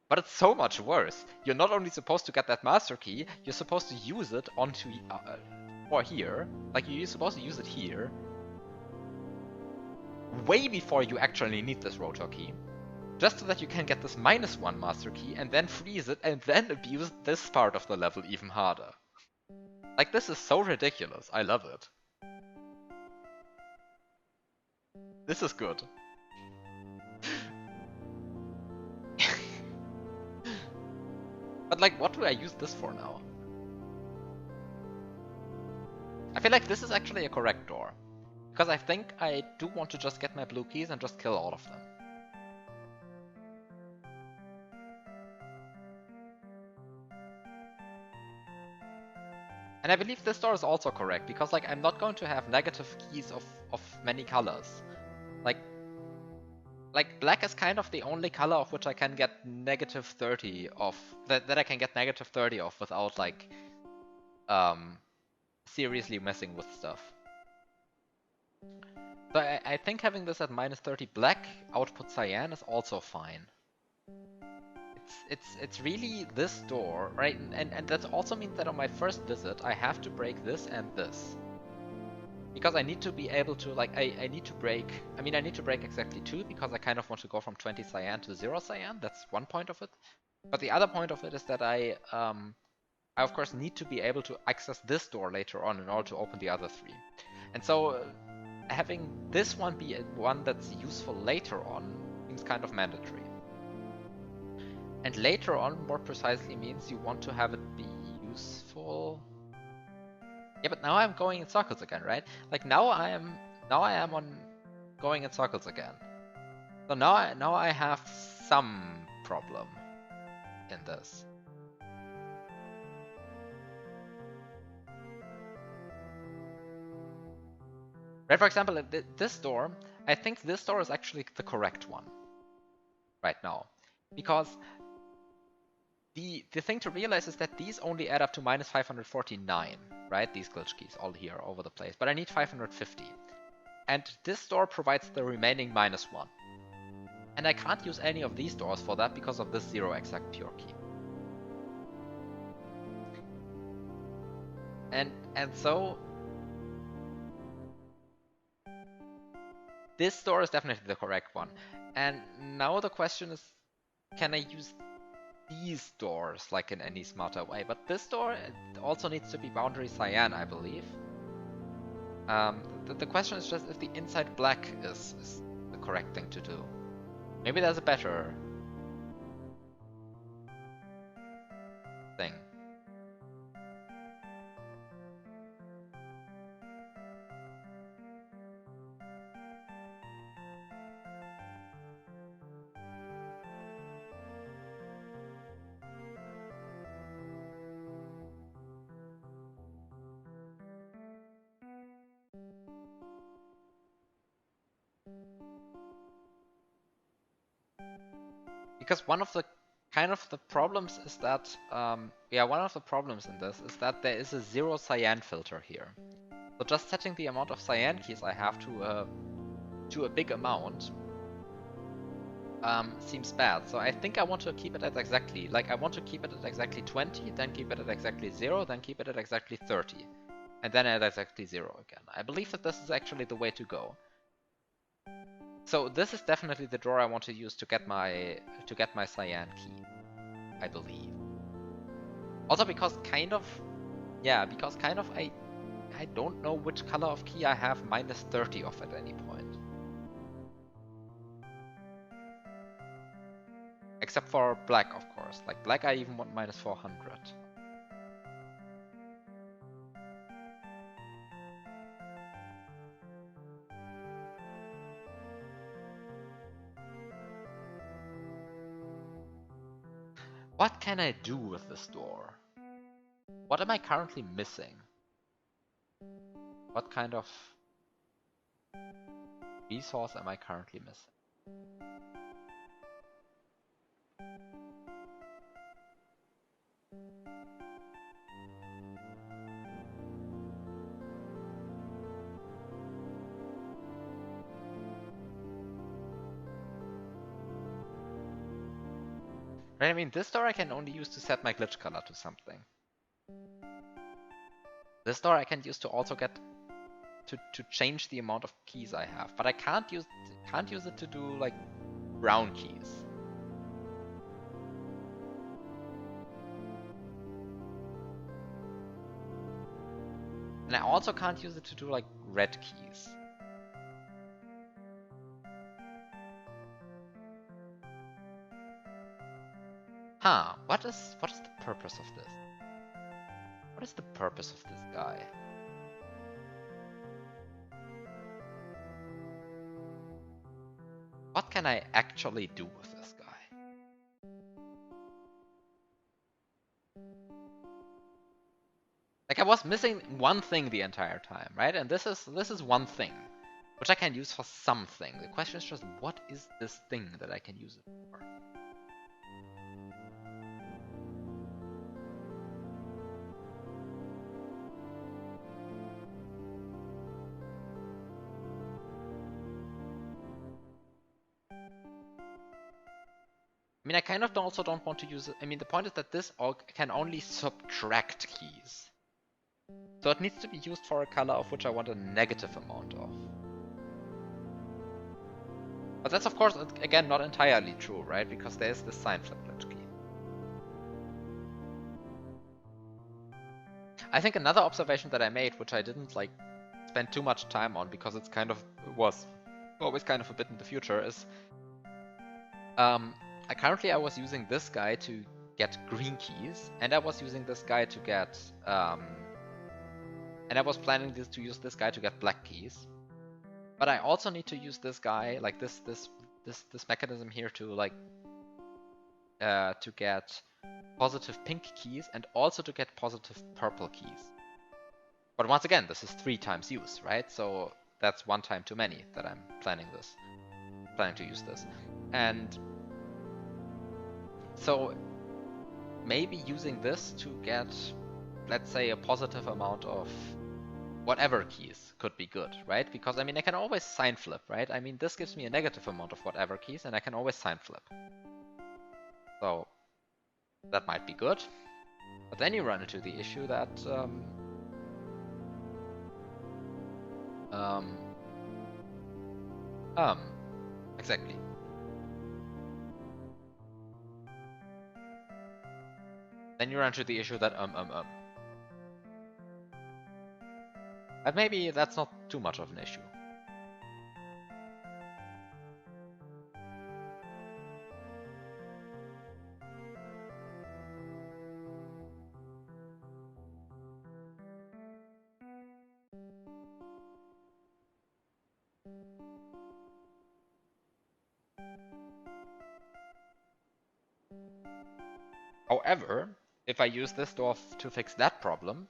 But it's so much worse. You're not only supposed to get that master key, you're supposed to use it onto or here. Like, you're supposed to use it here. Way before you actually need this rotor key. Just so that you can get this -1 master key and then freeze it and then abuse this part of the level even harder. Like, this is so ridiculous. I love it. This is good. But like, what do I use this for now? I feel like this is actually a correct door. Because I think I do want to just get my blue keys and just kill all of them. And I believe this door is also correct, because like, I'm not going to have negative keys of many colors. Like black is kind of the only color of which I can get -30 of, that I can get -30 of without like seriously messing with stuff. So I think having this at -30 black output cyan is also fine. It's really this door, right? And that also means that on my first visit I have to break this and this. Because I need to be able to, like, I need to break, I mean I need to break exactly 2 because I kind of want to go from 20 cyan to 0 cyan, that's one point of it. But the other point of it is that I of course need to be able to access this door later on in order to open the other 3. And so having this one be one that's useful later on seems kind of mandatory. And later on, more precisely, means you want to have it be useful. Yeah, but now I'm going in circles again, right? Like now I am on going in circles again. So now I have some problem in this. Right, for example, this door, I think this door is actually the correct one right now. Because the thing to realize is that these only add up to -549, right? These glitch keys all here over the place. But I need 550. And this door provides the remaining -1. And I can't use any of these doors for that because of this 0 exact pure key. And so this door is definitely the correct one. And now the question is, can I use these doors like in any smarter way? But this door also needs to be boundary cyan, I believe. The question is just if the inside black is the correct thing to do. Maybe there's a better thing. Because one of the problems is that, one of the problems in this is that there is a 0 cyan filter here. So just setting the amount of cyan keys I have to a big amount seems bad. So I think I want to keep it at exactly, like I want to keep it at exactly 20, then keep it at exactly 0, then keep it at exactly 30, and then at exactly 0 again. I believe that this is actually the way to go. So this is definitely the drawer I want to use to get my cyan key, I believe. Also because kind of I don't know which color of key I have -30 of at any point. Except for black, of course. Like black I even want -400. What can I do with this door? What am I currently missing? What kind of resource am I currently missing? Right, I mean, this door I can only use to set my glitch color to something. This door I can use to also get to change the amount of keys I have, but I can't use it to do like brown keys. And I also can't use it to do like red keys. Huh, what is the purpose of this? What is the purpose of this guy? What can I actually do with this guy? Like I was missing one thing the entire time, right? And this is one thing, which I can use for something. The question is just, what is this thing that I can use it for? I mean, I kind of also don't want to use it. I mean, the point is that this can only subtract keys. So it needs to be used for a color of which I want a negative amount of. But that's of course, again, not entirely true, right? Because there's this sign flip glitch key. I think another observation that I made, which I didn't like spend too much time on because it's kind of was always kind of a bit in the future, is currently I was using this guy to get green keys, and I was using this guy to get and I was planning to use this guy to get black keys. But I also need to use this guy, like this mechanism here to like to get positive pink keys and also to get positive purple keys. But once again, this is 3 times use, right? So that's 1 time too many that I'm planning to use this. And so maybe using this to get, let's say, a positive amount of whatever keys could be good, right? Because I mean, I can always sign flip, right? I mean, this gives me a negative amount of whatever keys, and I can always sign flip. So that might be good. But then you run into the issue that exactly. Then you run into the issue that But maybe that's not too much of an issue. However, if I use this door to fix that problem,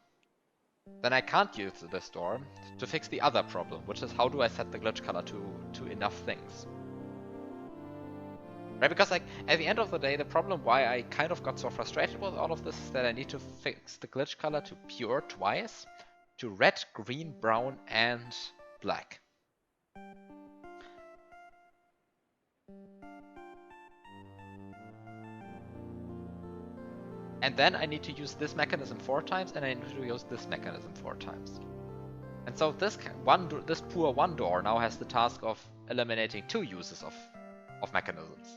then I can't use this door to fix the other problem, which is how do I set the glitch color to enough things. Right, because like at the end of the day, the problem why I kind of got so frustrated with all of this is that I need to fix the glitch color to pure twice, to red, green, brown, and black. And then I need to use this mechanism 4 times, and I need to use this mechanism 4 times. And so this poor one door now has the task of eliminating 2 uses of mechanisms.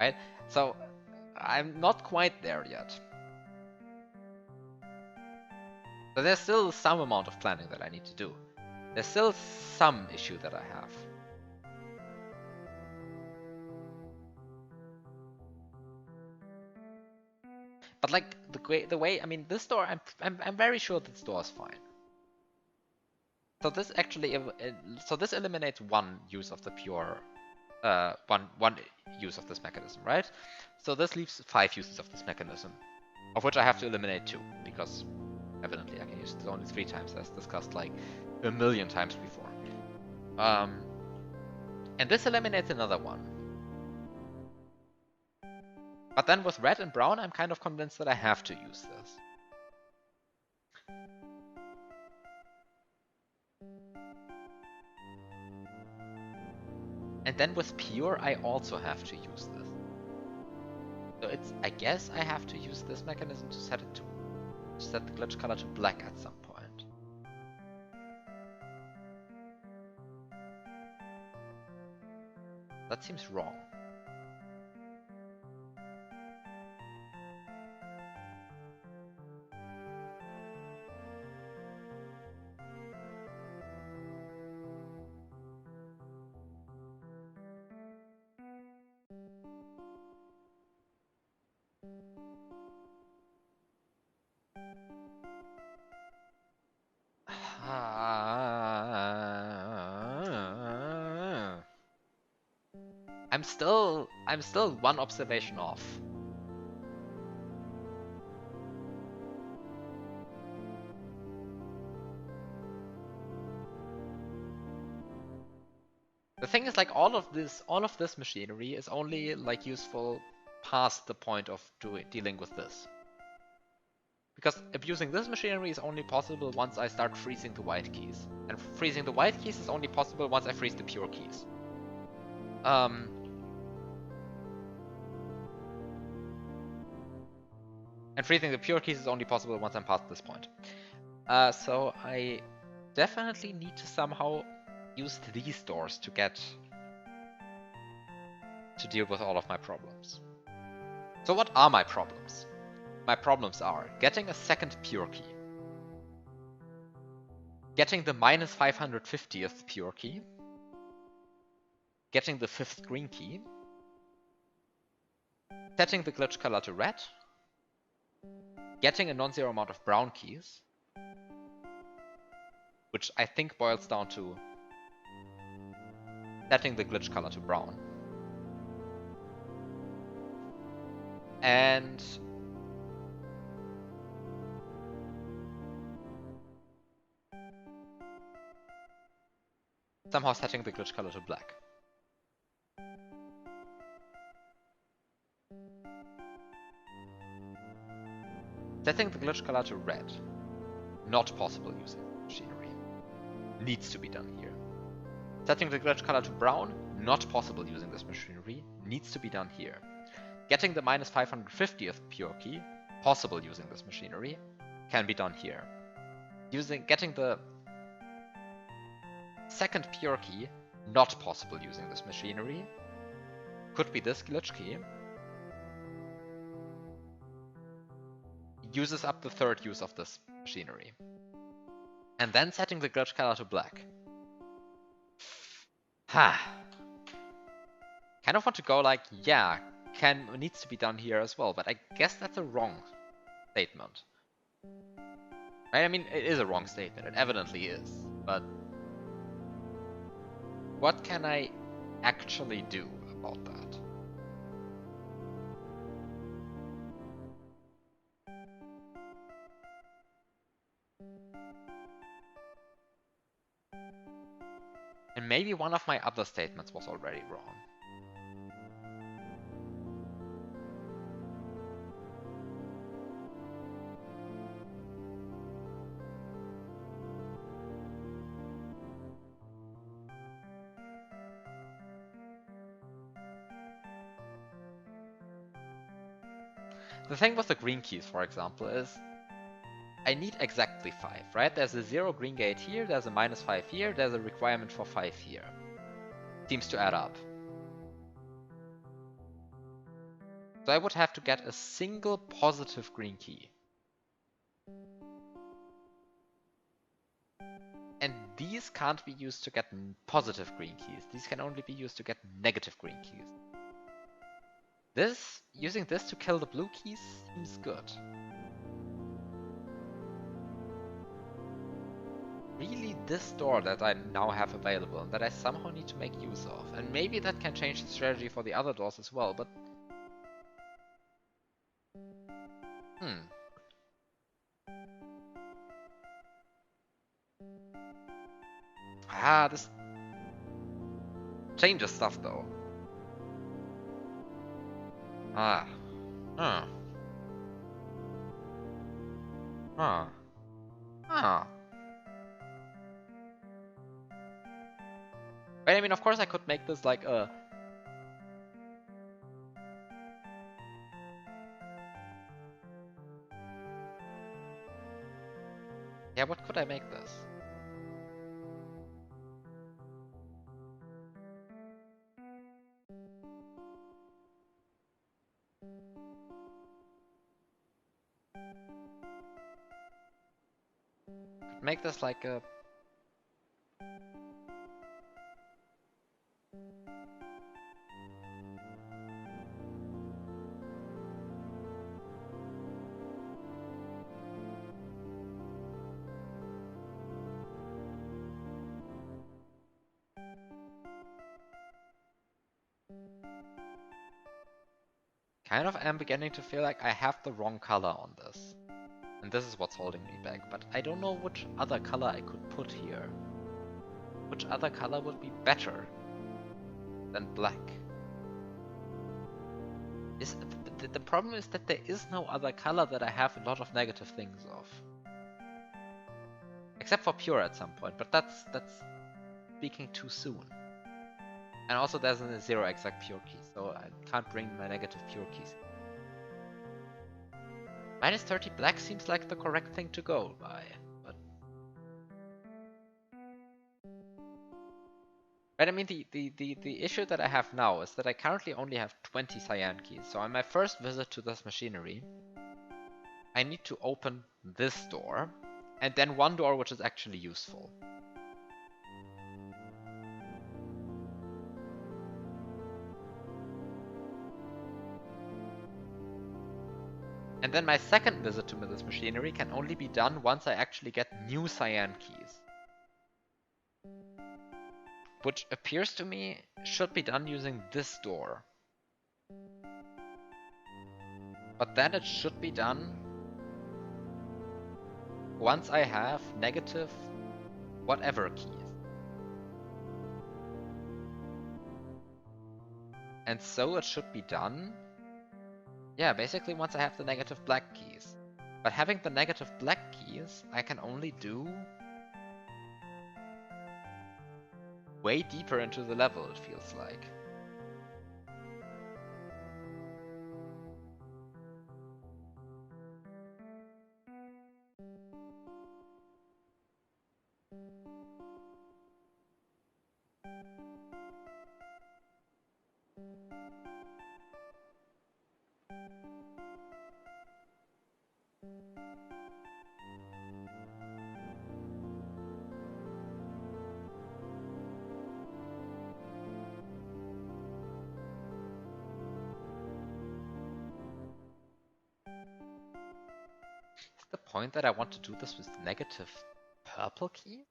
Right? So I'm not quite there yet. So there's still some amount of planning that I need to do. There's still some issue that I have. But like the way, I mean, this door, I'm very sure this door is fine. So this actually, so this eliminates 1 use of the pure, one use of this mechanism, right? So this leaves 5 uses of this mechanism, of which I have to eliminate 2 because evidently I can use it only 3 times, as discussed like a million times before. And this eliminates another 1. But then with red and brown, I'm kind of convinced that I have to use this. And then with pure, I also have to use this. So it's, I guess I have to use this mechanism to set it to set the glitch color to black at some point. That seems wrong. I'm still 1 observation off. The thing is, like, all of this machinery is only like useful past the point of dealing with this. Because abusing this machinery is only possible once I start freezing the white keys. And freezing the white keys is only possible once I freeze the pure keys. And freezing the pure keys is only possible once I'm past this point. So I definitely need to somehow use these doors to deal with all of my problems. So what are my problems? My problems are getting a second pure key, getting the minus 550th pure key, getting the 5th green key, setting the glitch color to red, getting a non-zero amount of brown keys, which I think boils down to setting the glitch color to brown, and somehow setting the glitch color to black. Setting the glitch color to red. Not possible using machinery. Needs to be done here. Setting the glitch color to brown. Not possible using this machinery. Needs to be done here. Getting the minus 550th pure key. Possible using this machinery. Can be done here. Getting the second pure key. Not possible using this machinery. Could be this glitch key. Uses up the third use of this machinery. And then setting the glitch color to black. Ha! Kind of want to go like, yeah, needs to be done here as well, but I guess that's a wrong statement. Right? I mean, it is a wrong statement, it evidently is, but what can I actually do about that? And maybe one of my other statements was already wrong. The thing with the green keys, for example, is I need exactly 5, right? There's a 0 green gate here, there's a minus 5 here, there's a requirement for 5 here. Seems to add up. So I would have to get a single positive green key. And these can't be used to get positive green keys. These can only be used to get negative green keys. Using this to kill the blue keys seems good. Really this door that I now have available and that I somehow need to make use of. And maybe that can change the strategy for the other doors as well, but... this changes stuff though. Right, I mean, of course I could make this like a... Yeah, what could I make this? Could make this like a... Kind of am beginning to feel like I have the wrong color on this. And this is what's holding me back, but I don't know which other color I could put here. Which other color would be better than black? The problem is that there is no other color that I have a lot of negative things of. Except for pure at some point, but that's speaking too soon. And also there's a 0 exact pure key, so I can't bring my negative pure keys. Minus 30 black seems like the correct thing to go by, but... Right, I mean, the issue that I have now is that I currently only have 20 cyan keys, so on my first visit to this machinery, I need to open this door, and then one door which is actually useful. And then my second visit to this machinery can only be done once I actually get new cyan keys. Which appears to me should be done using this door. But then it should be done once I have negative whatever keys. And so it should be done, yeah, basically once I have the negative black keys. But having the negative black keys, I can only do way deeper into the level, it feels like. Is the point that I want to do this with negative purple key?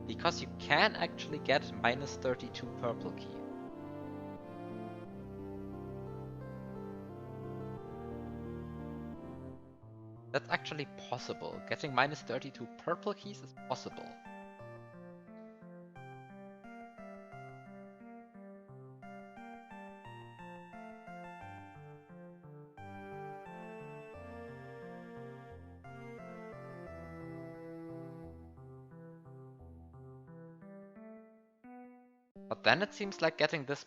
Because you can actually get minus 32 purple key. That's actually possible. Getting minus 32 purple keys is possible. But then it seems like getting this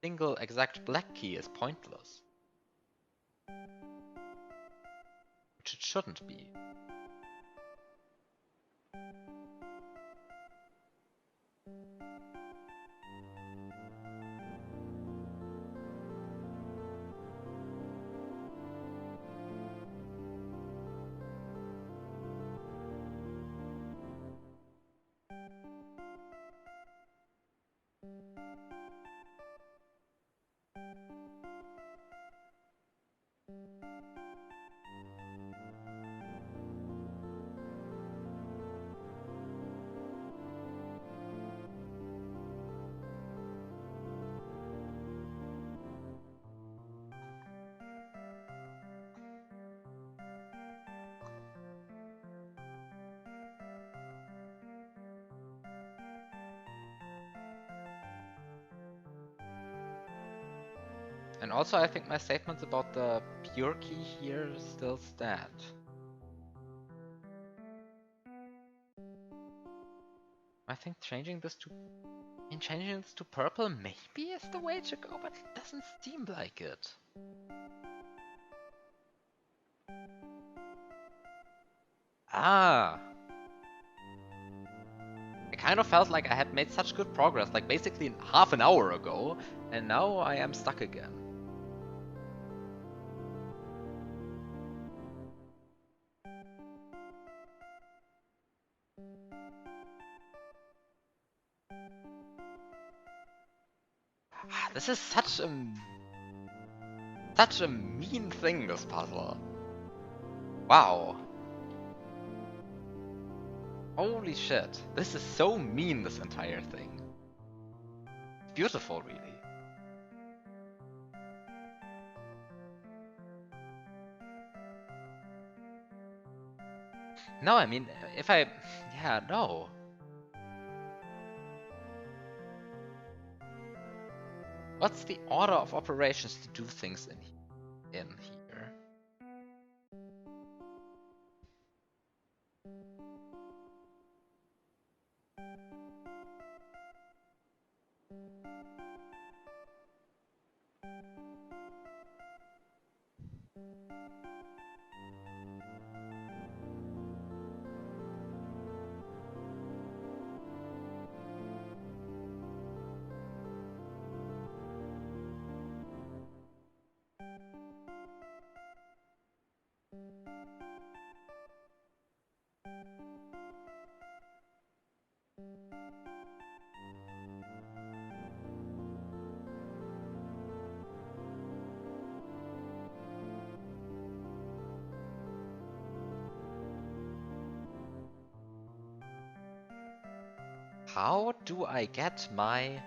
single exact black key is pointless. Which it shouldn't be. And also I think my statements about the pure key here still stand. I think changing this to purple maybe is the way to go, but it doesn't seem like it. Ah! I kind of felt like I had made such good progress, like basically half an hour ago, and now I am stuck again. This is such a mean thing, this puzzle. Wow. Holy shit. This is so mean, this entire thing. It's beautiful, really. No, I mean, if I... Yeah, no. What's the order of operations to do things in here? How do I get my...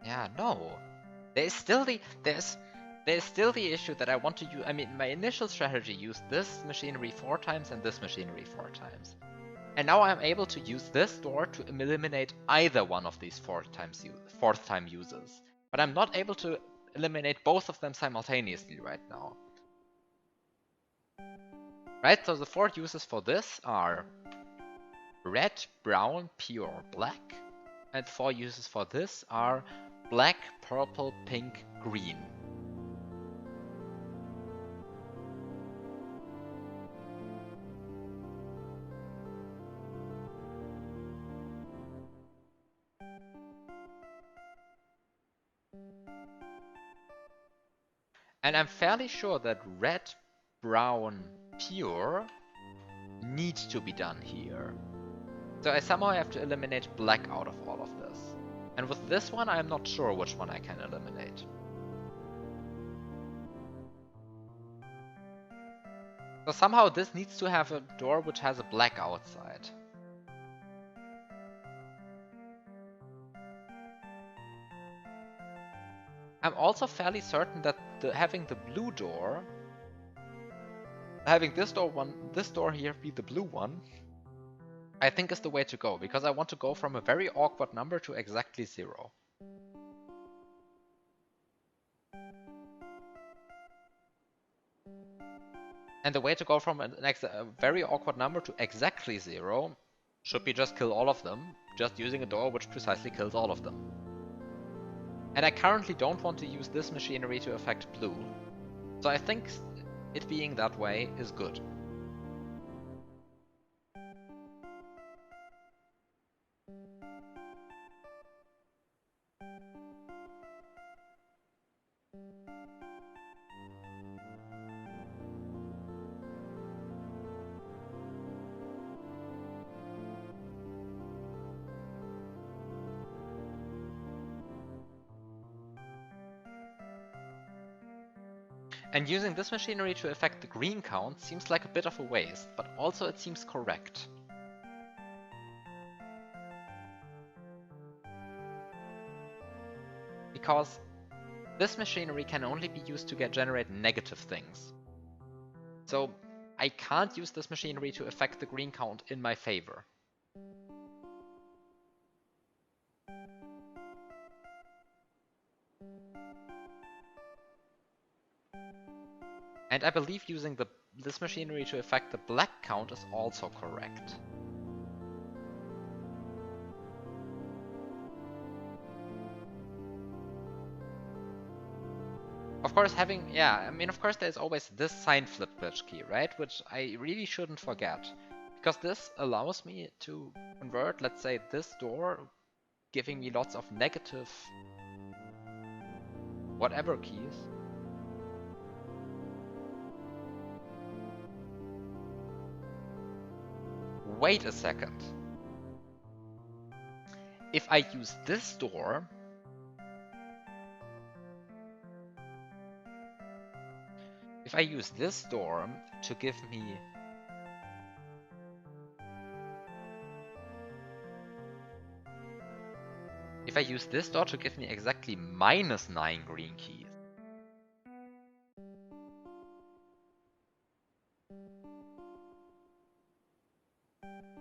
Yeah, no. There's still the issue that I want to use. I mean, my initial strategy used this machinery 4 times and this machinery 4 times. And now I'm able to use this door to eliminate either one of these 4th time users. But I'm not able to eliminate both of them simultaneously right now. Right, so the 4 uses for this are red, brown, pure, black. And 4 uses for this are black, purple, pink, green. And I'm fairly sure that red, brown, pure needs to be done here. So I somehow have to eliminate black out of all of this. And with this one, I'm not sure which one I can eliminate. So somehow this needs to have a door which has a black outside. I'm also fairly certain that having the blue door, having this door here be the blue one, I think is the way to go, because I want to go from a very awkward number to exactly 0. And the way to go from a very awkward number to exactly 0 should be just kill all of them, just using a door which precisely kills all of them. And I currently don't want to use this machinery to affect blue, so I think it being that way is good. And using this machinery to affect the green count seems like a bit of a waste, but also it seems correct. Because this machinery can only be used to generate negative things. So I can't use this machinery to affect the green count in my favor. And I believe using this machinery to affect the black count is also correct. Of course, of course there's always this sign flip glitch key, right? Which I really shouldn't forget. Because this allows me to convert, let's say, this door, giving me lots of negative whatever keys. Wait a second. If I use this door, to give me exactly -9 green keys,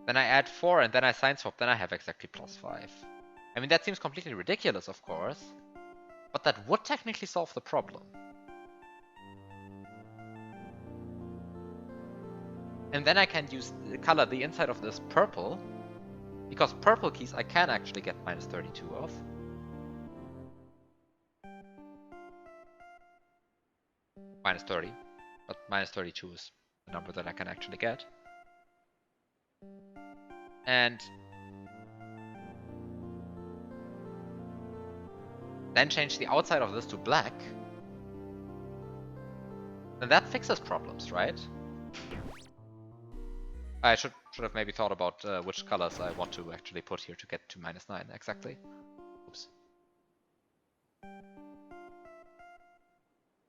then I add 4 and then I sign swap, then I have exactly +5. I mean, that seems completely ridiculous, of course, but that would technically solve the problem. And then I can color the inside of this purple, because purple keys I can actually get -32 of. minus 30, but minus 32 is the number that I can actually get. And then change the outside of this to black. Then that fixes problems, right? I should have maybe thought about which colors I want to actually put here to get to minus 9 exactly. Oops.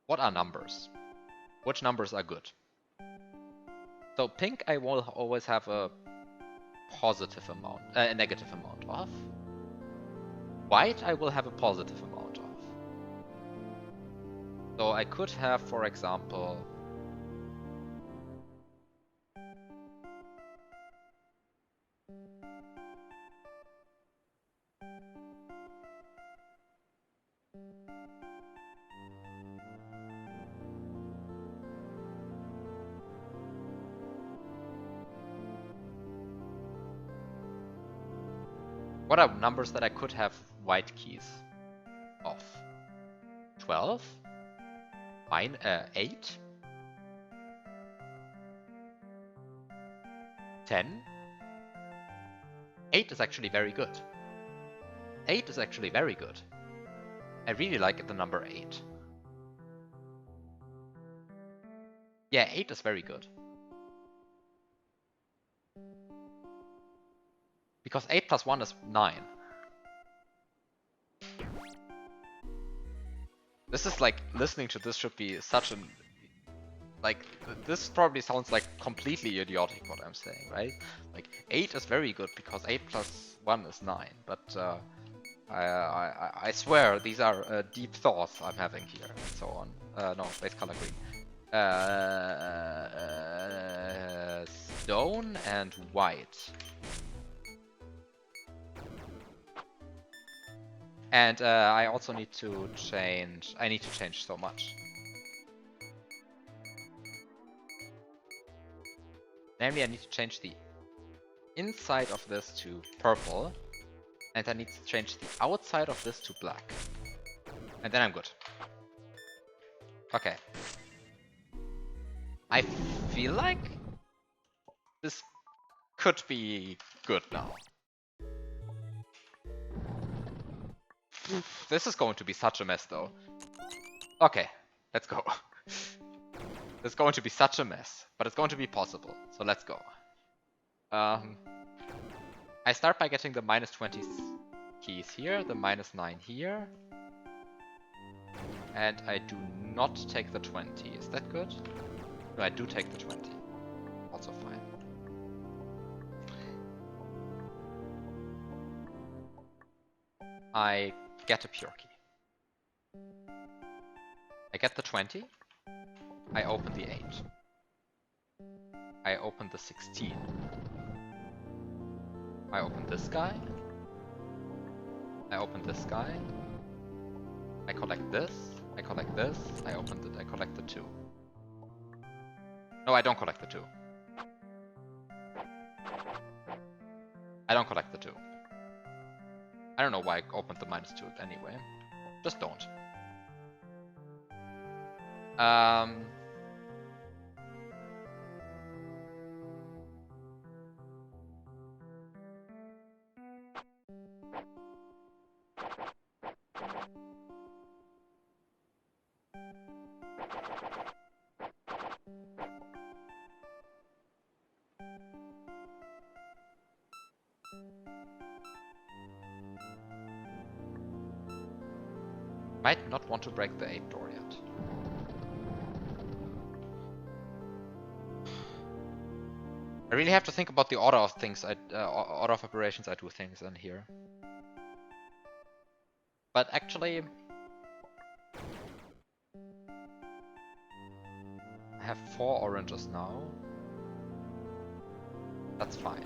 What are numbers? Which numbers are good? So pink I will always have a positive amount, a negative amount of. White I will have a positive amount of. So I could have, for example, what are numbers that I could have white keys of? 12? 8? 10? 8 is actually very good. 8 is actually very good. I really like the number 8. Yeah, 8 is very good. Because 8 plus 1 is 9. This is like, listening to this should be such an... Like, this probably sounds like completely idiotic what I'm saying, right? Like, 8 is very good because 8 plus 1 is 9. But I swear these are deep thoughts I'm having here and so on. No, base color green. Stone and white. And I also need to change... I need to change so much. Namely, I need to change the inside of this to purple. And I need to change the outside of this to black. And then I'm good. Okay. I feel like this could be good now. This is going to be such a mess though. Okay, let's go. It's going to be such a mess, but it's going to be possible. So let's go. I start by getting the minus 20 keys here, the minus 9 here. And I do not take the 20. Is that good? No, I do take the 20. Also fine. I get a pure key. I get the 20. I open the 8. I open the 16. I open this guy. I open this guy. I collect this. I collect this. I open it. I collect the 2. No, I don't collect the 2. I don't collect the 2. I don't know why I opened the minus 2 anyway. Just don't. Might not want to break the 8 door yet. I really have to think about the order of things, order of operations I do things in here. But actually, I have 4 oranges now. That's fine.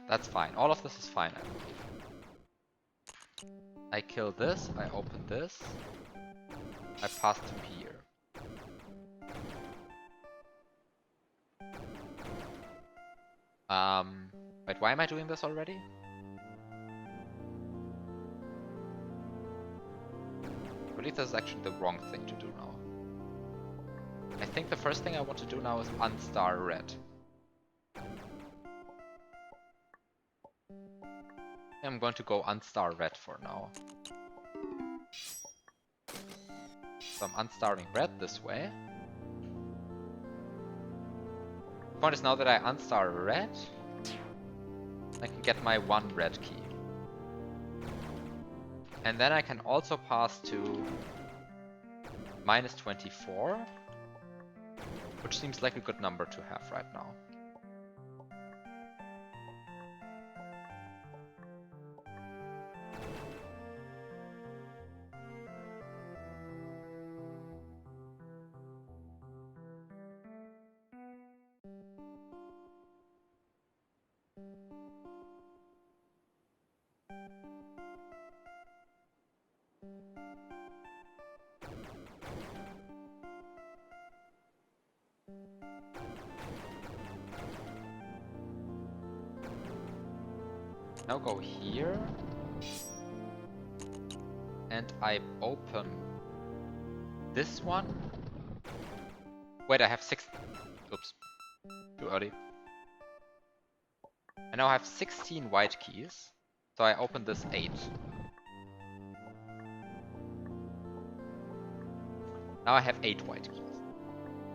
That's fine. All of this is fine, I believe. I kill this, I open this, I pass to here. Wait, why am I doing this already? I believe this is actually the wrong thing to do now. I think the first thing I want to do now is unstar red. I'm going to go unstar red for now. So I'm unstarring red this way. The point is now that I unstar red, I can get my 1 red key. And then I can also pass to -24, which seems like a good number to have right now. Now go here, and I open this one. Wait, I have 6. Oops, too early. I now have 16 white keys, so I open this 8. Now I have 8 white keys,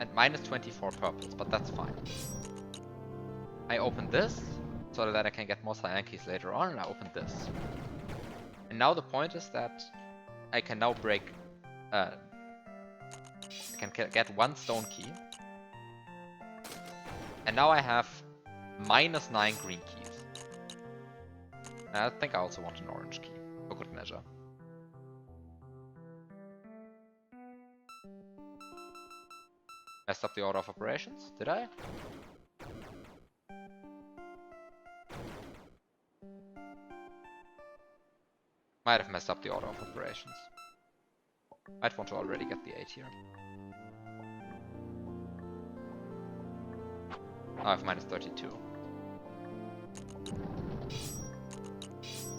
and -24 purples, but that's fine. I open this, so that I can get more cyan keys later on, and I open this. And now the point is that I can now break... I can get 1 stone key. And now I have -9 green keys. And I think I also want an orange key, for good measure. Messed up the order of operations, did I? Might have messed up the order of operations. Might want to already get the 8 here. Now I have -32.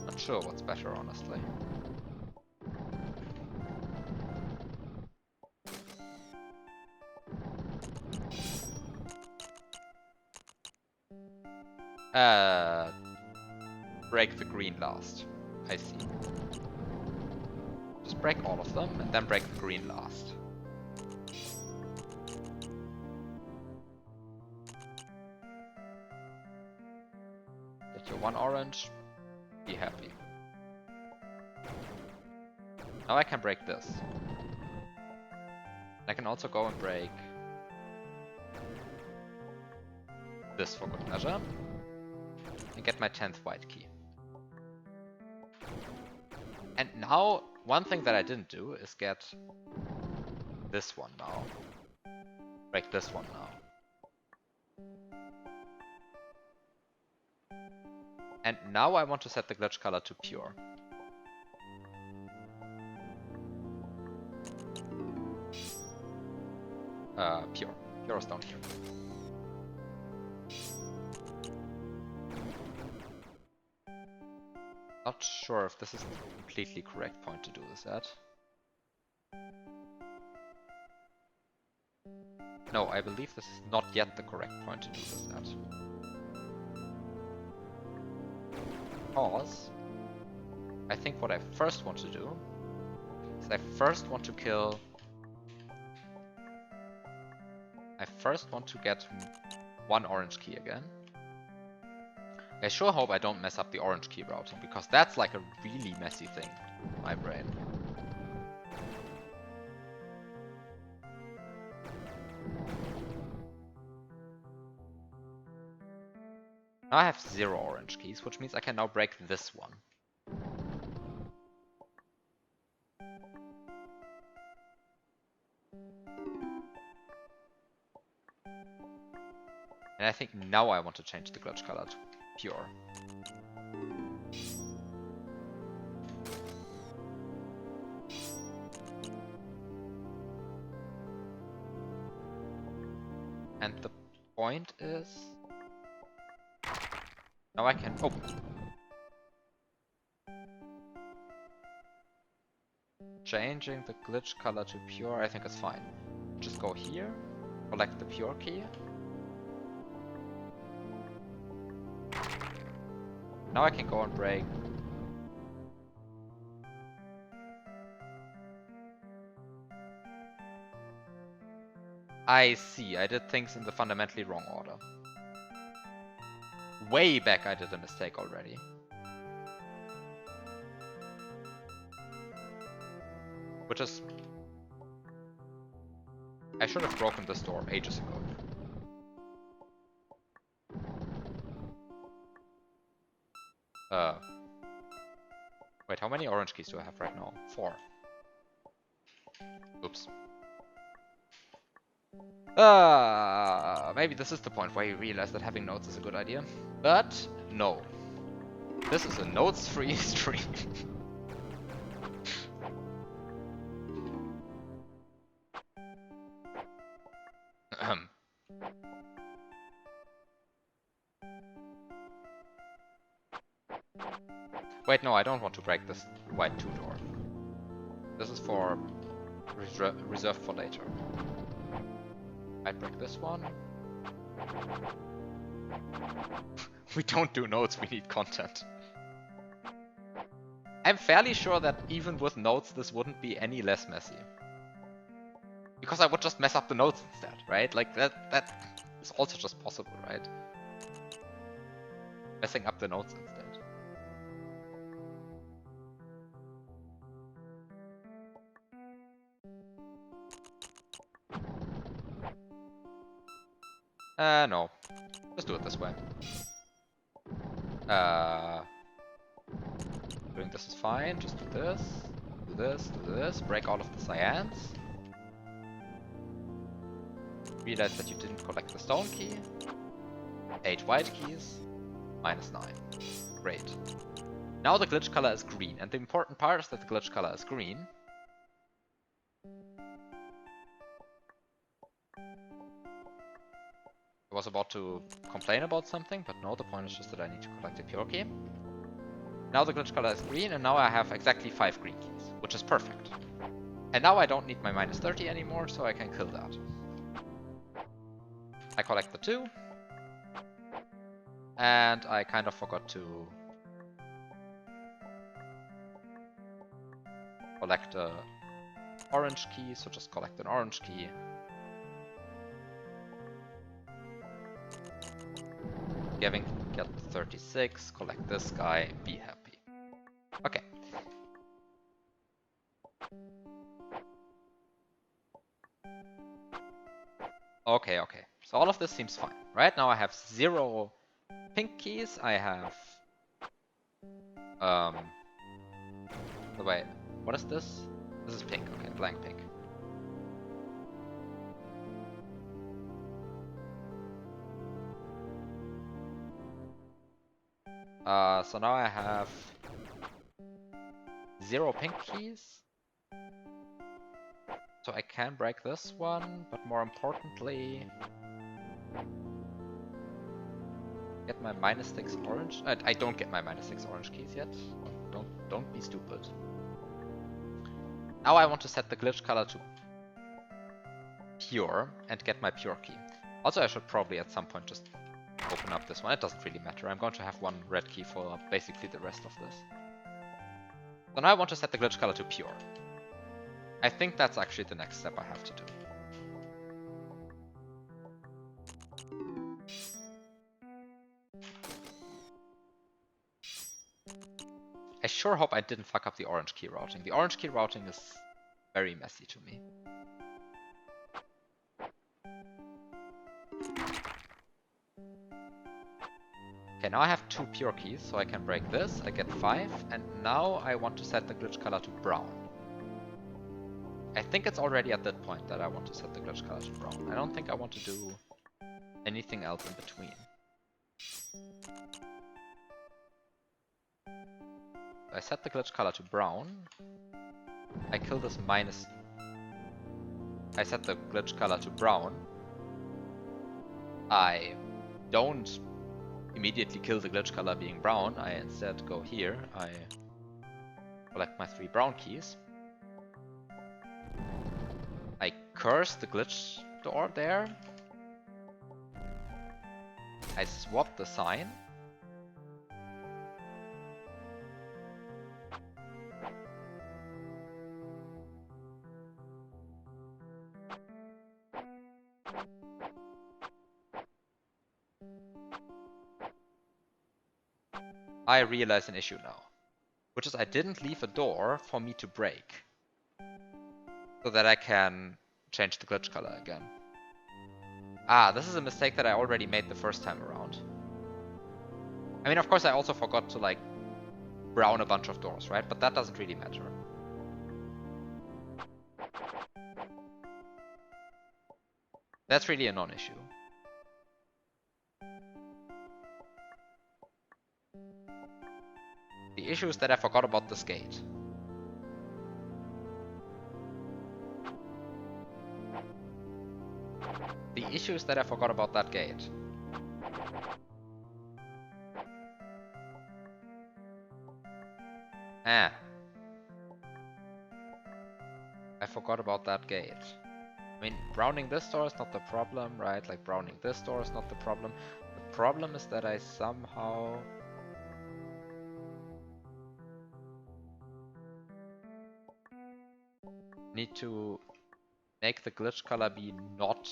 Not sure what's better, honestly. Break the green last. I see. Just break all of them, and then break the green last. Get your 1 orange, be happy. Now I can break this. I can also go and break this for good measure, and get my 10th white key. And now, one thing that I didn't do is get this one now. Break this one now. And now I want to set the glitch color to pure. Pure. Pure is down here. Not sure if this is the completely correct point to do this at. No, I believe this is not yet the correct point to do this at. Because I think what I first want to do is I first want to kill... I first want to get 1 orange key again. I sure hope I don't mess up the orange key routing, because that's like a really messy thing in my brain. Now I have 0 orange keys, which means I can now break this one. And I think now I want to change the glitch color to pure. And the point is... Now I can... Oh! Changing the glitch color to pure, I think is fine. Just go here, collect the pure key. Now I can go and break. I see, I did things in the fundamentally wrong order. Way back I did a mistake already. Which is... I should have broken this door ages ago. Wait, how many orange keys do I have right now? 4. Oops. Maybe this is the point where you realize that having notes is a good idea. But no. This is a notes-free stream. Wait, no, I don't want to break this white 2 door. This is for reserved for later. I'd break this one. We don't do notes, we need content. I'm fairly sure that even with notes this wouldn't be any less messy. Because I would just mess up the notes instead, right? Like that is also just possible, right? Messing up the notes instead. No. Let's do it this way. Doing this is fine. Just do this. Do this. Do this. Break all of the cyans. Realize that you didn't collect the stone key. 8 white keys. -9. Great. Now the glitch color is green. And the important part is that the glitch color is green. I was about to complain about something, but no, the point is just that I need to collect a pure key. Now the glitch color is green, and now I have exactly 5 green keys, which is perfect. And now I don't need my -30 anymore, so I can kill that. I collect the 2. And I kind of forgot to collect a orange key, so just collect an orange key. Get 36, collect this guy, be happy. Okay. Okay. So all of this seems fine. Right now I have 0 pink keys. I have... Wait, what is this? This is pink, okay, blank pink. So now I have 0 pink keys. So I can break this one, but more importantly... get my -6 orange... I don't get my -6 orange keys yet. Don't be stupid. Now I want to set the glitch color to pure and get my pure key. Also I should probably at some point just open up this one. It doesn't really matter. I'm going to have 1 red key for basically the rest of this. So now I want to set the glitch color to pure. I think that's actually the next step I have to do. I sure hope I didn't fuck up the orange key routing. The orange key routing is very messy to me. Okay, now I have 2 pure keys, so I can break this. I get 5, and now I want to set the glitch color to brown. I think it's already at that point that I want to set the glitch color to brown. I don't think I want to do anything else in between. I set the glitch color to brown. I kill this minus... I set the glitch color to brown. I don't immediately kill the glitch color being brown. I instead go here. I collect my 3 brown keys. I curse the glitch door there. I swap the sign. I realize an issue now, which is I didn't leave a door for me to break, so that I can change the glitch color again. Ah, this is a mistake that I already made the first time around. I mean, of course, I also forgot to, like, brown a bunch of doors, right? But that doesn't really matter. That's really a non-issue. The issue is that I forgot about this gate. The issue is that I forgot about that gate. Ah. I forgot about that gate. I mean, browning this door is not the problem, right? Like, browning this door is not the problem. The problem is that I somehow... need to make the glitch color be not...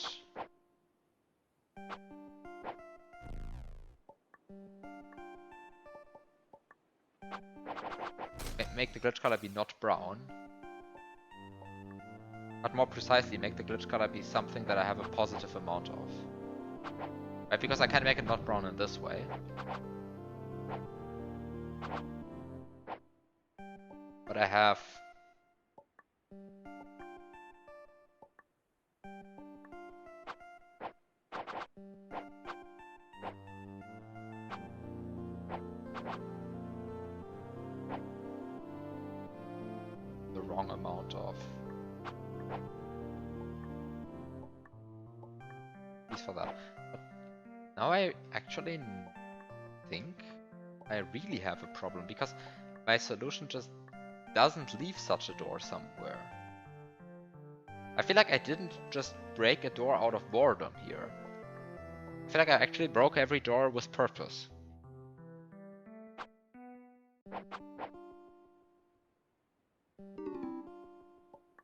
make the glitch color be not brown. But more precisely, make the glitch color be something that I have a positive amount of. Right, because I can make it not brown in this way. But I have... the wrong amount of... for that. But now I actually think I really have a problem, because my solution just doesn't leave such a door somewhere. I feel like I didn't just break a door out of boredom here. I feel like I actually broke every door with purpose.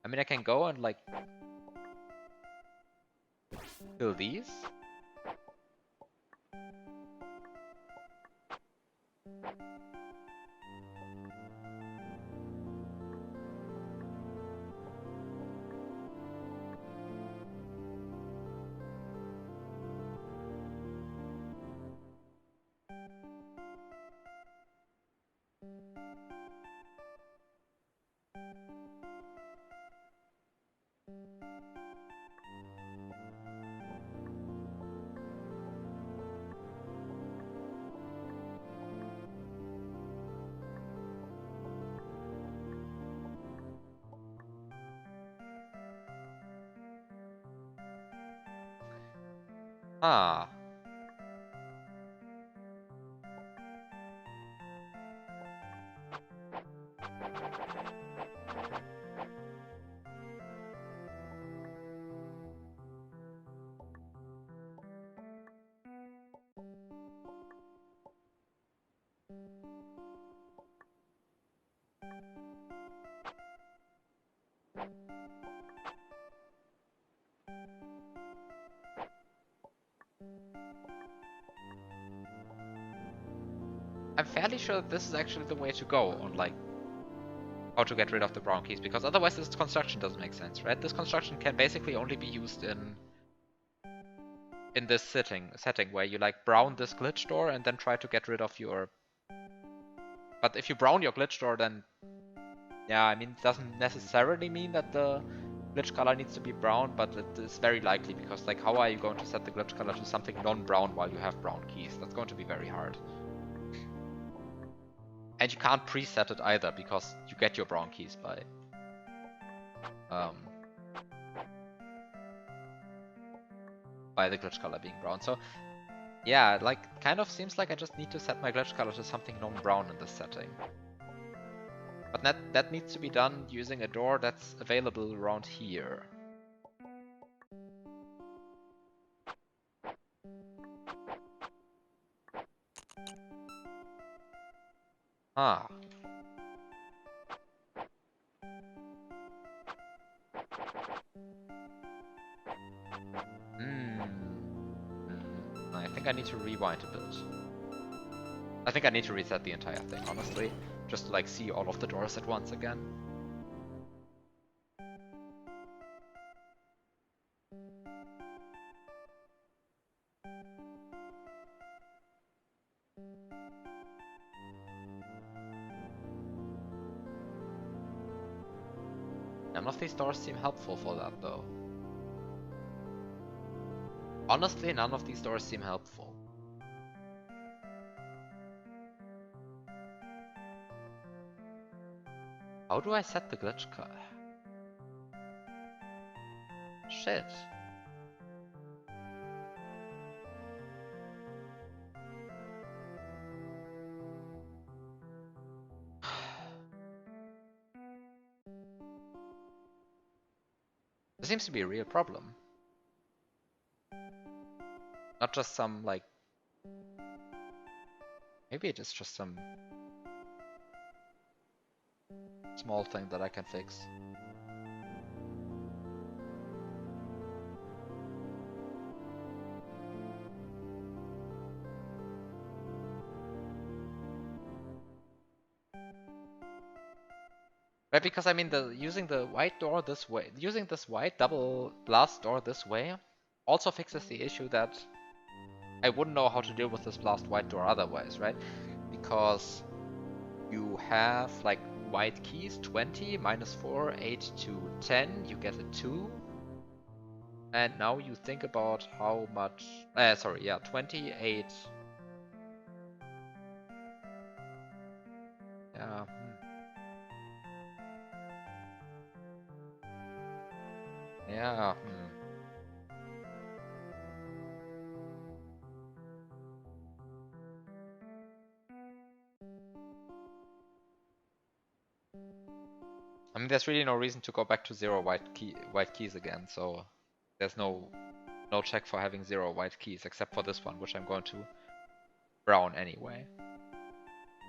I mean, I can go and, like, kill these. Ah. I'm fairly sure that this is actually the way to go on, like, how to get rid of the brown keys, because otherwise this construction doesn't make sense, right? This construction can basically only be used in this setting where you, like, brown this glitch door and then try to get rid of your... But if you brown your glitch door, then... yeah, I mean, it doesn't necessarily mean that the glitch color needs to be brown, but it is very likely, because, like, how are you going to set the glitch color to something non-brown while you have brown keys? That's going to be very hard. And you can't preset it either, because you get your brown keys by the glitch color being brown. So yeah, like, kind of seems like I just need to set my glitch color to something non-brown in this setting. But that needs to be done using a door that's available around here. Ah. I think I need to rewind a bit. I think I need to reset the entire thing, honestly. Just to like see all of the doors at once again. None of these doors seem helpful for that, though. Honestly, none of these doors seem helpful. How do I set the glitch color? Shit. This seems to be a real problem. Not just some, like... Maybe it is just some... small thing that I can fix. Right, because I mean, using the white door this way, using this white double blast door this way, also fixes the issue that I wouldn't know how to deal with this blast white door otherwise, right? Because you have like white keys, 20, -4, 8 to 10, you get a 2. And now you think about how much, sorry, yeah, 28. Yeah. Yeah. I mean, there's really no reason to go back to 0 white keys again, so there's no check for having 0 white keys, except for this one, which I'm going to brown anyway.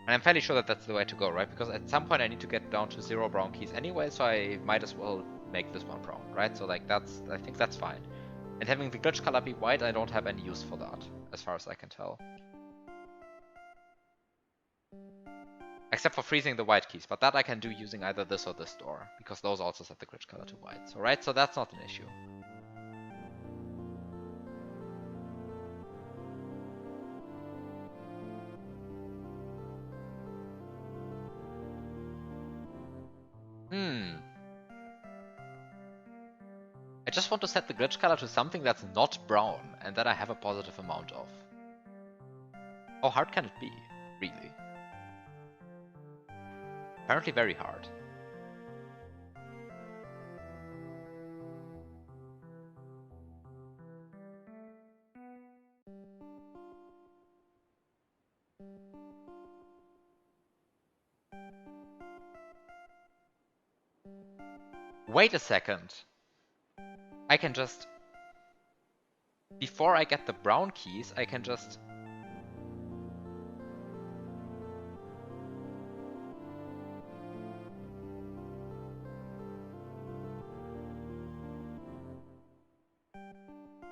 And I'm fairly sure that that's the way to go, right? Because at some point I need to get down to 0 brown keys anyway, so I might as well make this one brown, right? So like I think that's fine. And having the glitch color be white, I don't have any use for that, as far as I can tell. Except for freezing the white keys, but that I can do using either this or this door, because those also set the glitch color to white. So right, so that's not an issue. I just want to set the glitch color to something that's not brown, and that I have a positive amount of. How hard can it be, really? Apparently very hard. Wait a second. I can just... Before I get the brown keys, I can just...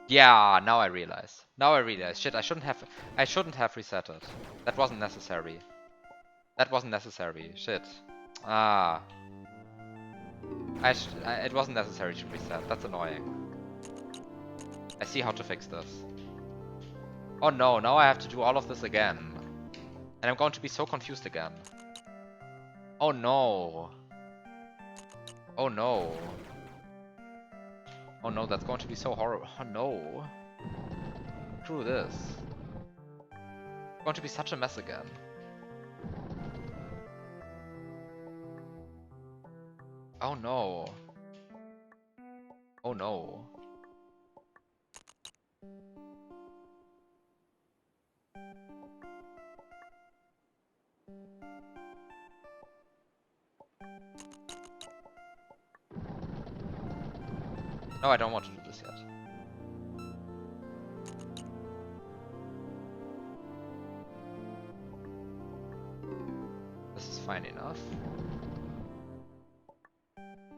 Yeah, now I realize. Now I realize. Shit, I shouldn't have reset it. That wasn't necessary. That wasn't necessary. Shit. Ah. It wasn't necessary to reset. That's annoying. I see how to fix this. Oh no, now I have to do all of this again. And I'm going to be so confused again. Oh no. Oh no. Oh no, that's going to be so horrible. Oh no. Screw this. It's going to be such a mess again. Oh no. Oh no. No, I don't want to do this yet. This is fine enough.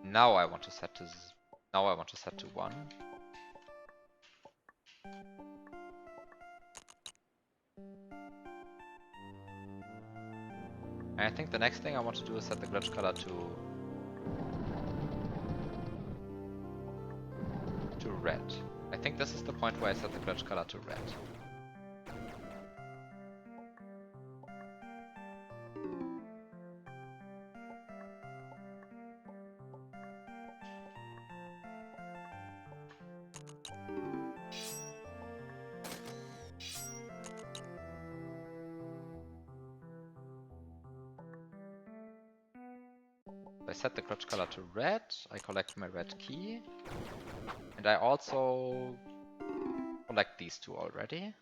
Now I want to set to now I want to set to 1. And I think the next thing I want to do is set the glitch color to red. I think this is the point where I set the glitch color to red. I set the glitch color to red, I collect my red key, and I also collect these two already.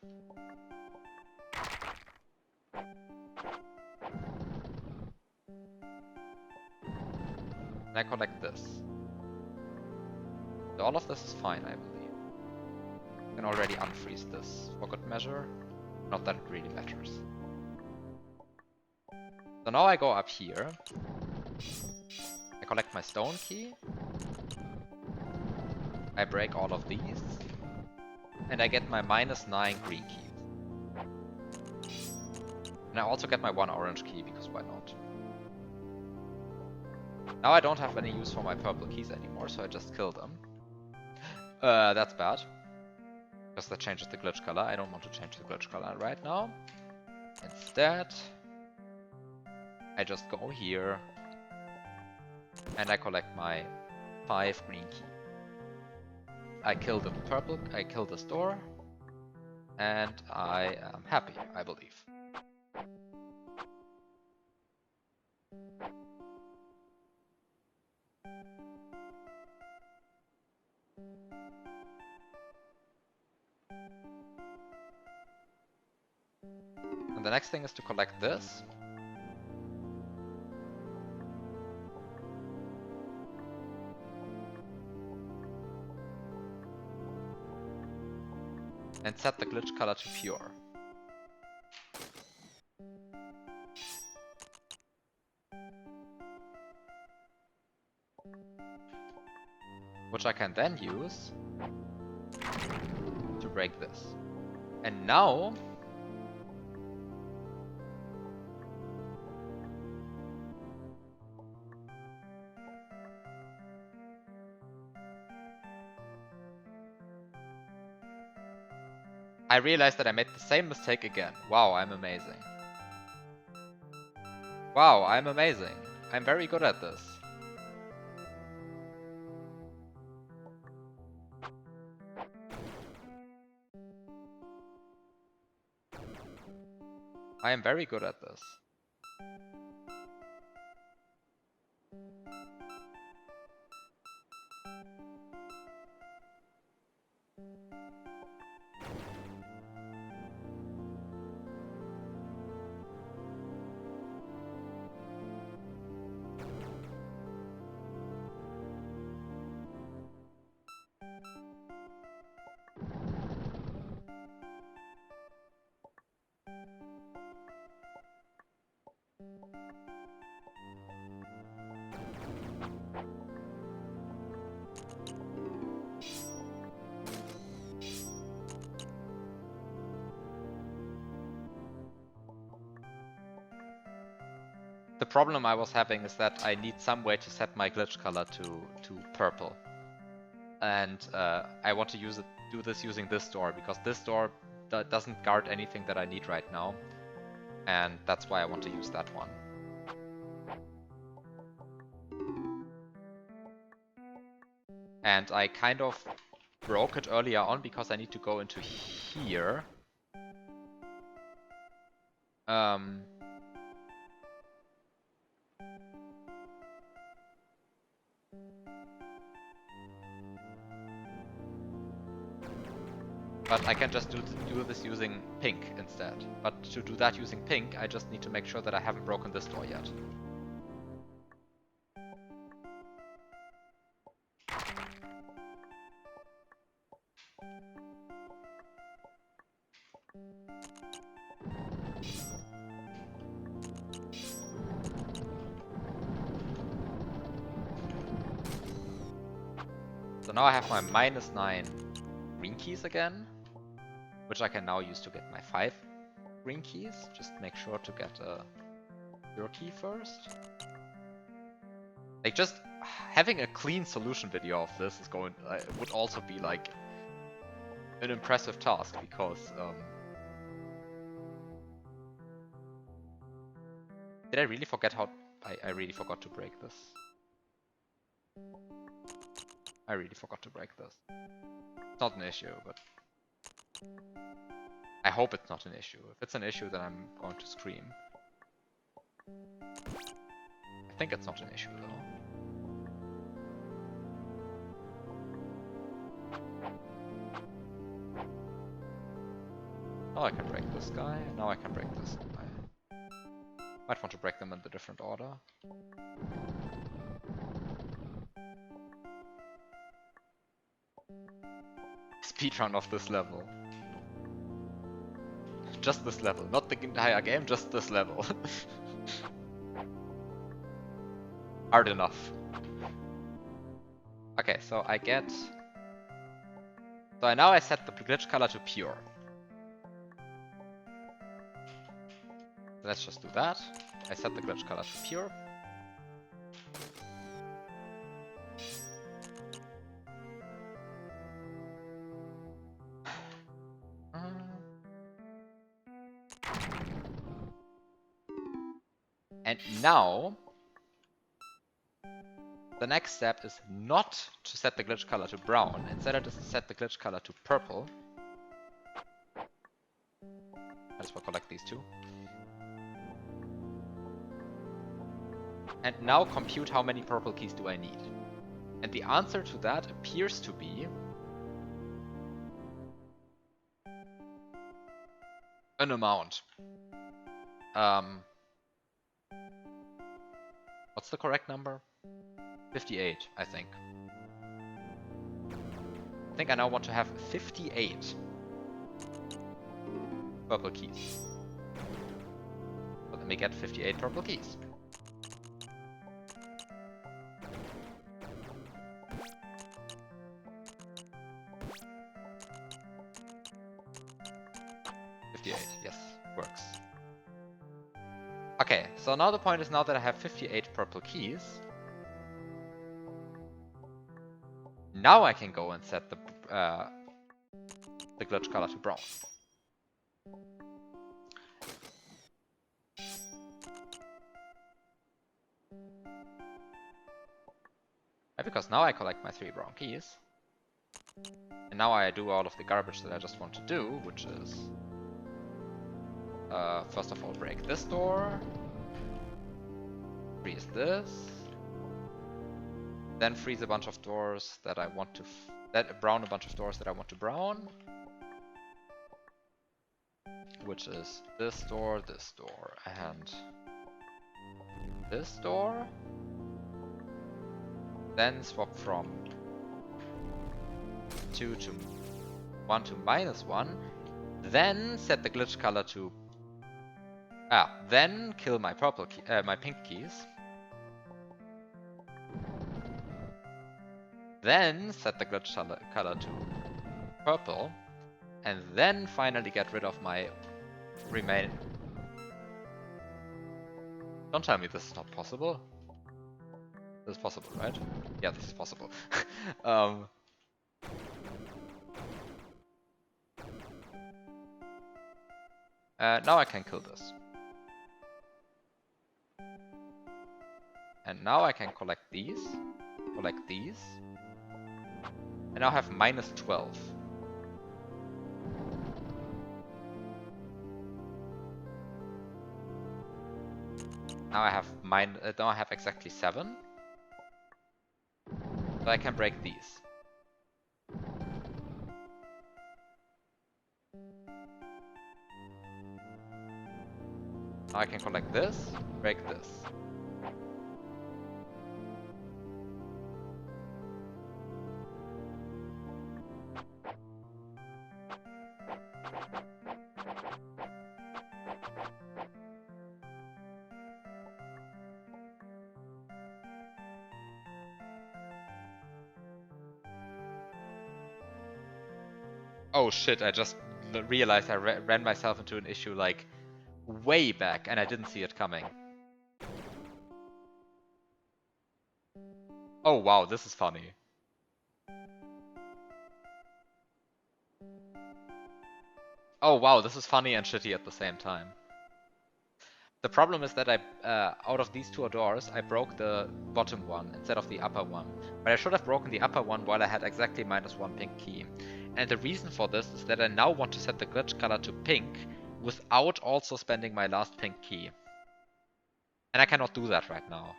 And I collect this. So all of this is fine, I believe. I can already unfreeze this for good measure, not that it really matters. So now I go up here. I collect my stone key, I break all of these, and I get my -9 green keys. And I also get my 1 orange key, because why not? Now I don't have any use for my purple keys anymore, so I just kill them. That's bad, because that changes the glitch color. I don't want to change the glitch color right now. Instead, I just go here, and I collect my 5 green key. I kill the purple, I kill this door, and I am happy, I believe. And the next thing is to collect this. And set the glitch color to pure. Which I can then use to break this. And now I realized that I made the same mistake again. Wow, I'm amazing. Wow, I'm amazing. I'm very good at this. I am very good at this. The problem I was having is that I need some way to set my glitch color to purple. And I want to do this using this door, because this door doesn't guard anything that I need right now. And that's why I want to use that one. And I kind of broke it earlier on because I need to go into here. But I can just do this using pink instead. But to do that using pink, I just need to make sure that I haven't broken this door yet. So now I have my -9 green keys again, which I can now use to get my 5 green keys. Just make sure to get a pure key first. Like, just having a clean solution video of this is going would also be like an impressive task, because did I really forget how I really forgot to break this? I really forgot to break this. It's not an issue, but I hope it's not an issue. If it's an issue, then I'm going to scream. I think it's not an issue, though. Now I can break this guy, and now I can break this guy. Might want to break them in the different order. Speedrun of this level. Just this level, not the entire game, just this level. Hard enough. Okay, so I get... So now I set the glitch color to pure. Let's just do that. I set the glitch color to pure. And now, the next step is not to set the glitch color to brown. Instead, it is to set the glitch color to purple. I just will collect these two. And now compute how many purple keys do I need. And the answer to that appears to be an amount. What's the correct number? 58, I think. I think I now want to have 58 purple keys. So let me get 58 purple keys. Yes, works. Okay, so now the point is, now that I have 58 purple keys, now I can go and set the glitch color to brown. Because now I collect my 3 brown keys, and now I do all of the garbage that I just want to do, which is first of all break this door, freeze this, then freeze a bunch of doors that I want to brown a bunch of doors that I want to brown, which is this door, and this door. Then swap from 2 to 1 to -1. Then set the glitch color to then kill my purple key, my pink keys. Then set the glitch color to purple, and then finally get rid of my remain. Don't tell me this is not possible. This is possible, right? Yeah, this is possible. Now I can kill this. And now I can collect these, and now I have -12. Now I have exactly 7. So I can break these. Now I can collect this, break this. Oh shit, I just realized I ran myself into an issue like way back and I didn't see it coming. Oh wow, this is funny. Oh wow, this is funny and shitty at the same time. The problem is that out of these two doors, I broke the bottom one instead of the upper one. But I should have broken the upper one while I had exactly -1 pink key. And the reason for this is that I now want to set the glitch color to pink without also spending my last pink key. And I cannot do that right now.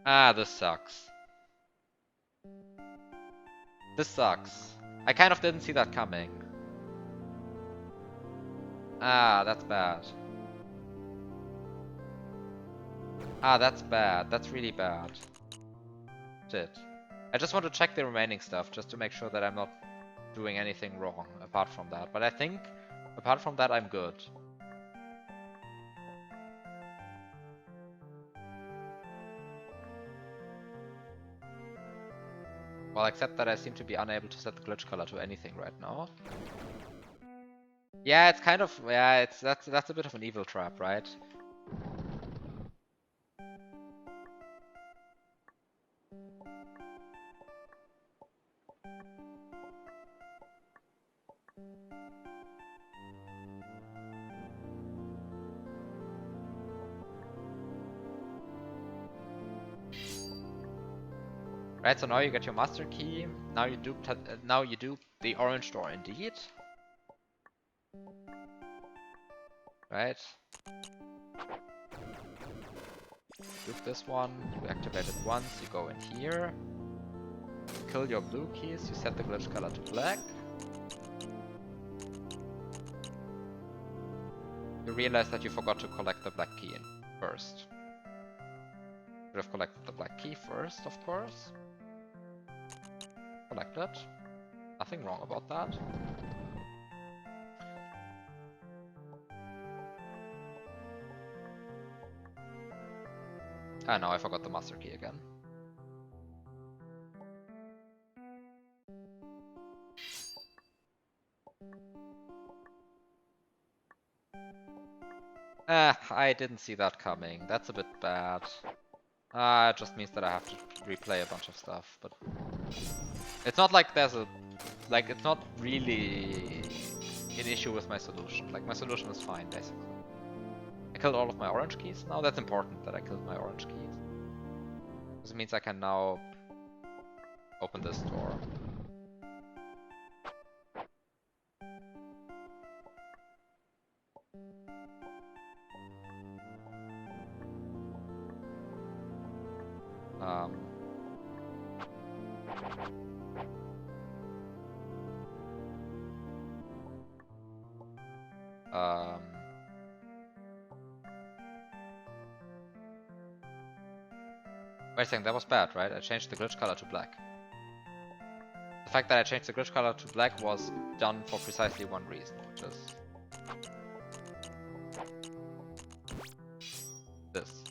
Ah, this sucks. This sucks. I kind of didn't see that coming. Ah, that's bad. Ah, that's bad. That's really bad. Shit. I just want to check the remaining stuff, just to make sure that I'm not doing anything wrong apart from that. But I think, apart from that, I'm good. Well, except that I seem to be unable to set the glitch color to anything right now. Yeah, it's kind of, yeah, that's a bit of an evil trap, right? Right, so now you get your master key. Now you dupe the orange door indeed. Right. Dupe this one, you activate it once, you go in here. You kill your blue keys, you set the glitch color to black. You realize that you forgot to collect the black key first. Should have collected the black key first, of course. Collect it. Nothing wrong about that. Ah, now I forgot the master key again. Ah, I didn't see that coming. That's a bit bad. Ah, it just means that I have to replay a bunch of stuff, but it's not like there's a, like, it's not really an issue with my solution. Like, my solution is fine, basically. I killed all of my orange keys. Now that's important that I killed my orange keys. This means I can now open this door. Wait a second, that was bad, right? I changed the glitch color to black. The fact that I changed the glitch color to black was done for precisely one reason, which is this.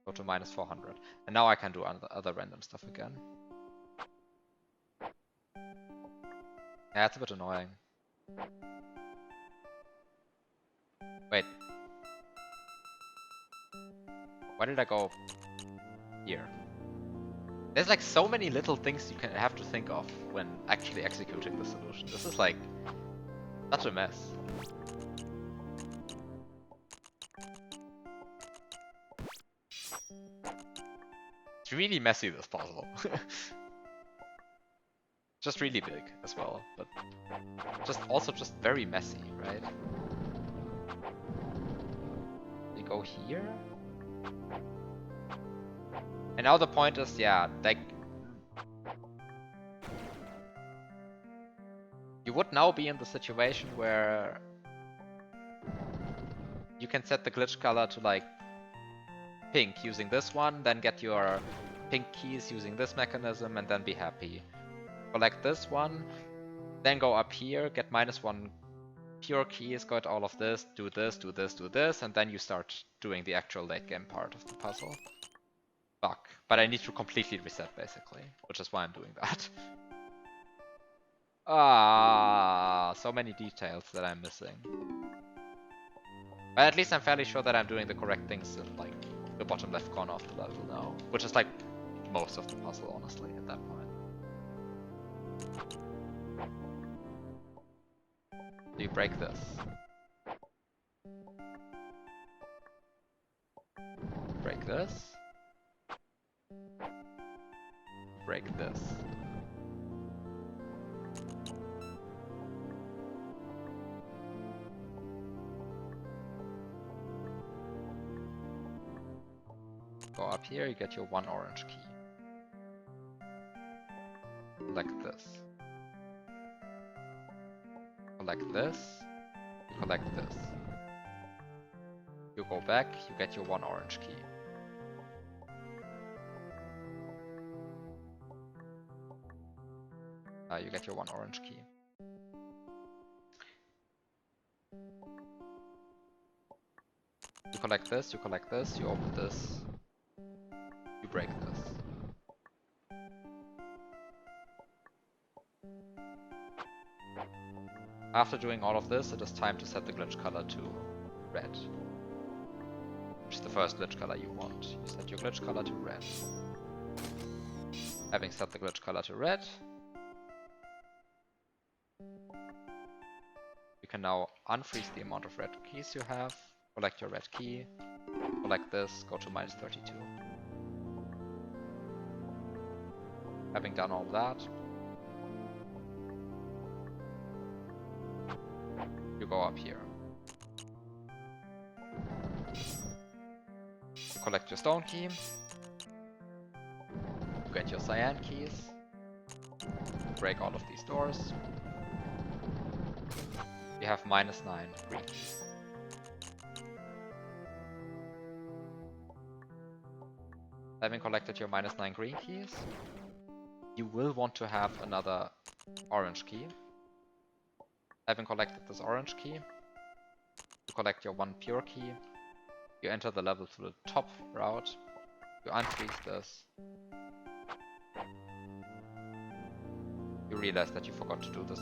Go to -400. And now I can do other random stuff again. Yeah, it's a bit annoying. Wait. Why did I go here? There's like so many little things you can have to think of when actually executing the solution. This is like such a mess. It's really messy, this puzzle. Just really big as well, but just very messy, right? We go here. And now the point is, yeah, like, you would now be in the situation where you can set the glitch color to like pink using this one, then get your pink keys using this mechanism, and then be happy. Collect this one, then go up here, get -1 pure keys, got all of this, do this, do this, do this, and then you start doing the actual late game part of the puzzle. Fuck. But I need to completely reset basically, which is why I'm doing that. Ah, so many details that I'm missing. But at least I'm fairly sure that I'm doing the correct things in like the bottom left corner of the level now, which is like most of the puzzle, honestly, at that point. So you break this. Break this. Break this. Go up here, you get your 1 orange key. Collect this. Collect this. You collect this. You go back, you get your 1 orange key. You get your 1 orange key. You collect this, you collect this, you open this. You break this. After doing all of this, it is time to set the glitch color to red, which is the first glitch color you want. You set your glitch color to red. Having set the glitch color to red, you can now unfreeze the amount of red keys you have, collect your red key, collect this, go to -32. Having done all that, you go up here. You collect your stone key, you get your cyan keys, break all of these doors. You have -9 green keys. Having collected your -9 green keys, you will want to have another orange key. Having collected this orange key, you collect your 1 pure key, you enter the level through the top route, you unfreeze this, you realize that you forgot to do this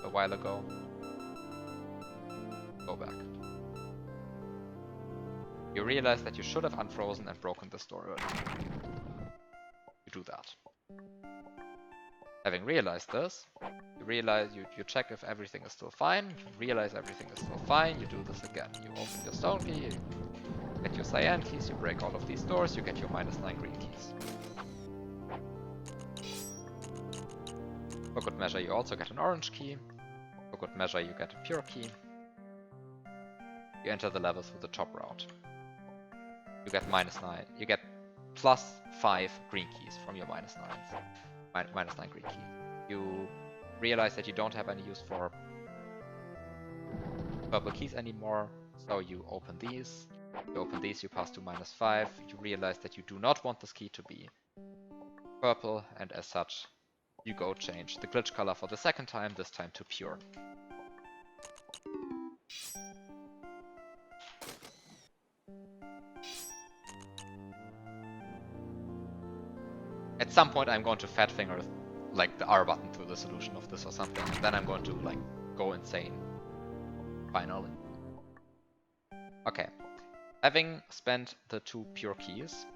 a while ago, go back. You realize that you should have unfrozen and broken this door earlier. You do that. Having realized this, you realize you check if everything is still fine, you realize everything is still fine, you do this again. You open your stone key, you get your cyan keys, you break all of these doors, you get your -9 green keys. For good measure, you also get an orange key. For good measure, you get a pure key. You enter the level through the top route. You get -9. You get +5 green keys from your -9s. -9 green key. You realize that you don't have any use for purple keys anymore, so you open these. You open these, you pass to -5. You realize that you do not want this key to be purple, and as such, you go change the glitch color for the second time, this time to pure. At some point I'm going to fat finger like the R button through the solution of this or something, and then I'm going to like go insane. Finally. Okay. Having spent the 2 pure keys,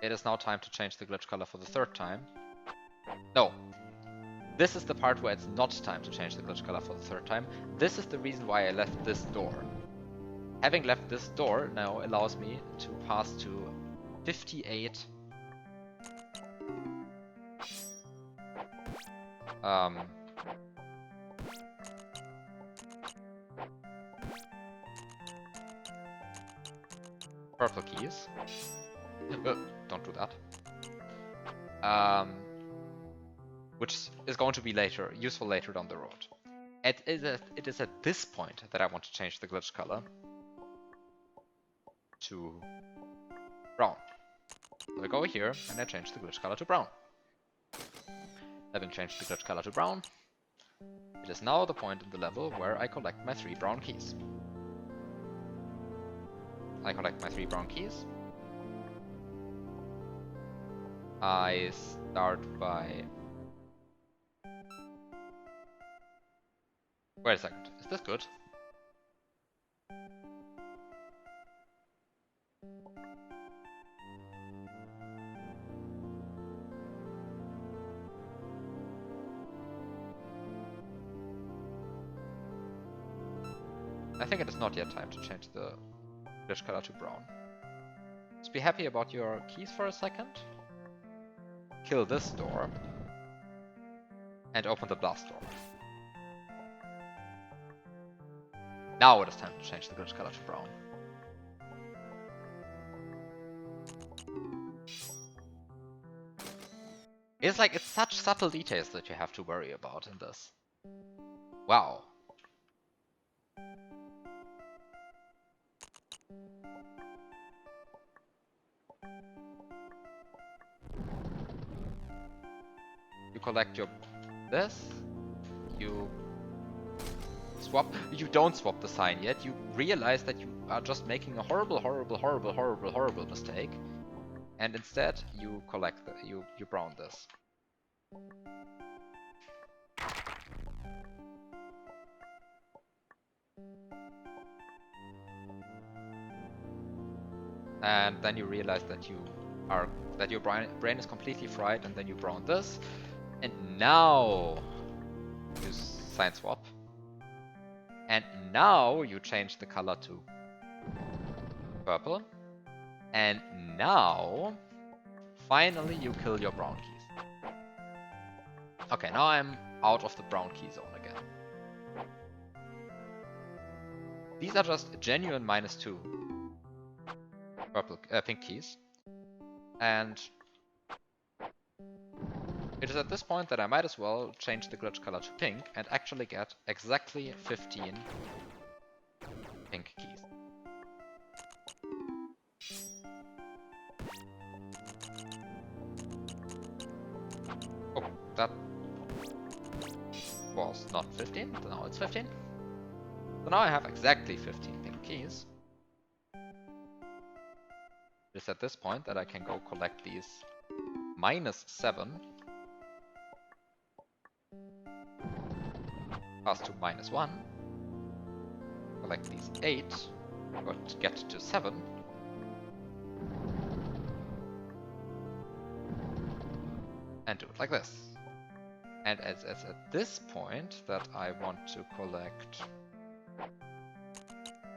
it is now time to change the glitch color for the 3rd time. No. This is the part where it's not time to change the glitch color for the 3rd time. This is the reason why I left this door. Having left this door now allows me to pass to 58 purple keys. Don't do that. Which is going to be useful later down the road. It is at this point that I want to change the glitch color to brown. So I go here and I change the glitch color to brown. Having changed the glitch color to brown, it is now the point in the level where I collect my 3 brown keys. I collect my 3 brown keys. I start by... Wait a second, is this good? I think it is not yet time to change the glitch color to brown. Just be happy about your keys for a second. Kill this door. And open the blast door. Now it is time to change the glitch color to brown. It's like, it's such subtle details that you have to worry about in this. Wow. You collect your this, you swap, you don't swap the sign yet, you realize that you are just making a horrible mistake, and instead you collect the, you brown this. And then you realize that your brain is completely fried, and then you brown this. And now you sign swap. And now you change the color to purple. And now, finally you kill your brown keys. Okay, now I'm out of the brown key zone again. These are just genuine -2 pink keys. And it is at this point that I might as well change the glitch color to pink and actually get exactly 15 pink keys. Oh, that was not 15, now it's 15. So now I have exactly 15 pink keys. It is at this point that I can go collect these -7 pass to -1, collect these 8, but get to 7, and do it like this. And it's at this point that I want to collect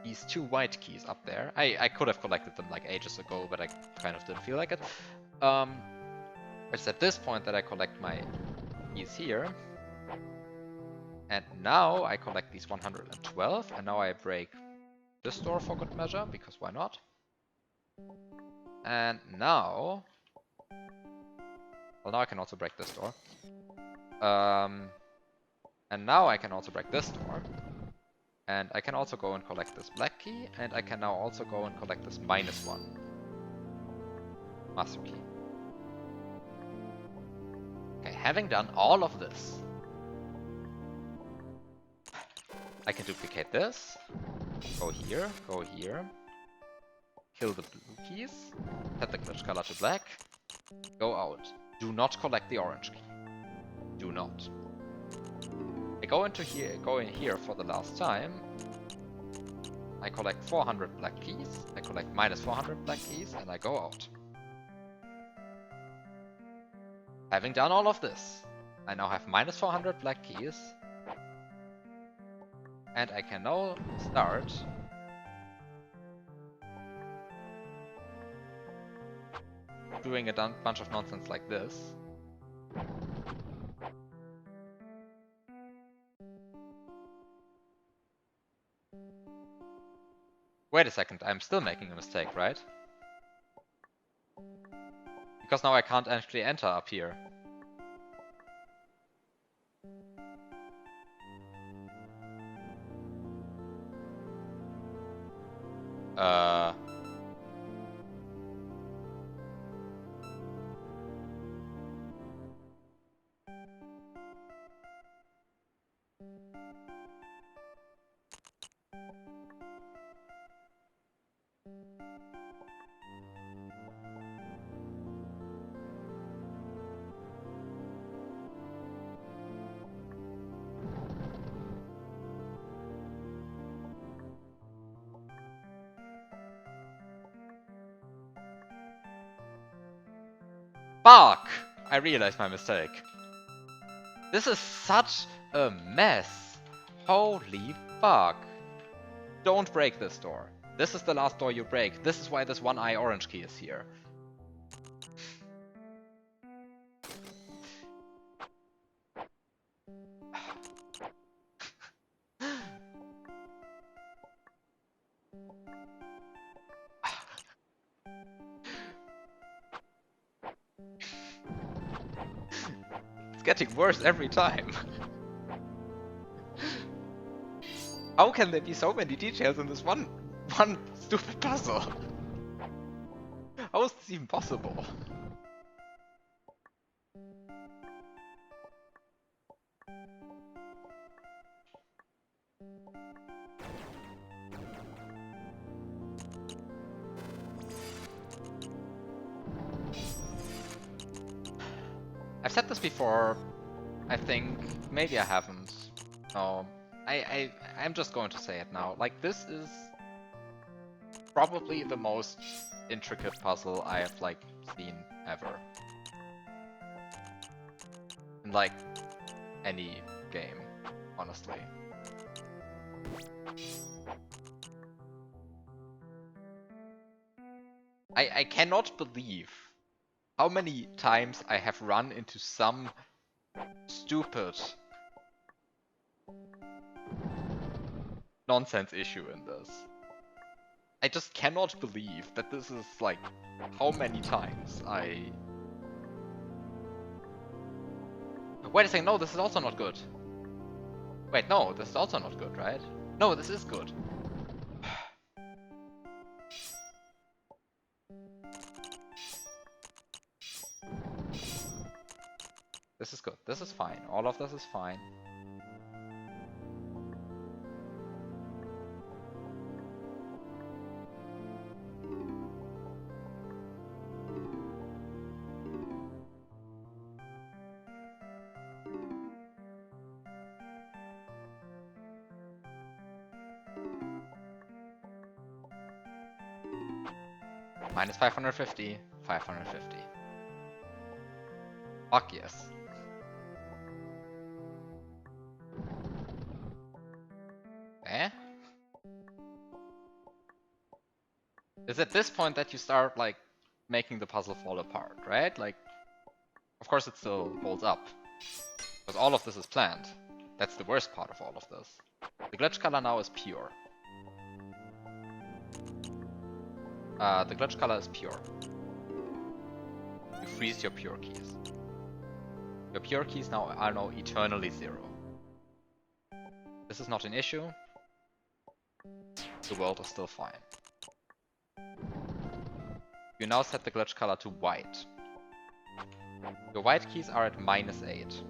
these 2 white keys up there. I could have collected them like ages ago, but I kind of didn't feel like it. It's at this point that I collect my keys here. And now I collect these 112, and now I break this door for good measure, because why not? And now... Well, now I can also break this door. And now I can also break this door. And I can also go and collect this black key, and I can now also go and collect this -1 master key. Okay, having done all of this, I can duplicate this, go here, kill the blue keys, set the glitch color to black, go out. Do not collect the orange key. Do not. I go in here for the last time. I collect 400 black keys, I collect -400 black keys, and I go out. Having done all of this, I now have -400 black keys, and I can now start doing a bunch of nonsense like this. Wait a second, I'm still making a mistake, right? Because now I can't actually enter up here. Uh... Fuck! I realized my mistake. This is such a mess. Holy fuck. Don't break this door. This is the last door you break. This is why this one eye orange key is here. It's getting worse every time. How can there be so many details in this one stupid puzzle? How is this even possible? I've said this before, I think. Maybe I haven't. No. I'm just going to say it now. Like, this is probably the most intricate puzzle I have, like, seen ever. In, like, any game, honestly. I cannot believe how many times I have run into some stupid nonsense issue in this. I just cannot believe that this is like how many times I... Wait a second, no, this is also not good. Wait, no, this is also not good, right? No, this is good. This is good, this is fine, all of this is fine. Minus 550, 550. Fuck yes. Eh? It's at this point that you start, like, making the puzzle fall apart, right? Like, of course it still holds up. Because all of this is planned. That's the worst part of all of this. The glitch color now is pure. The glitch color is pure. You freeze your pure keys. Your pure keys now are now eternally 0. This is not an issue. The world is still fine. You now set the glitch color to white. Your white keys are at -8.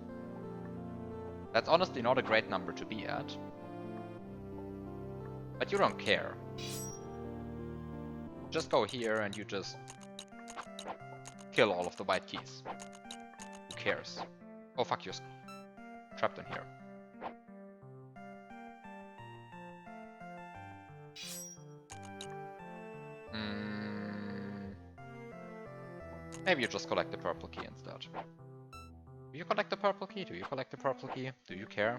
That's honestly not a great number to be at. But you don't care. Just go here and you just kill all of the white keys. Who cares? Oh fuck, you're trapped in here. Maybe you just collect the purple key instead. Do you collect the purple key? Do you collect the purple key? Do you care?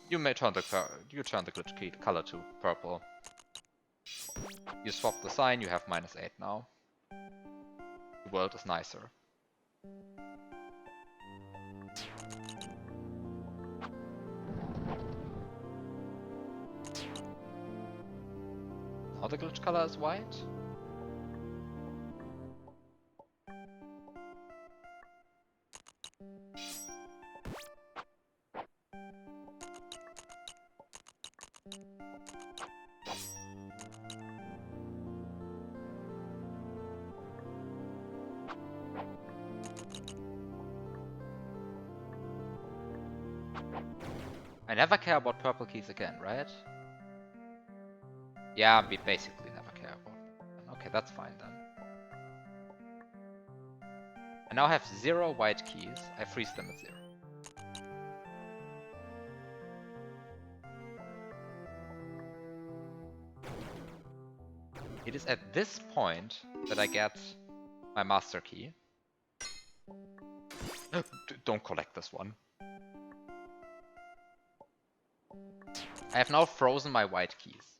You may turn the glitch key color to purple. You swap the sign, you have -8 now. The world is nicer. Now the glitch color is white. I never care about purple keys again, right? Yeah, we basically never care about them. Okay, that's fine then. I now have 0 white keys. I freeze them at 0. It is at this point that I get my master key. Don't collect this one. I have now frozen my white keys.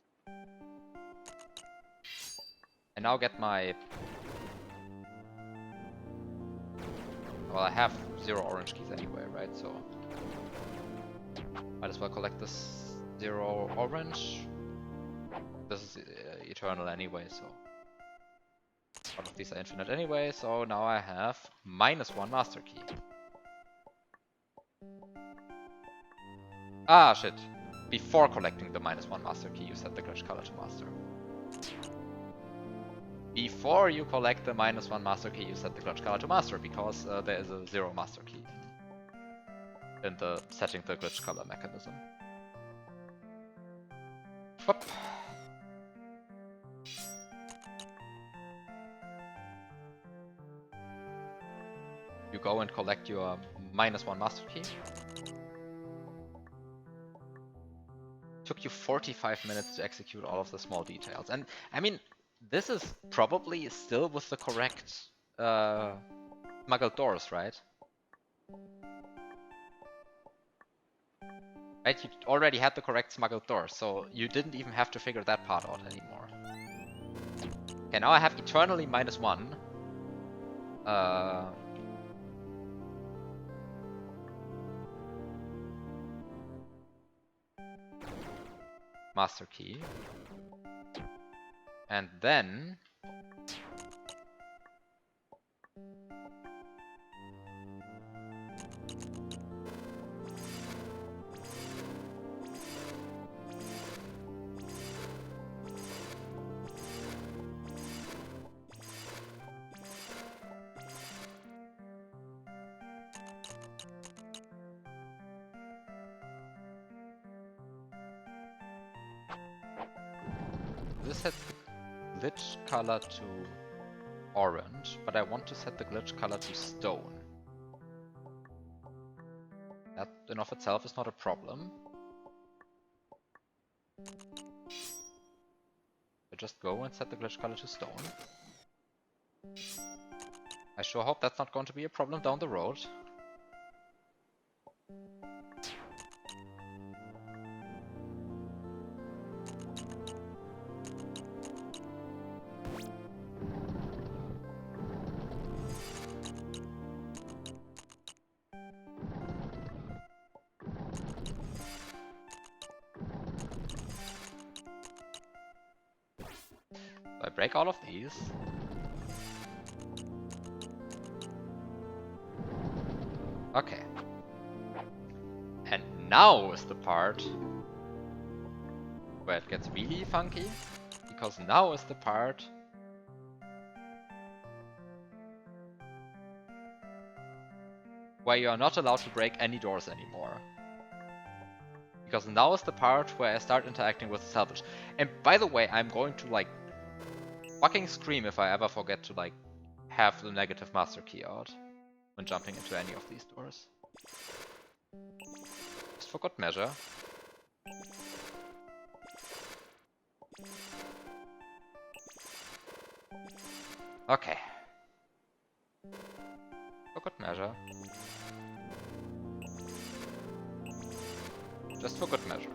I now get my... Well, I have 0 orange keys anyway, right? So might as well collect this 0 orange. This is eternal anyway, so all of these are infinite anyway, so now I have -1 master key. Ah, shit. Before collecting the -1 master key, you set the glitch color to master. Before you collect the -1 master key, you set the glitch color to master, because there is a 0 master key in the setting the glitch color mechanism. Whoop. You go and collect your -1 master key. Took you 45 minutes to execute all of the small details. And I mean, this is probably still with the correct smuggled doors, right? Right, you already had the correct smuggled doors, so you didn't even have to figure that part out anymore. Okay, now I have eternally -1. Master key. And then this sets the glitch color to orange, but I want to set the glitch color to stone. That in of itself is not a problem. I just go and set the glitch color to stone. I sure hope that's not going to be a problem down the road. I break all of these. Okay. And now is the part where it gets really funky, because now is the part where you are not allowed to break any doors anymore. Because now is the part where I start interacting with the salvage. And by the way, I'm going to like fucking scream if I ever forget to like have the negative master key out when jumping into any of these doors. Just for good measure. Okay. For good measure. Just for good measure.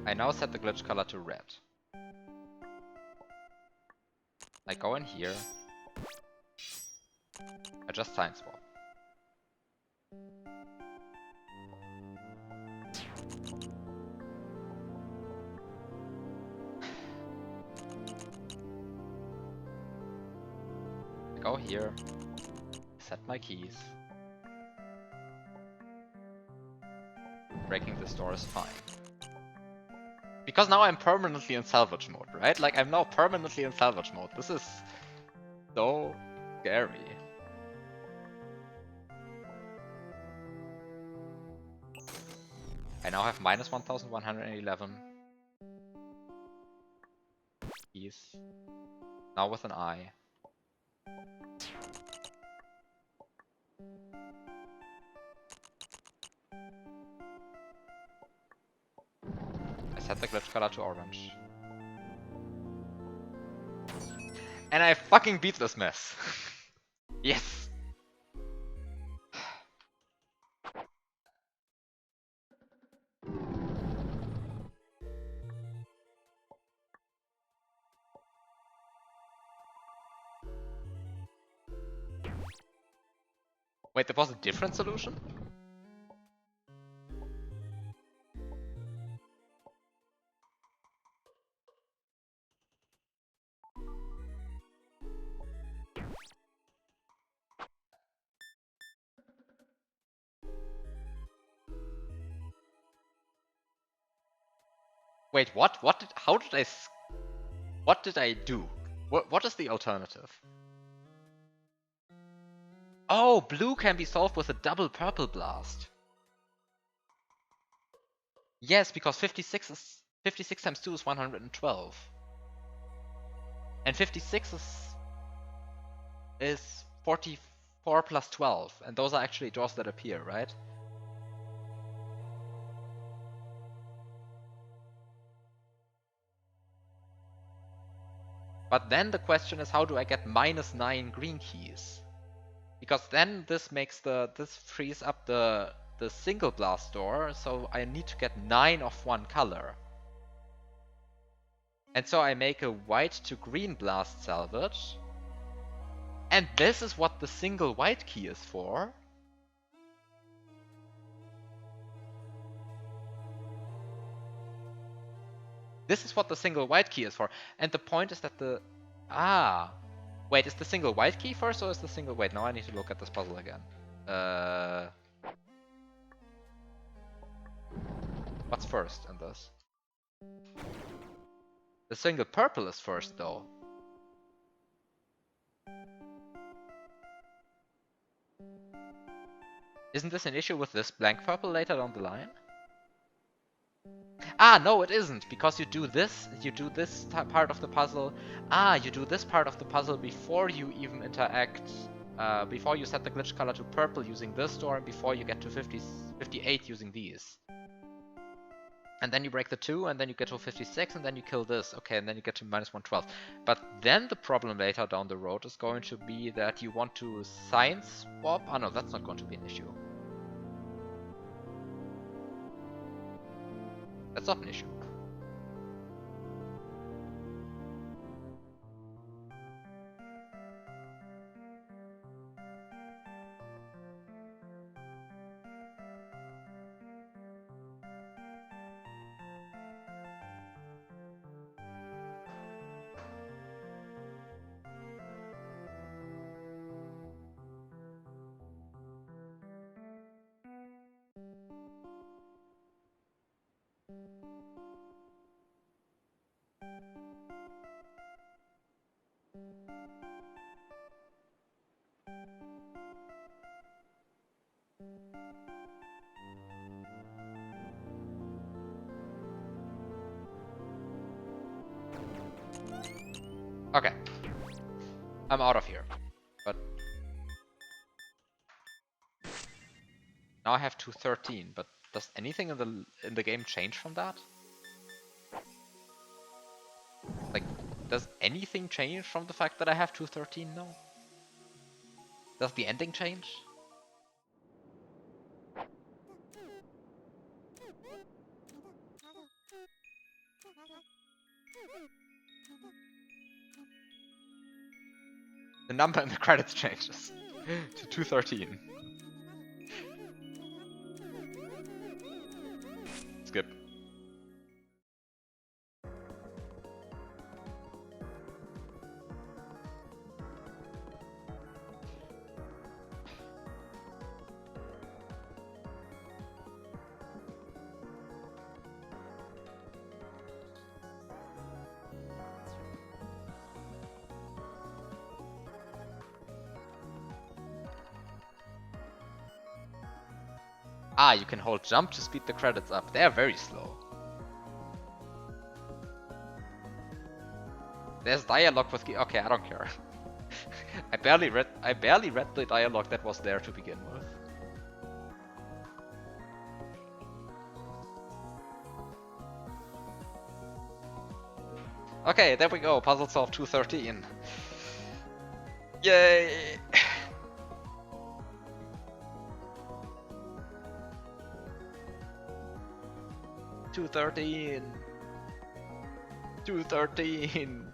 I now set the glitch color to red. I go in here. I just sign swap. I go here. Set my keys. Breaking this door is fine. Because now I'm permanently in salvage mode, right? Like, I'm now permanently in salvage mode. This is so scary. I now have minus 1111 keys. Now with an I. I set the glitch color to orange. And I fucking beat this mess. Yes! Wait, there was a different solution? Wait, what? What did I do? What is the alternative? Oh, blue can be solved with a double purple blast. Yes, because 56 times 2 is 112. And 56 is 44 plus 12, and those are actually doors that appear, right? But then the question is, how do I get minus 9 green keys? Because then this frees up the single blast door, so I need to get 9 of one color. And so I make a white to green blast salvage. And this is what the single white key is for. This is what the single white key is for. And the point is that wait, is the single white key first or is the single... Wait, now I need to look at this puzzle again. What's first in this? The single purple is first, though. Isn't this an issue with this blank purple later down the line? Ah, no, it isn't, because you do this part of the puzzle. You do this part of the puzzle before you even interact, before you set the glitch color to purple using this door, and before you get to 58 using these. And then you break the 2, and then you get to 56, and then you kill this. Okay, and then you get to minus 112. But then the problem later down the road is going to be that you want to sign swap. Oh no, that's not going to be an issue. That's not an issue. Okay. I'm out of here. But now I have 213, but does anything in the game change from that? Like, does anything change from the fact that I have 213 now? Does the ending change? The number in the credits changes to 213. Skip. Ah, you can hold jump to speed the credits up. They're very slow. There's dialogue with okay, I don't care. I barely read the dialogue that was there to begin with. Okay, there we go. Puzzle solve 213. Yay! 213. 213.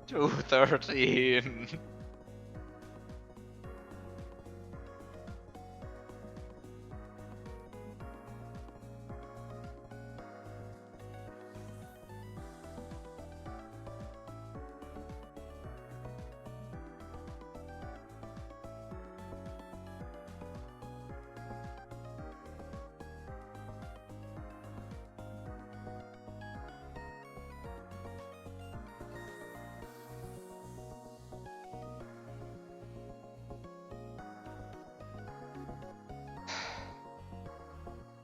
213.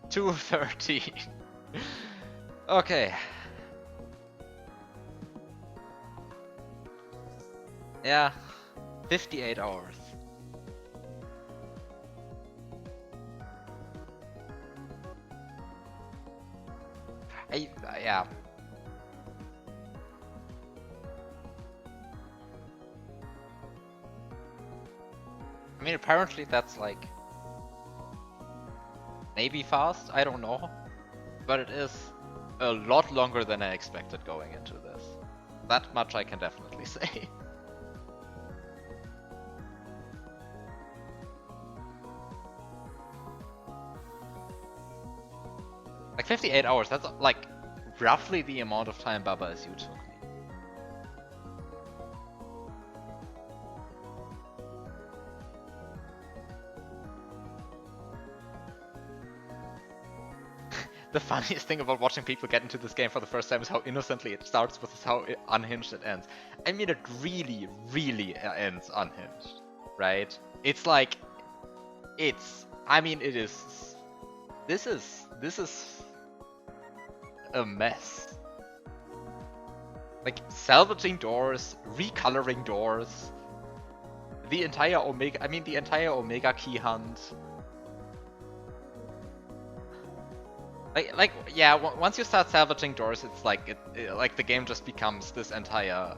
$213. Okay. Yeah. 58 hours. Yeah. I mean, apparently that's like maybe fast, I don't know. But it is a lot longer than I expected going into this. That much I can definitely say. Like 58 hours, that's like roughly the amount of time Baba as you took me. The funniest thing about watching people get into this game for the first time is how innocently it starts with how unhinged it ends. I mean, it really, really ends unhinged, right? It's like, I mean, it is, this is a mess. Like, salvaging doors, recoloring doors, the entire Omega key hunt. Like yeah, once you start salvaging doors, it's like like the game just becomes this entire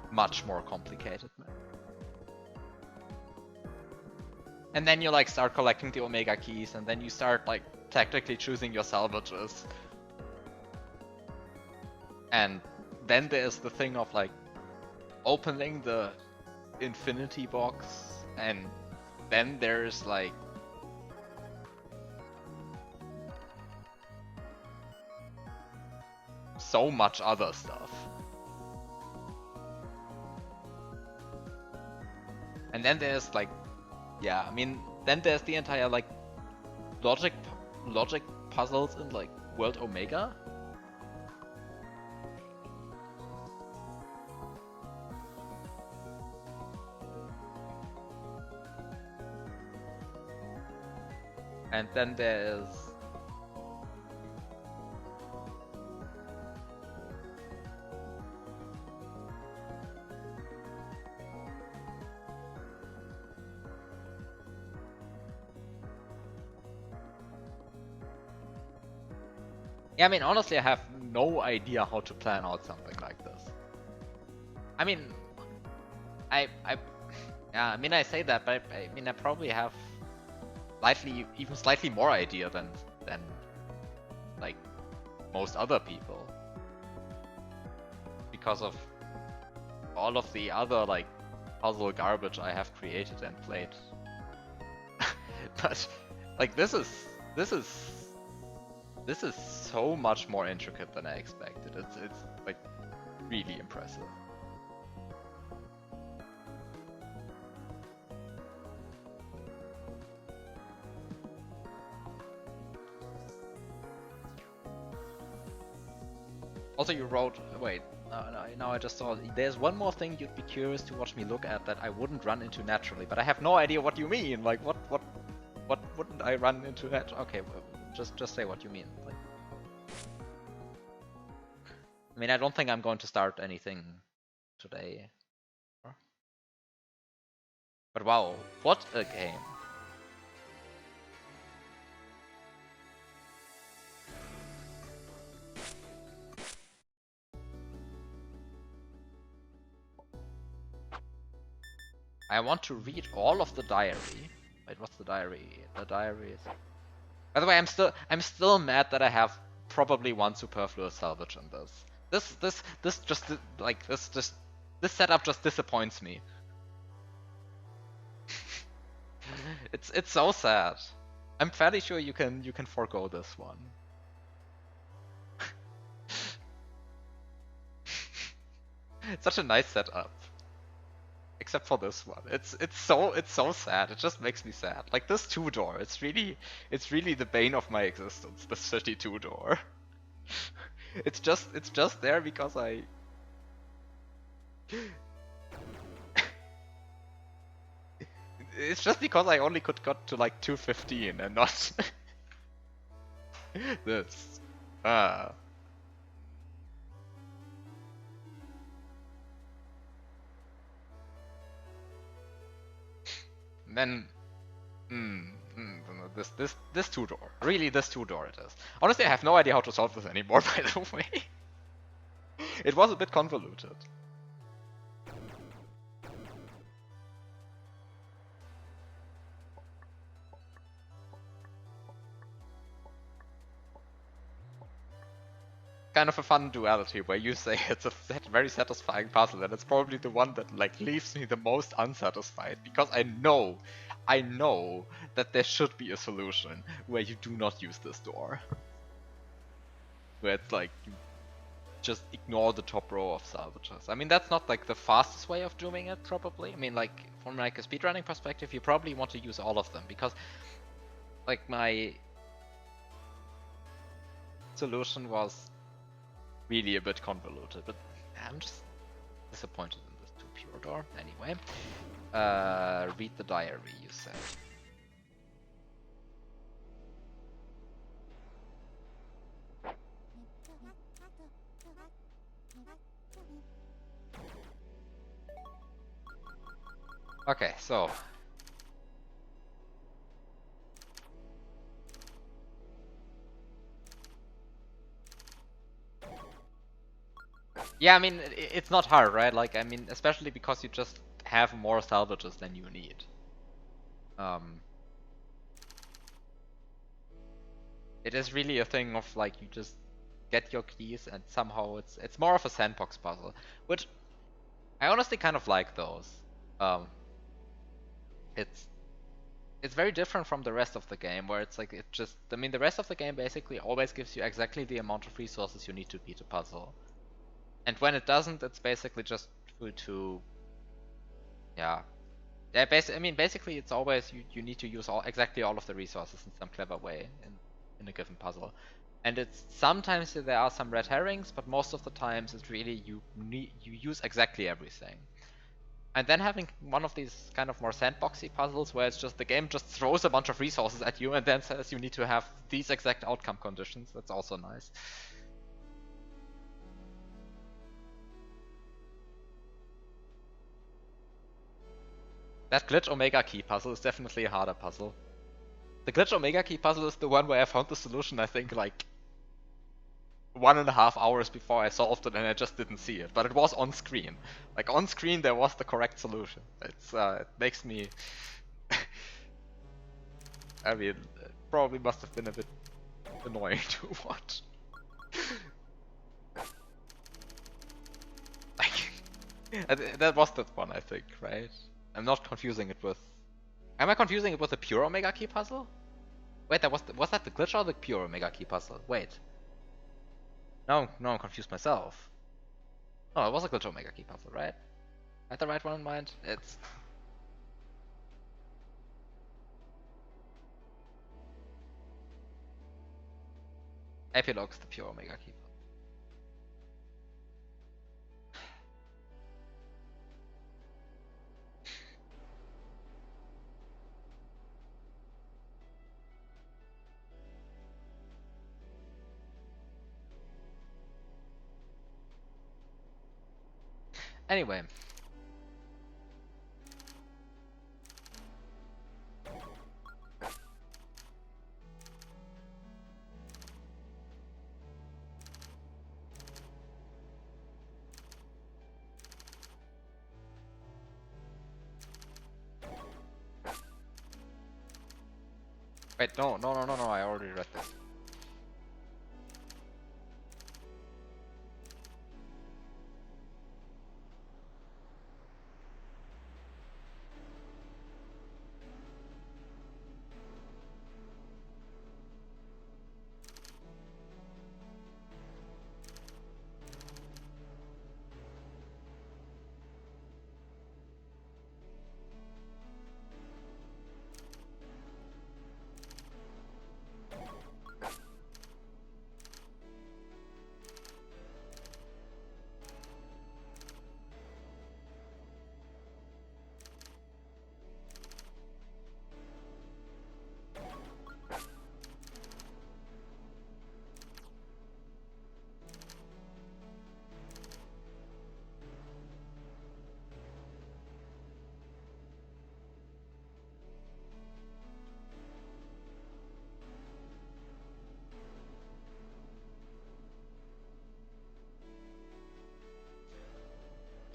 much more complicated. And then you like start collecting the Omega keys, and then you start like technically choosing your salvages. And then there's the thing of like opening the infinity box, and then there's like so much other stuff. And then there's like, yeah, I mean, then there's the entire like logic puzzles in like World Omega. And then there's yeah, I mean, honestly, I have no idea how to plan out something like this. I mean, yeah, I mean, I say that, but I mean, I probably have even slightly more idea than like most other people, because of all of the other like puzzle garbage I have created and played. But like this is so much more intricate than I expected. It's like really impressive. Also, you wrote. Wait, now I just saw. There's one more thing you'd be curious to watch me look at that I wouldn't run into naturally, but I have no idea what you mean. Like, what wouldn't I run into that? Okay, well, just say what you mean. Like, I mean, I don't think I'm going to start anything today. But wow, what a game! I want to read all of the diary. Wait, what's the diary? The diary is. By the way, I'm still mad that I have probably one superfluous salvage in this. This just like this setup just disappoints me. It's so sad. I'm fairly sure you can forego this one. It's such a nice setup. Except for this one. It's so sad. It just makes me sad. Like this 2-door, it's really the bane of my existence, this 32-door. It's just there because I it's just because I only could got to like 215 and not this. Ah. Then this 2-door. Really this 2-door it is. Honestly, I have no idea how to solve this anymore, by the way. It was a bit convoluted. Kind of a fun duality where you say it's a very satisfying puzzle and it's probably the one that like leaves me the most unsatisfied because I know that there should be a solution where you do not use this door. Where it's like you just ignore the top row of salvages. I mean, that's not like the fastest way of doing it probably. I mean, like from like a speedrunning perspective, you probably want to use all of them because like my solution was really a bit convoluted, but I'm just disappointed in this 2 pure door. Anyway, read the diary, you said. Okay, so yeah, I mean, it's not hard, right? Like, I mean, especially because you just have more salvages than you need. It is really a thing of like you just get your keys and somehow it's more of a sandbox puzzle, which I honestly kind of like those. Um, it's it's very different from the rest of the game where it's like it just I mean the rest of the game basically always gives you exactly the amount of resources you need to beat a puzzle. And when it doesn't, it's basically just to yeah. Yeah, I mean basically it's always you need to use exactly all of the resources in some clever way in a given puzzle. And it's sometimes there are some red herrings, but most of the times it's really you use exactly everything. And then having one of these kind of more sandboxy puzzles where it's just the game just throws a bunch of resources at you and then says you need to have these exact outcome conditions. That's also nice. That glitch Omega key puzzle is definitely a harder puzzle. The glitch Omega key puzzle is the one where I found the solution, I think, like 1.5 hours before I solved it and I just didn't see it. But it was on screen. Like on screen there was the correct solution. It makes me I mean it probably must have been a bit annoying to watch. That was that one, I think, right? I'm not confusing it with. Am I confusing it with the pure Omega key puzzle? Wait, was that the glitch or the pure Omega key puzzle? Wait. No, I'm confused myself. Oh, it was a glitch Omega key puzzle, right? I had the right one in mind. It's. Epilogue's the pure Omega key puzzle. Anyway. Wait, no, I already read this.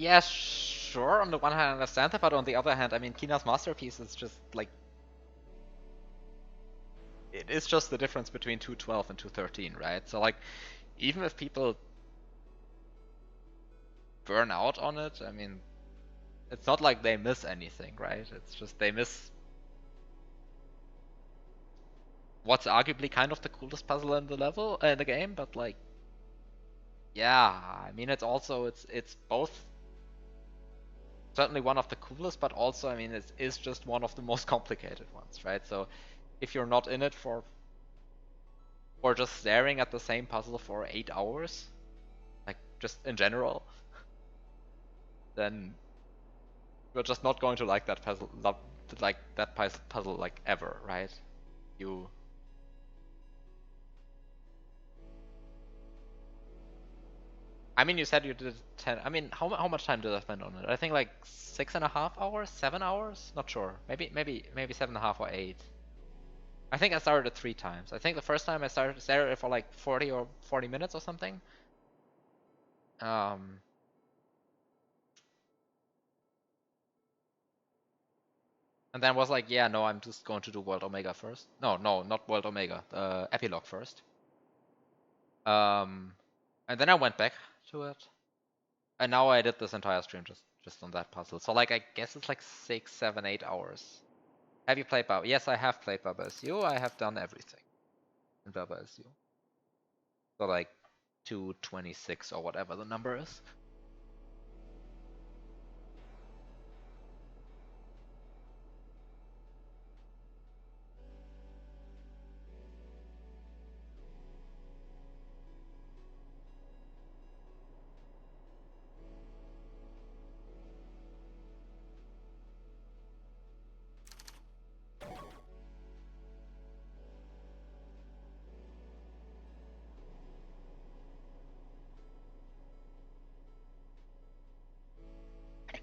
Yeah, sure, on the one hand I understand that, but on the other hand, I mean, Kina's masterpiece is just like... It is just the difference between 212 and 213, right? So like, even if people burn out on it, I mean, it's not like they miss anything, right? It's just they miss what's arguably kind of the coolest puzzle in the level, in the game, but like, yeah, I mean, it's also, it's both certainly one of the coolest, but also, I mean, it is just one of the most complicated ones, right? So if you're not in it for just staring at the same puzzle for 8 hours, like just in general, then you're just not going to like that puzzle, like that puzzle like ever, right? You... I mean, you said you did 10. I mean, how much time did I spend on it? I think like 6.5 hours, 7 hours. Not sure. Maybe 7.5 or 8. I think I started it 3 times. I think the first time I started it for like 40 minutes or something. Um, and then was like, yeah, no, I'm just going to do World Omega first. No, not World Omega. Epilogue first. And then I went back to it. And now I did this entire stream just on that puzzle. So like, I guess it's like 6, 7, 8 hours. Have you played Baba? Yes, I have played Baba SU. I have done everything in Baba SU. So like 226 or whatever the number is.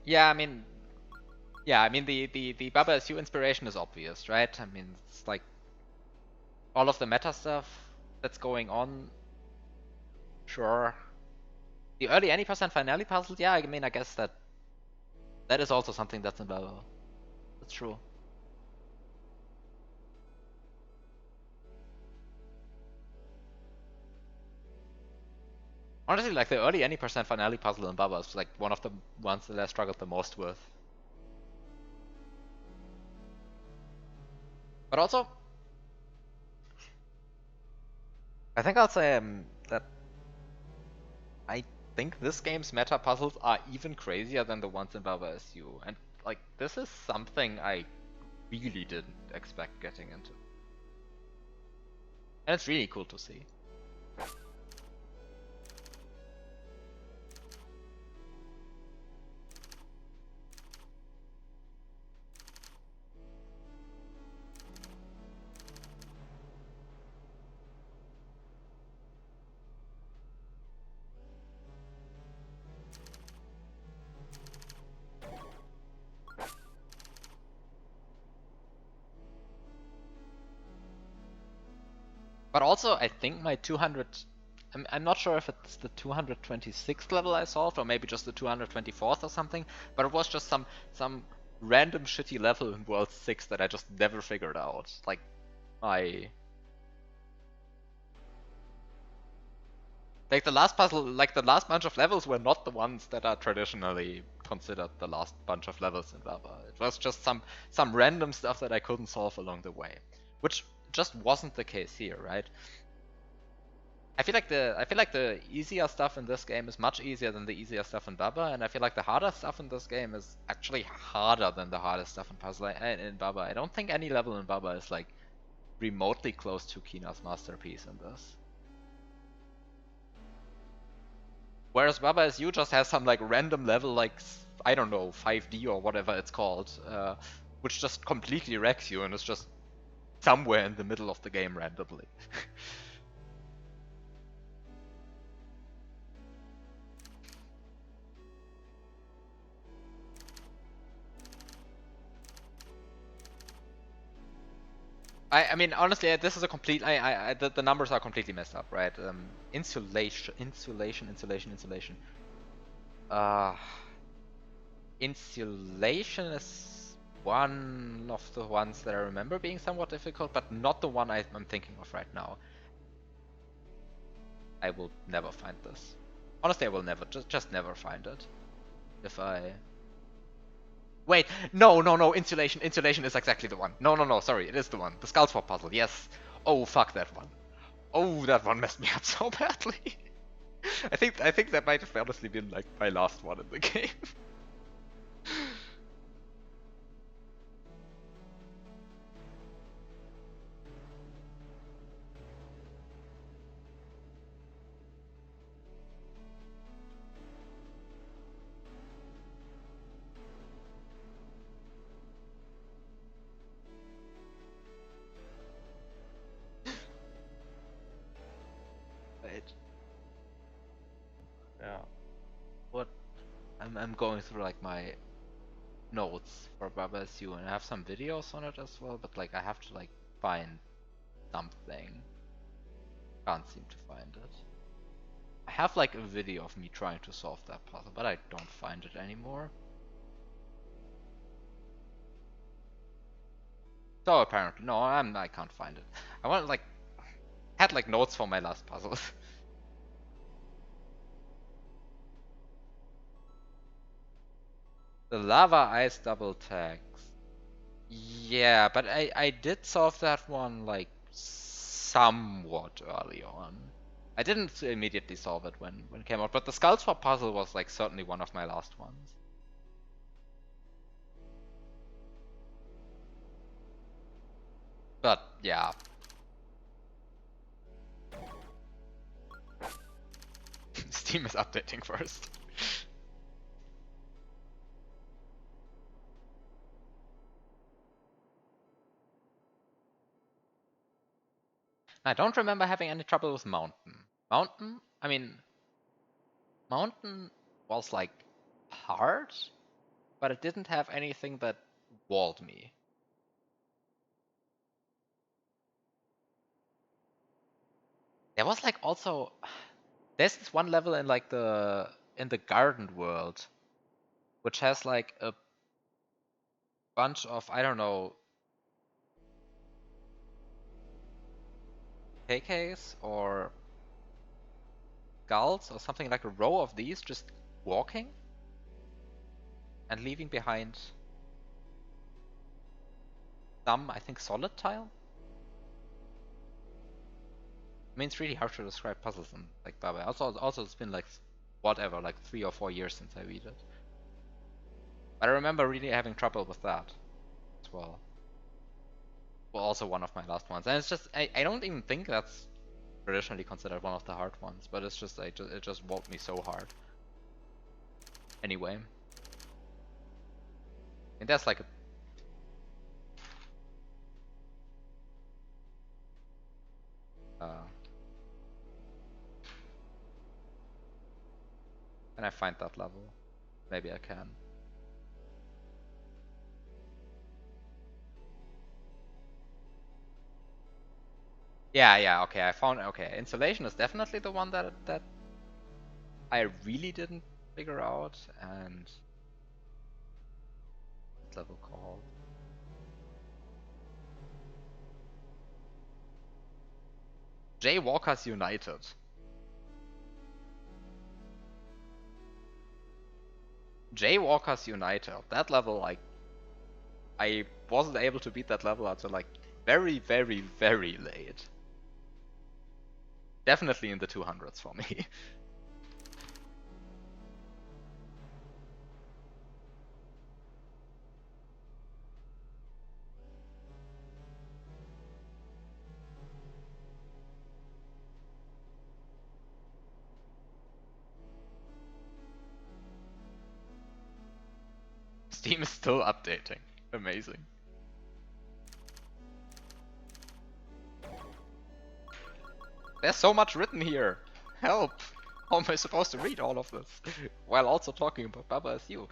Yeah, I mean, the Baba SU inspiration is obvious, right? I mean, it's like all of the meta stuff that's going on. Sure. The early any percent finale puzzles, yeah, I mean, I guess that is also something that's in Baba. That's true. Honestly, like the early any percent finale puzzle in Baba is like one of the ones that I struggled the most with. But also, I think I'll say that I think this game's meta puzzles are even crazier than the ones in Baba SU. And like, this is something I really didn't expect getting into. And it's really cool to see. But also, I think my 200... I'm not sure if it's the 226th level I solved, or maybe just the 224th or something, but it was just some random shitty level in World 6 that I just never figured out. Like, my... Like the last puzzle, like the last bunch of levels were not the ones that are traditionally considered the last bunch of levels in Baba. It was just some random stuff that I couldn't solve along the way, which just wasn't the case here, right? I feel like the easier stuff in this game is much easier than the easier stuff in Baba, and I feel like the harder stuff in this game is actually harder than the hardest stuff in Baba. I don't think any level in Baba is like remotely close to Kina's masterpiece in this. Whereas Baba is You just has some like random level, like, I don't know, 5D or whatever it's called, which just completely wrecks you and is just somewhere in the middle of the game randomly. I mean, honestly, this is a complete. The numbers are completely messed up, right? Insulation. Uh, Insulation is one of the ones that I remember being somewhat difficult, but not the one I'm thinking of right now. I will never find this. Honestly, I will never, just never find it. If I... Wait, no, Insulation is exactly the one. No, sorry, it is the one. The Skull Swap puzzle, yes. Oh, fuck that one. Oh, that one messed me up so badly. I think that might have honestly been like my last one in the game. Wait. Yeah. What? I'm going through like my notes for Baba Is You, and I have some videos on it as well, but like I have to like find something. Can't seem to find it. I have like a video of me trying to solve that puzzle, but I don't find it anymore. So apparently, no, I can't find it. I want like had like notes for my last puzzle. The lava ice double tags. Yeah, but I did solve that one like somewhat early on. I didn't immediately solve it when it came out, but the Skull Swap puzzle was like certainly one of my last ones. But yeah. Steam is updating first. I don't remember having any trouble with Mountain. Mountain? I mean, Mountain was like hard, but it didn't have anything that walled me. There was like also there's this one level in like in the garden world which has like a bunch of, I don't know, KKs or gulls or something, like a row of these just walking and leaving behind some, I think, solid tile. I mean, it's really hard to describe puzzles in like Baba. Also, it's been like whatever, like 3 or 4 years since I read it. But I remember really having trouble with that as well. Well, also one of my last ones, and it's just I don't even think that's traditionally considered one of the hard ones, but it's just it just walled me so hard. Anyway, and that's like a can I find that level? Maybe I can. Yeah, okay, I found, okay, Insulation is definitely the one that I really didn't figure out, and level call. Jaywalkers United. Jaywalkers United. That level, like, I wasn't able to beat that level until like very, very, very late. Definitely in the 200s for me. Steam is still updating. Amazing. There's so much written here. Help! How am I supposed to read all of this? While also talking about Baba as you.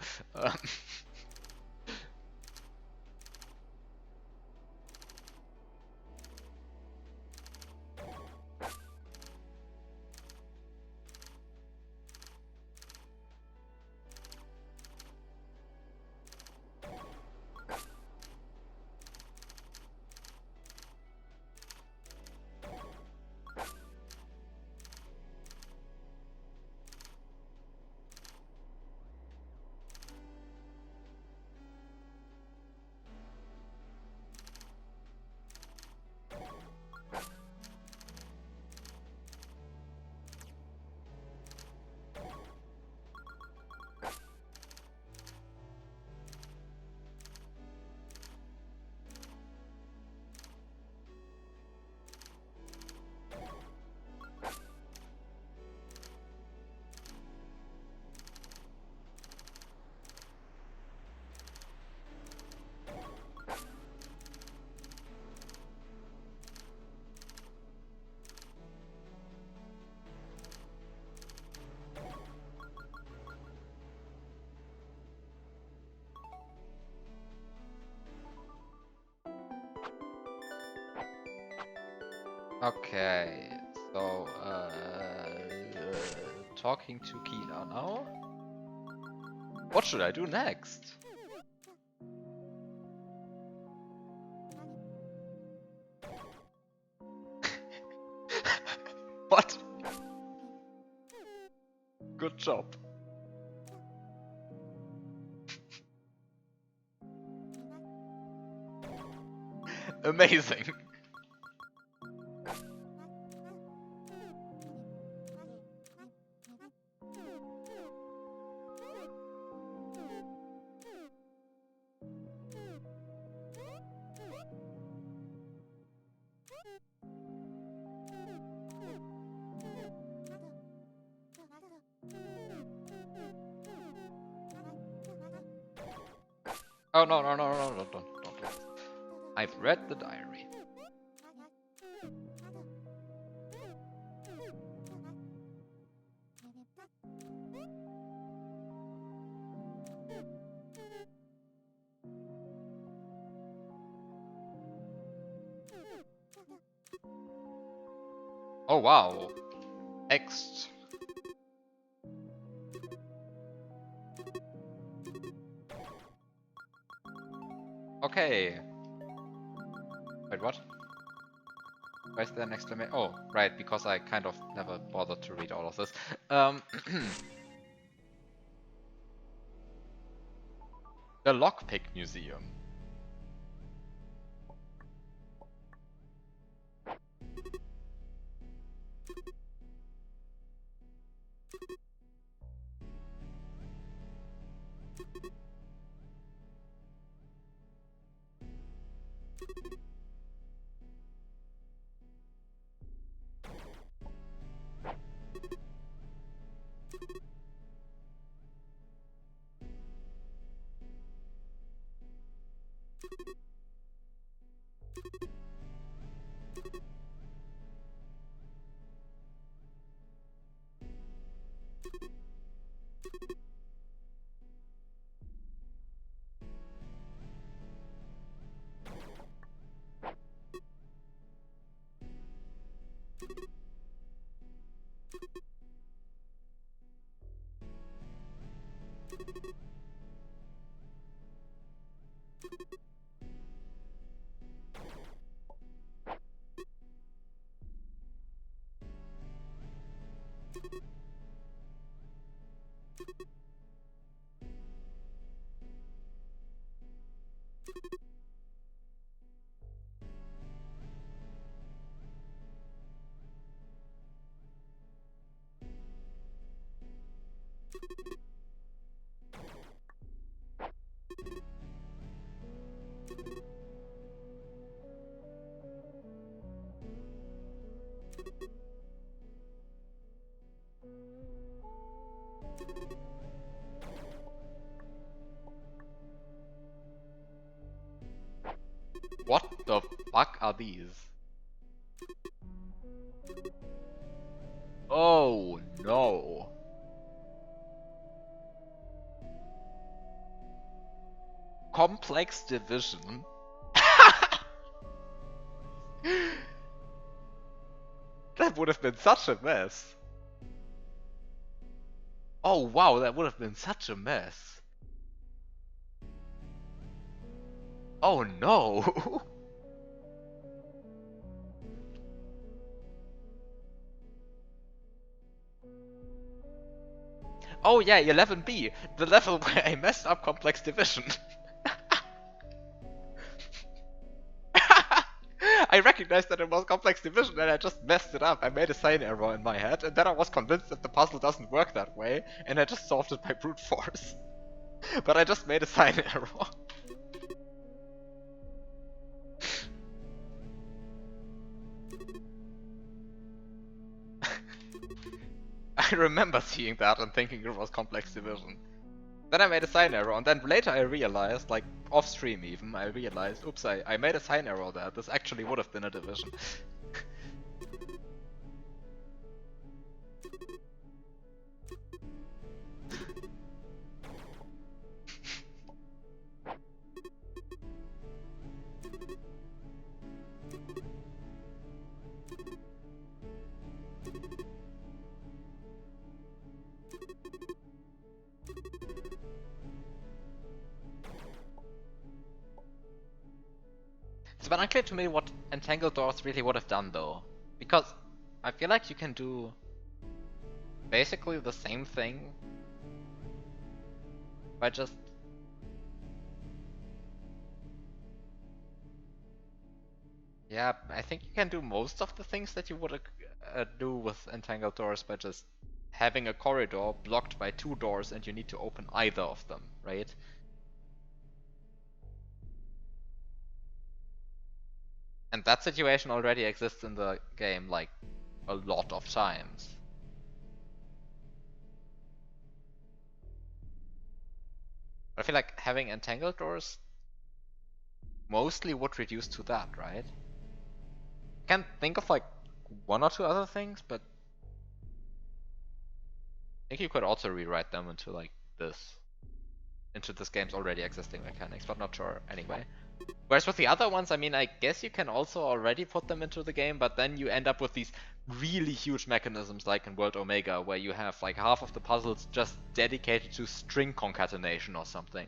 Okay, so talking to Kina now. What should I do next? What? Good job. Amazing. Oh no, don't. I've read the diary. Oh wow. Next. Okay. Wait, what? Where's the next limit? Oh, right, because I kind of never bothered to read all of this. The Lockpick Museum. What the fuck are these? Oh no. Complex division? That would have been such a mess. Oh wow, that would have been such a mess. Oh no. Oh yeah, 11B, the level where I messed up complex division. I recognized that it was complex division and I just messed it up. I made a sign error in my head and then I was convinced that the puzzle doesn't work that way and I just solved it by brute force. But I just made a sign error. I remember seeing that and thinking it was complex division. Then I made a sign error, and then later I realized, like off stream even, I realized, oops, I made a sign error there. This actually would have been a division. It's been unclear to me what entangled doors really would have done though. Because I feel like you can do basically the same thing by just... Yeah, I think you can do most of the things that you would do with entangled doors by just having a corridor blocked by two doors and you need to open either of them, right? And that situation already exists in the game, like, a lot of times. I feel like having entangled doors mostly would reduce to that, right? I can't think of, like, one or two other things, but I think you could also rewrite them into, like, this. Into this game's already existing mechanics, but not sure anyway. Whereas with the other ones, I mean, I guess you can also already put them into the game, but then you end up with these really huge mechanisms like in World Omega, where you have like half of the puzzles just dedicated to string concatenation or something.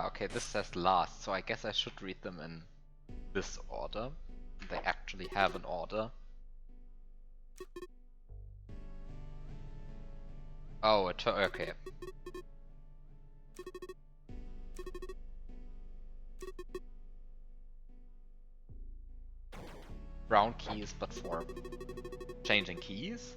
Okay, this says last, so I guess I should read them in this order. They actually have an order. Oh, okay. Brown keys, but for changing keys?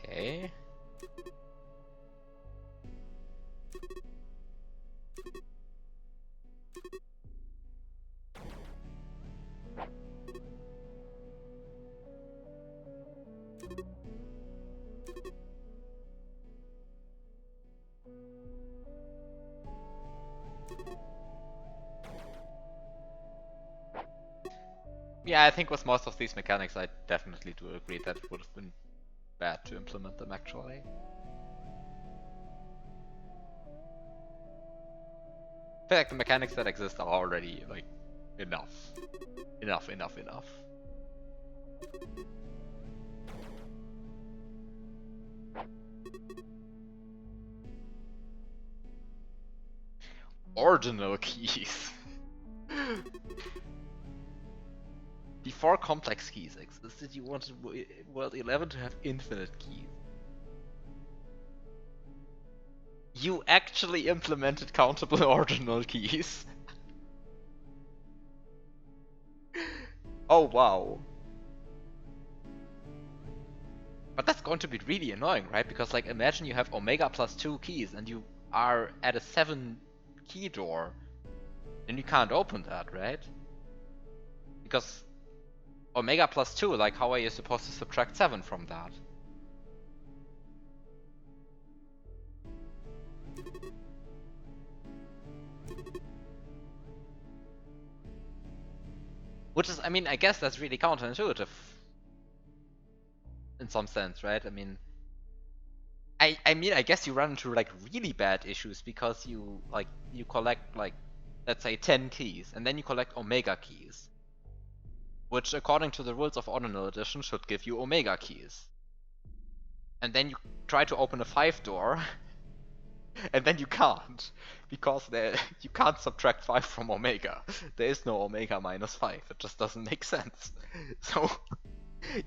Okay. Yeah, I think with most of these mechanics, I definitely do agree that it would have been bad to implement them actually. I feel like the mechanics that exist are already like enough. Enough. Ordinal keys. Before complex keys existed, you wanted World 11 to have infinite keys. You actually implemented countable ordinal keys. Oh wow. But that's going to be really annoying, right? Because like imagine you have omega plus 2 keys and you are at a 7 key door. Then you can't open that, right? Because omega plus 2, like how are you supposed to subtract 7 from that? Which is, I mean, I guess that's really counterintuitive. In some sense, right? I mean, I guess you run into like really bad issues because you collect like, let's say 10 keys, and then you collect omega keys. Which according to the rules of ordinal addition should give you omega keys. And then you try to open a 5 door, and then you can't. Because you can't subtract 5 from omega. There is no omega minus 5, it just doesn't make sense. So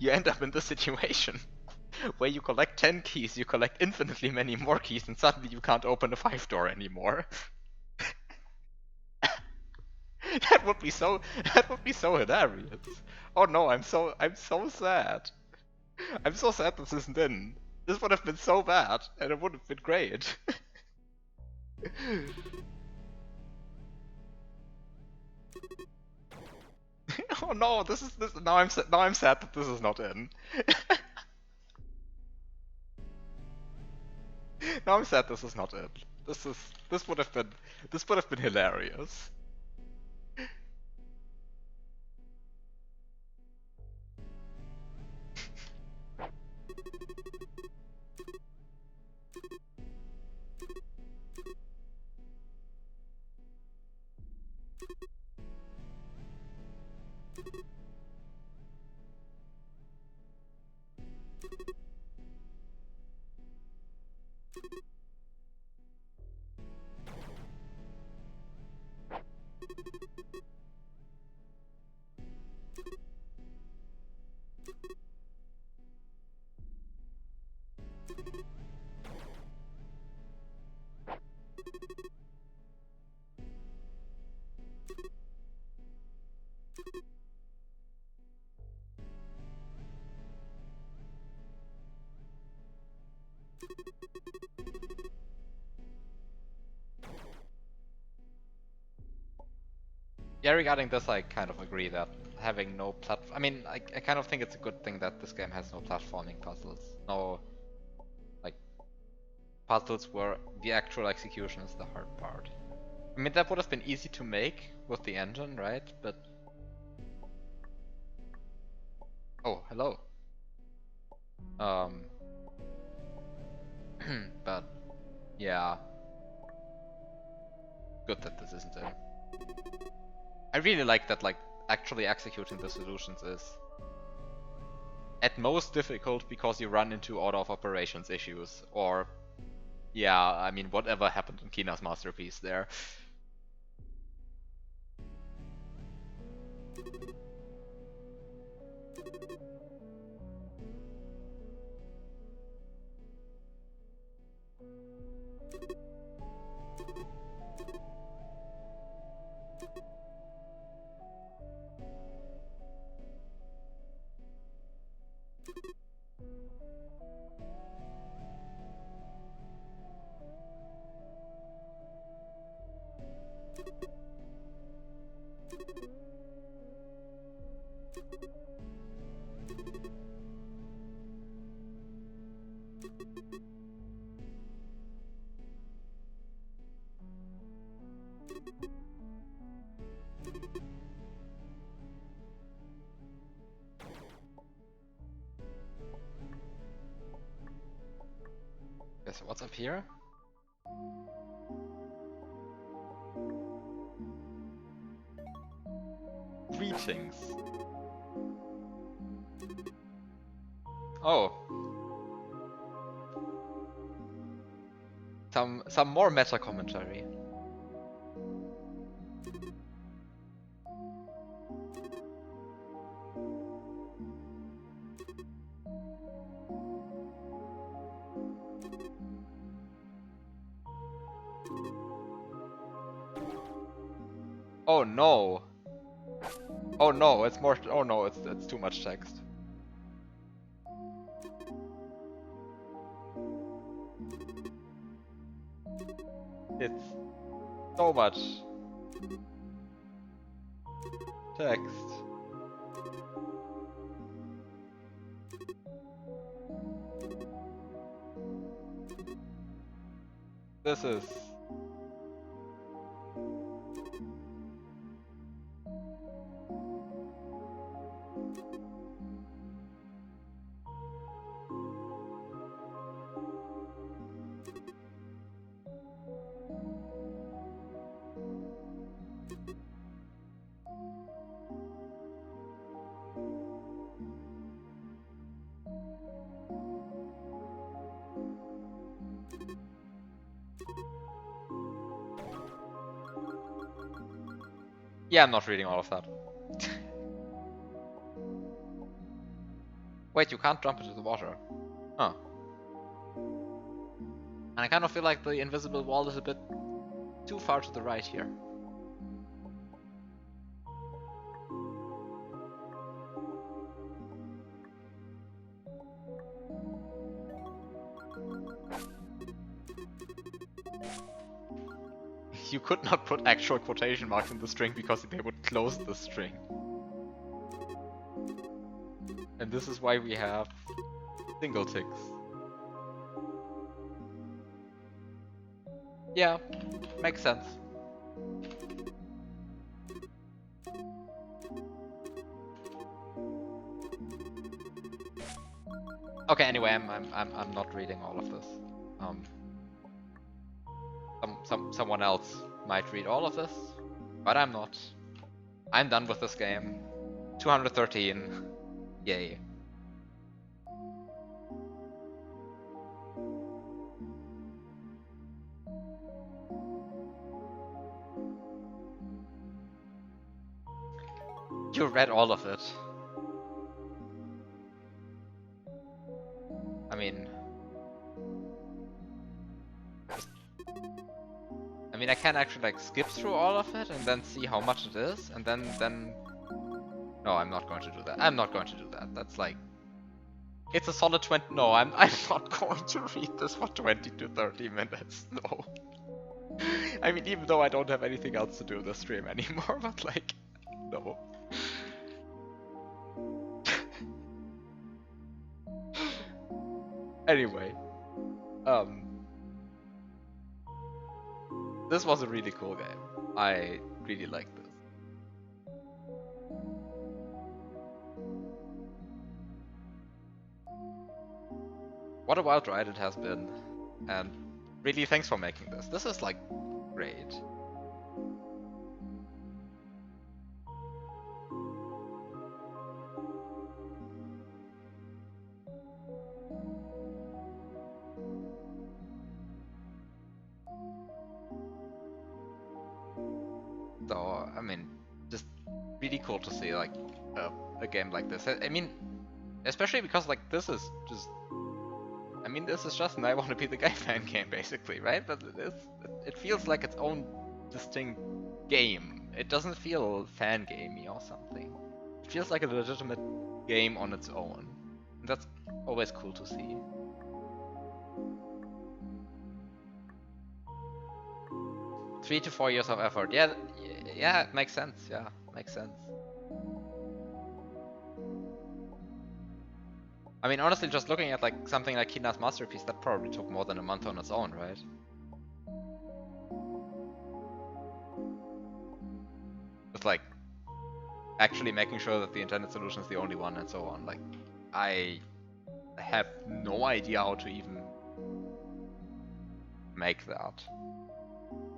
you end up in this situation where you collect 10 keys, you collect infinitely many more keys, and suddenly you can't open a 5 door anymore. That would be so hilarious. Oh no, I'm so sad. I'm so sad this isn't in. This would have been so bad, and it would have been great. Oh no, this now I'm sad that this is not in. Now I'm sad this is not in. This would have been hilarious. Yeah, regarding this, I kind of agree that having no I mean, I kind of think it's a good thing that this game has no platforming puzzles. No, like, puzzles where the actual execution is the hard part. I mean, that would have been easy to make with the engine, right? But... Oh, hello. But, yeah. Good that this isn't in. I really like that, like, actually executing the solutions is at most difficult because you run into order of operations issues, or yeah, I mean, whatever happened in Kina's masterpiece there. what's up here? Greetings. Oh. Some more meta commentary. Oh no. Oh no, it's more. Oh no, it's too much text. It's so much text. This is. Yeah, I'm not reading all of that. Wait, you can't jump into the water. Huh. And I kind of feel like the invisible wall is a bit too far to the right here. You could not put actual quotation marks in the string because they would close the string. And this is why we have single ticks. Yeah, makes sense. Okay, anyway, I'm not reading all of this. Someone else might read all of this, but I'm not. I'm done with this game. 213. Yay. You read all of it. I mean, I can actually like skip through all of it and then see how much it is, and then. No, I'm not going to do that. I'm not going to do that. That's like, it's a solid 20. No, I'm not going to read this for 20 to 30 minutes. No. I mean, even though I don't have anything else to do in this stream anymore, but like, no. Anyway, this was a really cool game. I really liked this. What a wild ride it has been, and really thanks for making this. This is like great. So, I mean, just really cool to see like a game like this. I mean, especially because like this is just, I mean, this is just an I Want to Be the Guy fan game basically, right? But it feels like its own distinct game. It doesn't feel fan gamey or something. It feels like a legitimate game on its own. And that's always cool to see. Three to 4 years of effort. Yeah, it makes sense. Yeah, makes sense. I mean, honestly, just looking at like something like Kina's masterpiece, that probably took more than a month on its own, right? With like actually making sure that the intended solution is the only one and so on. Like, I have no idea how to even make that.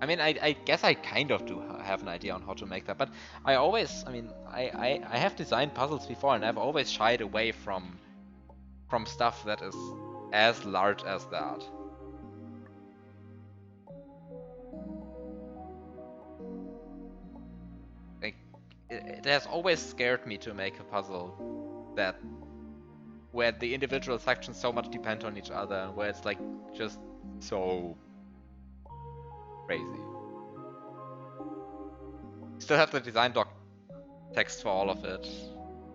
I mean, I guess I kind of do have an idea on how to make that, but I always, I mean, I have designed puzzles before, and I've always shied away from stuff that is as large as that. Like, it has always scared me to make a puzzle where the individual sections so much depend on each other, and where it's like just so crazy. Still have the design doc text for all of it.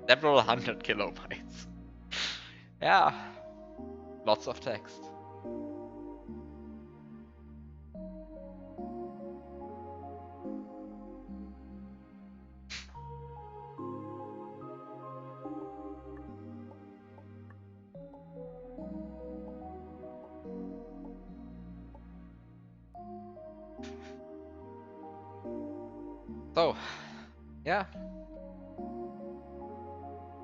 Several 100 kilobytes. Yeah, lots of text. So, yeah.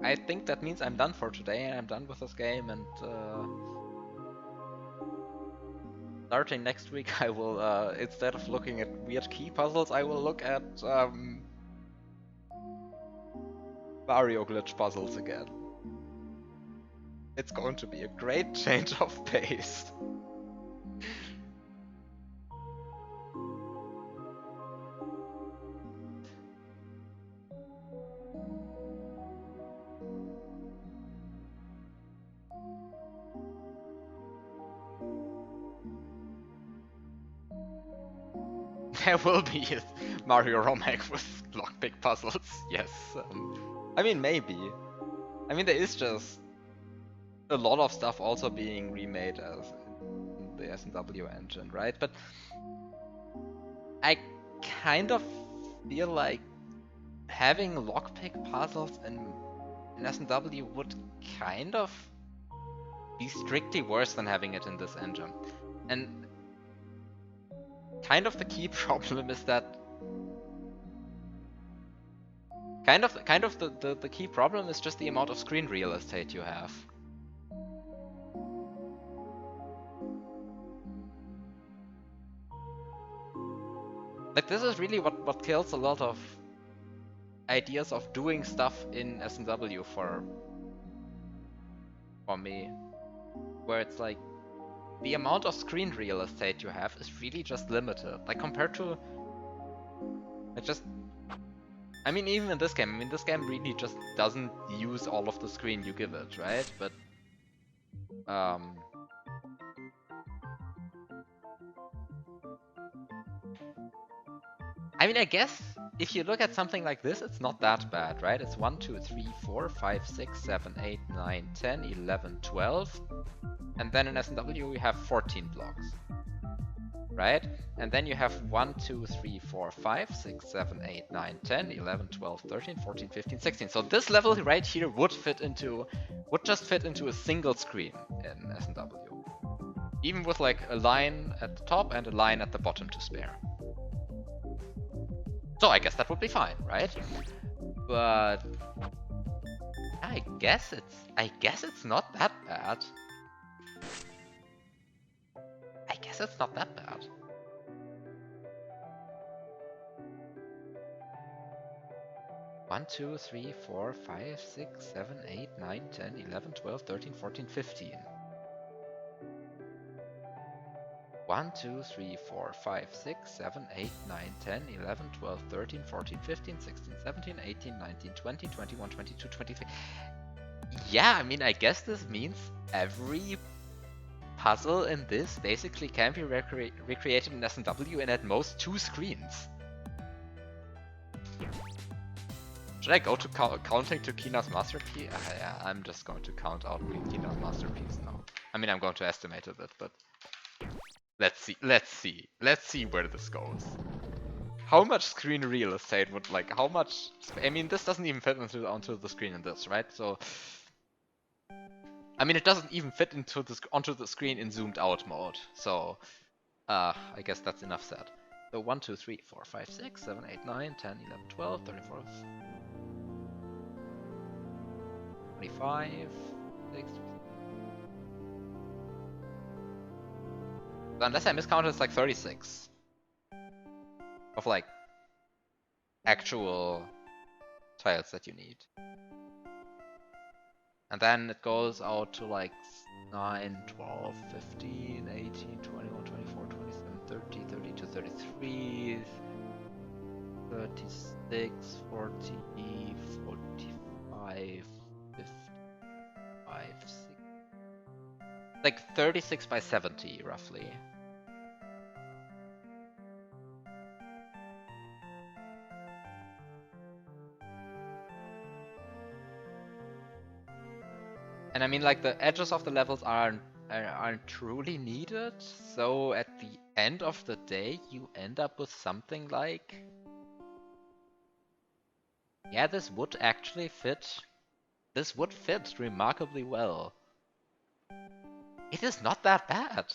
I think that means I'm done for today, and I'm done with this game, and starting next week I will, instead of looking at weird key puzzles, I will look at Mario glitch puzzles again. It's going to be a great change of pace. There will be a Mario remake with lockpick puzzles, yes. I mean, maybe. I mean, there is just a lot of stuff also being remade as in the S&W engine, right? But I kind of feel like having lockpick puzzles in S&W would kind of be strictly worse than having it in this engine. And kind of the key problem is that the key problem is just the amount of screen real estate you have. Like, this is really what kills a lot of ideas of doing stuff in S&W for me. Where it's like, the amount of screen real estate you have is really just limited. Like, compared to... I mean, even in this game, this game really just doesn't use all of the screen you give it, right? But... I mean, I guess if you look at something like this, it's not that bad, right? It's 1, 2, 3, 4, 5, 6, 7, 8, 9, 10, 11, 12. And then in S&W we have 14 blocks, right? And then you have 1, 2, 3, 4, 5, 6, 7, 8, 9, 10, 11, 12, 13, 14, 15, 16. So this level right here would just fit into a single screen in S&W. Even with like a line at the top and a line at the bottom to spare. So I guess that would be fine, right? But I guess it's not that bad. I guess it's not that bad. One, 2, 3, 4, 5, 6, 7, 8, 9, 10, 11, 12, 13, 14, 15. 1, 2, 3, 4, 5, 6, 7, 8, 9, 10, 11, 12, 13, 14, 15, 16, 17, 18, 19, 20, 21, 22, 23. Yeah, I mean, I guess this means every puzzle in this basically can be recreated in S&W and at most 2 screens. Should I go to counting to Kina's masterpiece? Yeah, I'm just going to count out Kina's masterpiece now. I mean, I'm going to estimate a bit, but let's see where this goes. How much screen real estate would, like, how much... I mean, this doesn't even fit onto the screen in this, right? So... I mean, it doesn't even fit onto the screen in zoomed out mode. So, I guess that's enough said. So 1, 2, 3, 4, 5, 6, 7, 8, 9, 10, 11, 12, 13, 14, 25, 6. Unless I miscounted, it's like 36 of like actual tiles that you need. And then it goes out to like 9, 12, 15, 18, 21, 24, 27, 30, 32, 33, 36, 40, 45, 55, 60. Like 36 by 70, roughly. And I mean, like, the edges of the levels aren't truly needed, so at the end of the day, you end up with something like... Yeah, this would actually fit. This would fit remarkably well. It is not that bad.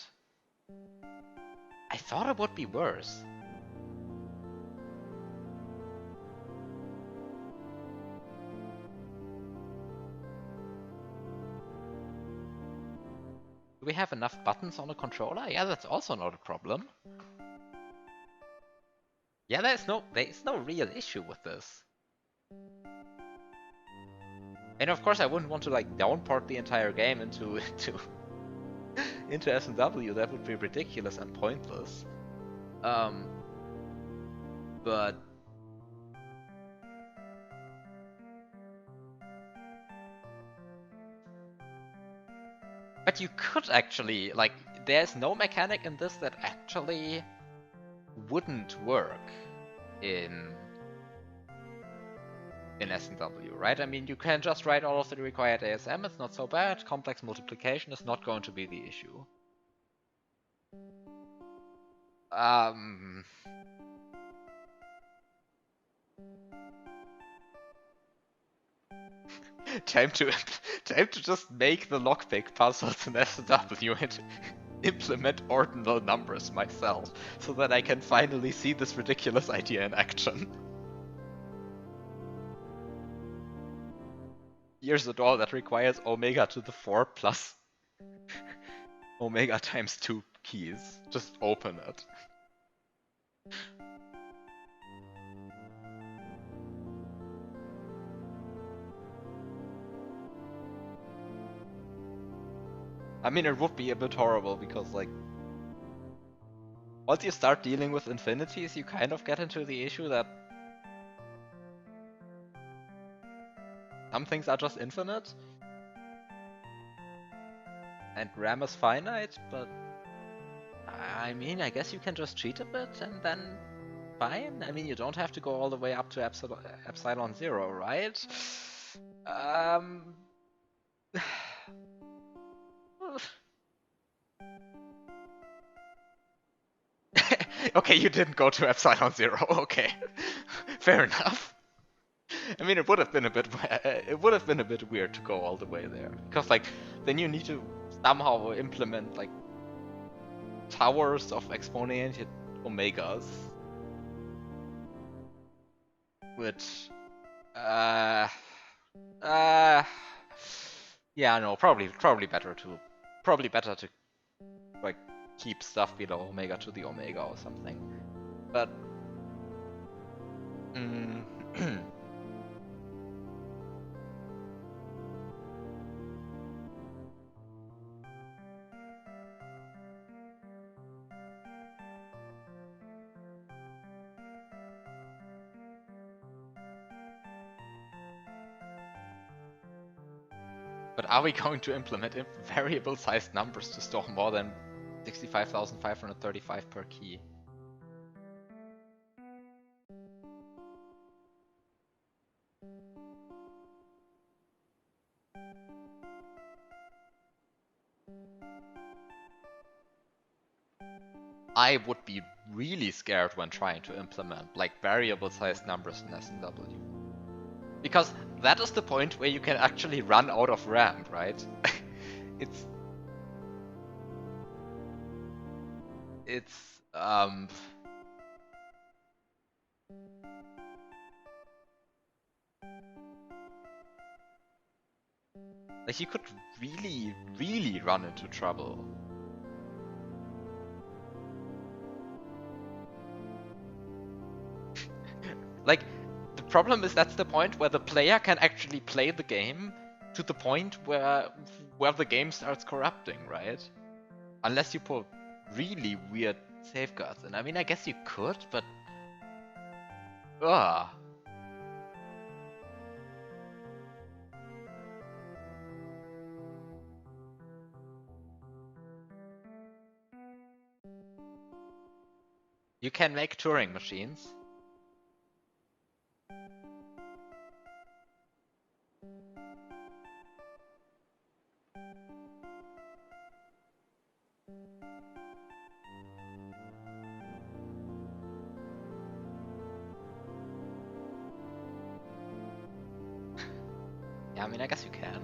I thought it would be worse. Do we have enough buttons on a controller? Yeah, that's also not a problem. Yeah, there's no real issue with this. And of course I wouldn't want to like downport the entire game into S&W. That would be ridiculous and pointless. But you could actually, like, there's no mechanic in this that actually wouldn't work in S&W, right? I mean, you can just write all of the required ASM, it's not so bad. Complex multiplication is not going to be the issue. Time to just make the lockpick puzzles in S&W and implement ordinal numbers myself, so that I can finally see this ridiculous idea in action. Here's a door that requires omega to the 4 plus omega times 2 keys. Just open it. I mean, it would be a bit horrible because, like, once you start dealing with infinities, you kind of get into the issue that some things are just infinite. And RAM is finite, but I mean, I guess you can just cheat a bit and then fine. I mean, you don't have to go all the way up to epsilon 0, right? Okay, you didn't go to epsilon 0. Okay, fair enough. I mean, it would have been a bit weird to go all the way there, because like then you need to somehow implement like towers of exponentiated omegas, which yeah, no, probably better to like keep stuff below omega to the omega or something. But but are we going to implement variable-sized numbers to store more than 65,535 per key? I would be really scared when trying to implement like variable-sized numbers in S&W. Because that is the point where you can actually run out of RAM, right? It's like you could really run into trouble. problem is that's the point where the player can actually play the game to the point where the game starts corrupting, right? Unless you put really weird safeguards. And I mean, I guess you could, but ugh. You can make Turing machines. Yeah, I mean, I guess you can.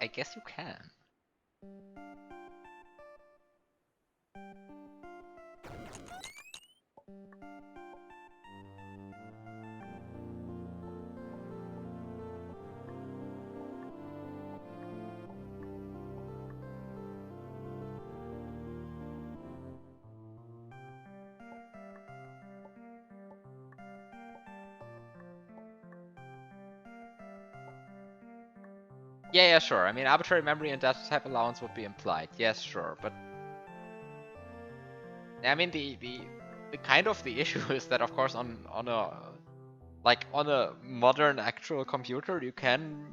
I guess you can. Yeah, sure. I mean, arbitrary memory and data type allowance would be implied. Yes, sure, but I mean, the kind of the issue is that, of course, on a modern actual computer, you can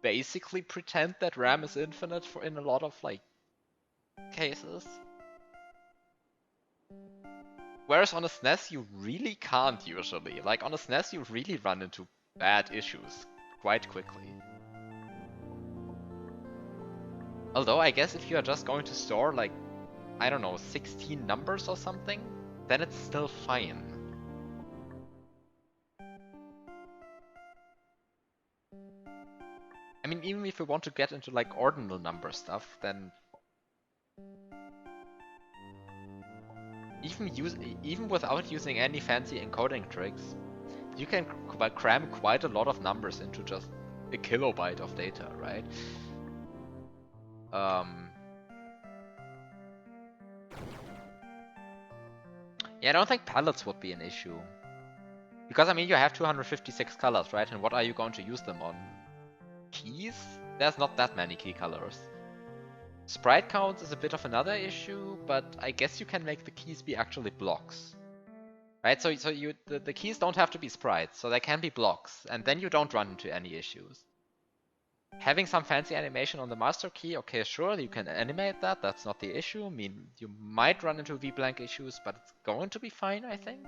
basically pretend that RAM is infinite in a lot of like cases. Whereas on a SNES, you really can't usually. Like on a SNES, you really run into bad issues quite quickly. Although I guess if you are just going to store like, I don't know, 16 numbers or something, then it's still fine. I mean, even if you want to get into like ordinal number stuff, then even without using any fancy encoding tricks, you can cram quite a lot of numbers into just a kilobyte of data, right? Yeah, I don't think palettes would be an issue. Because, I mean, you have 256 colors, right? And what are you going to use them on? Keys? There's not that many key colors. Sprite counts is a bit of another issue, but I guess you can make the keys be actually blocks. Right? So the keys don't have to be sprites, so they can be blocks, and then you don't run into any issues. Having some fancy animation on the master key, okay, sure, you can animate that, that's not the issue. I mean, you might run into VBlank issues, but it's going to be fine, I think.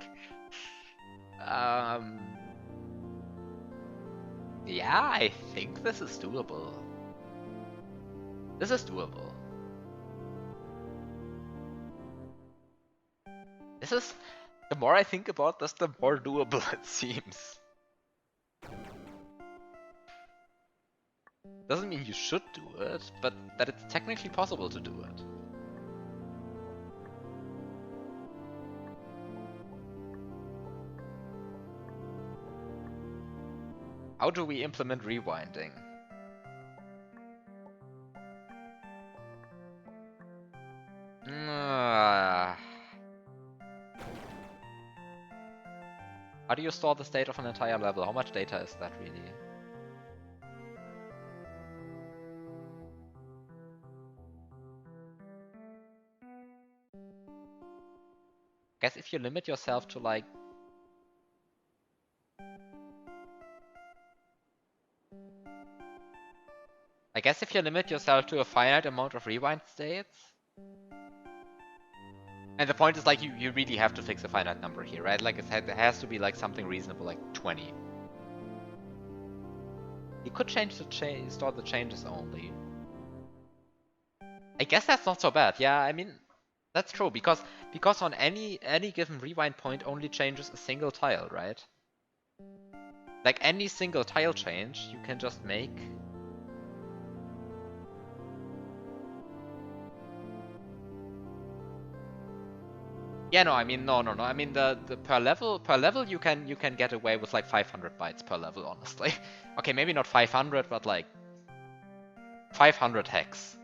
Yeah, I think this is doable. This is doable. The more I think about this, the more doable it seems. Doesn't mean you should do it, but that it's technically possible to do it. How do we implement rewinding? How do you store the state of an entire level? How much data is that really? Guess if you limit yourself to like a finite amount of rewind states. And the point is like you really have to fix a finite number here, right? Like it has to be like something reasonable, like 20. You could store the changes only. I guess that's not so bad. Yeah, I mean, that's true because on any given rewind point only changes a single tile, right? Like any single tile change you can just make. Yeah, no, I mean no. I mean the per level you can get away with like 500 bytes per level, honestly. Okay, maybe not 500, but like 500 hex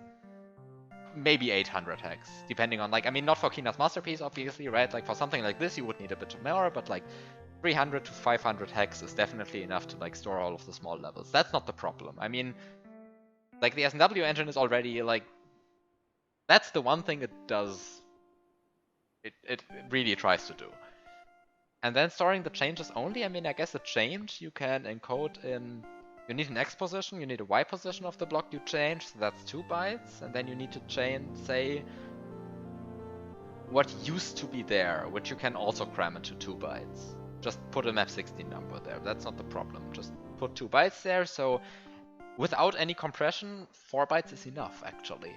maybe 800 hex, depending on, like, I mean, not for Kina's Masterpiece, obviously, right? Like, for something like this, you would need a bit more, but, like, 300 to 500 hex is definitely enough to, like, store all of the small levels. That's not the problem. I mean, like, the S&W engine is already, like, that's the one thing it does, it really tries to do. And then storing the changes only, I mean, I guess a change you can encode in, you need an X position, you need a Y position of the block you change, so that's 2 bytes, and then you need to change, say, what used to be there, which you can also cram into 2 bytes. Just put a map16 number there, that's not the problem. Just put 2 bytes there, so without any compression, 4 bytes is enough, actually.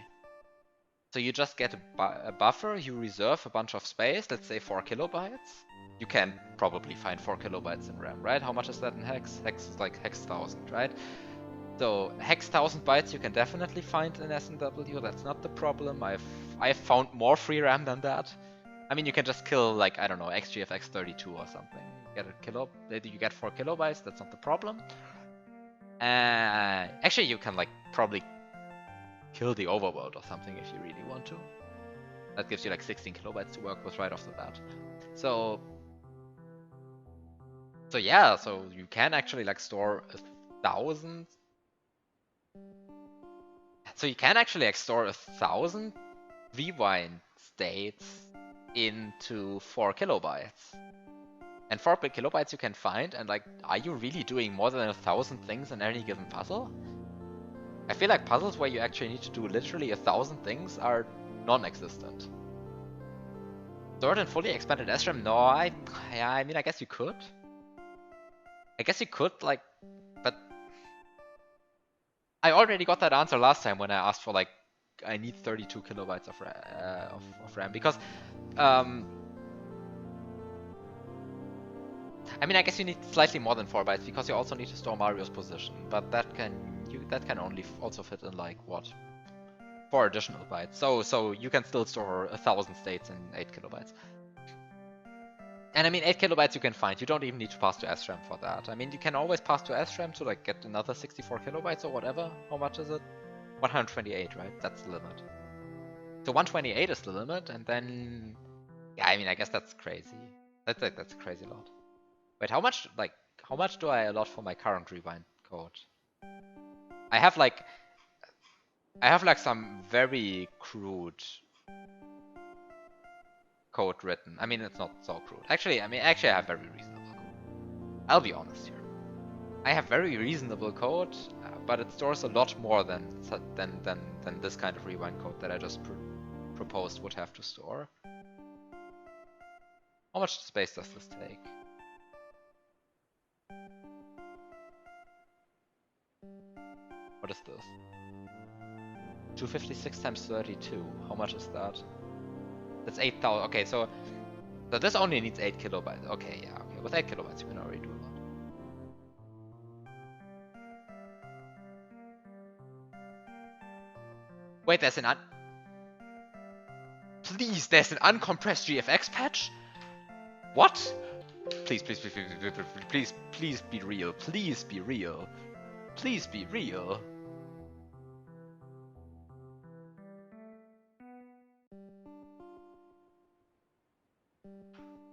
So you just get a buffer, you reserve a bunch of space, let's say 4 kilobytes. You can probably find 4 kilobytes in RAM, right? How much is that in hex? Hex is like hex 1000, right? So hex 1000 bytes you can definitely find in S&W, that's not the problem. I've found more free RAM than that. I mean, you can just kill, like, I don't know, XGFX32 or something. You get 4 kilobytes, that's not the problem. Actually, you can, like, probably kill the overworld or something if you really want to. That gives you like 16 kilobytes to work with right off the bat. So yeah, so you can actually like store 1,000. So you can actually like store 1,000 rewind states into 4 kilobytes. And 4 kilobytes you can find, and like, are you really doing more than 1,000 things in any given puzzle? I feel like puzzles where you actually need to do literally 1,000 things are non-existent. Stored in fully expanded SRAM? No, I mean, I guess you could. Like, but I already got that answer last time when I asked for, like, I need 32 kilobytes of RAM, because, I mean, I guess you need slightly more than 4 bytes, because you also need to store Mario's position, but that can only also fit in, like, what? 4 additional bytes. So you can still store 1,000 states in 8 kilobytes. And I mean, 8 kilobytes you can find. You don't even need to pass to SRAM for that. I mean, you can always pass to SRAM to like get another 64 kilobytes or whatever. How much is it? 128, right? That's the limit. So 128 is the limit, and then, yeah, I mean, I guess that's crazy. That's a crazy lot. Wait, how much do I allot for my current rewind code? I have like some very crude code written. I mean, it's not so crude. Actually, I have very reasonable code. I'll be honest here. I have very reasonable code, but it stores a lot more than this kind of rewind code that I just proposed would have to store. How much space does this take? What is this? 256 times 32. How much is that? That's 8,000. Okay, so this only needs 8 kilobytes. Okay, yeah, okay. With 8 kilobytes, you can already do a lot. Wait, there's an Please, there's an uncompressed GFX patch? What? Please, please, please, please, please, please be real. Please be real. Please be real.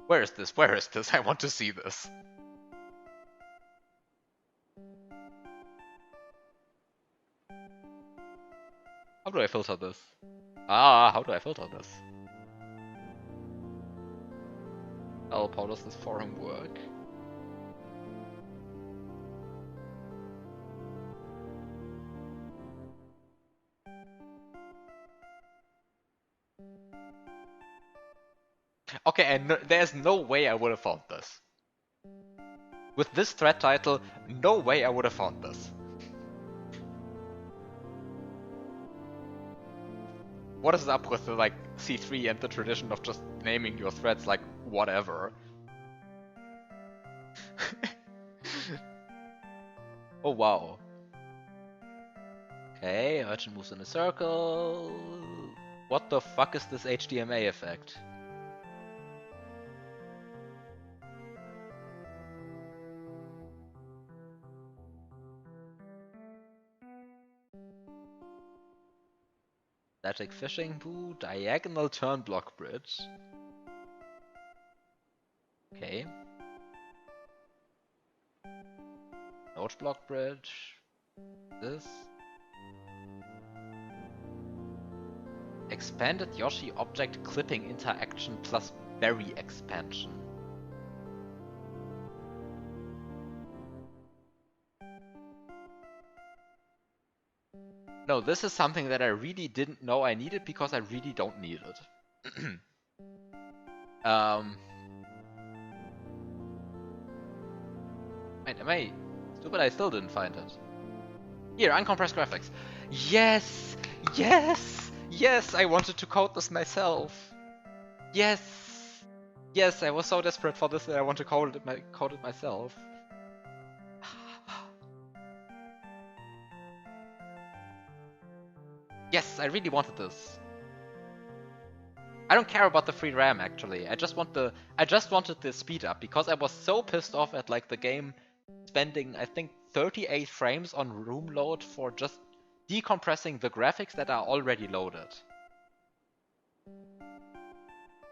Where is this? Where is this? I want to see this. How do I filter this? How do I filter this? Help, how does this forum work? Okay, and there's no way I would have found this. With this thread title, no way I would have found this. What is up with the, like, C3 and the tradition of just naming your threads like whatever? Oh wow. Okay, Urchin moves in a circle. What the fuck is this HDMA effect? Static fishing boo, diagonal turn block bridge. Okay. Node block bridge. This. Expanded Yoshi object clipping interaction plus berry expansion. No, this is something that I really didn't know I needed because I really don't need it. Wait, am I stupid? I still didn't find it. Here, uncompressed graphics. Yes! Yes! Yes! I wanted to code this myself. Yes! Yes, I was so desperate for this that I want to code it myself. Yes, I really wanted this. I don't care about the free RAM actually. I just wanted the speed up because I was so pissed off at like the game spending I think 38 frames on room load for just decompressing the graphics that are already loaded.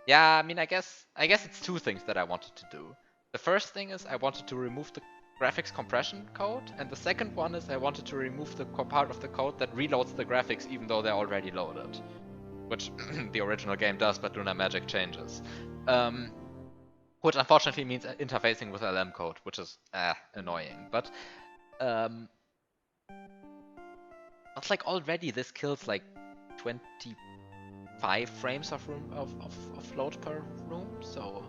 Yeah, I mean I guess it's two things that I wanted to do. The first thing is I wanted to remove the graphics compression code, and the second one is I wanted to remove the part of the code that reloads the graphics even though they're already loaded. Which the original game does, but Lunar Magic changes. Which unfortunately means interfacing with LM code, which is annoying. But it's like already this kills like 25 frames of room of load per room, so.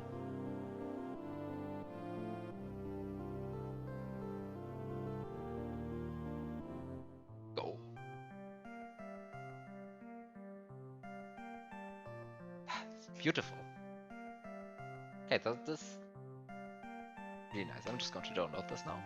Go. It's beautiful. Okay, this really nice. I'm just going to download this now.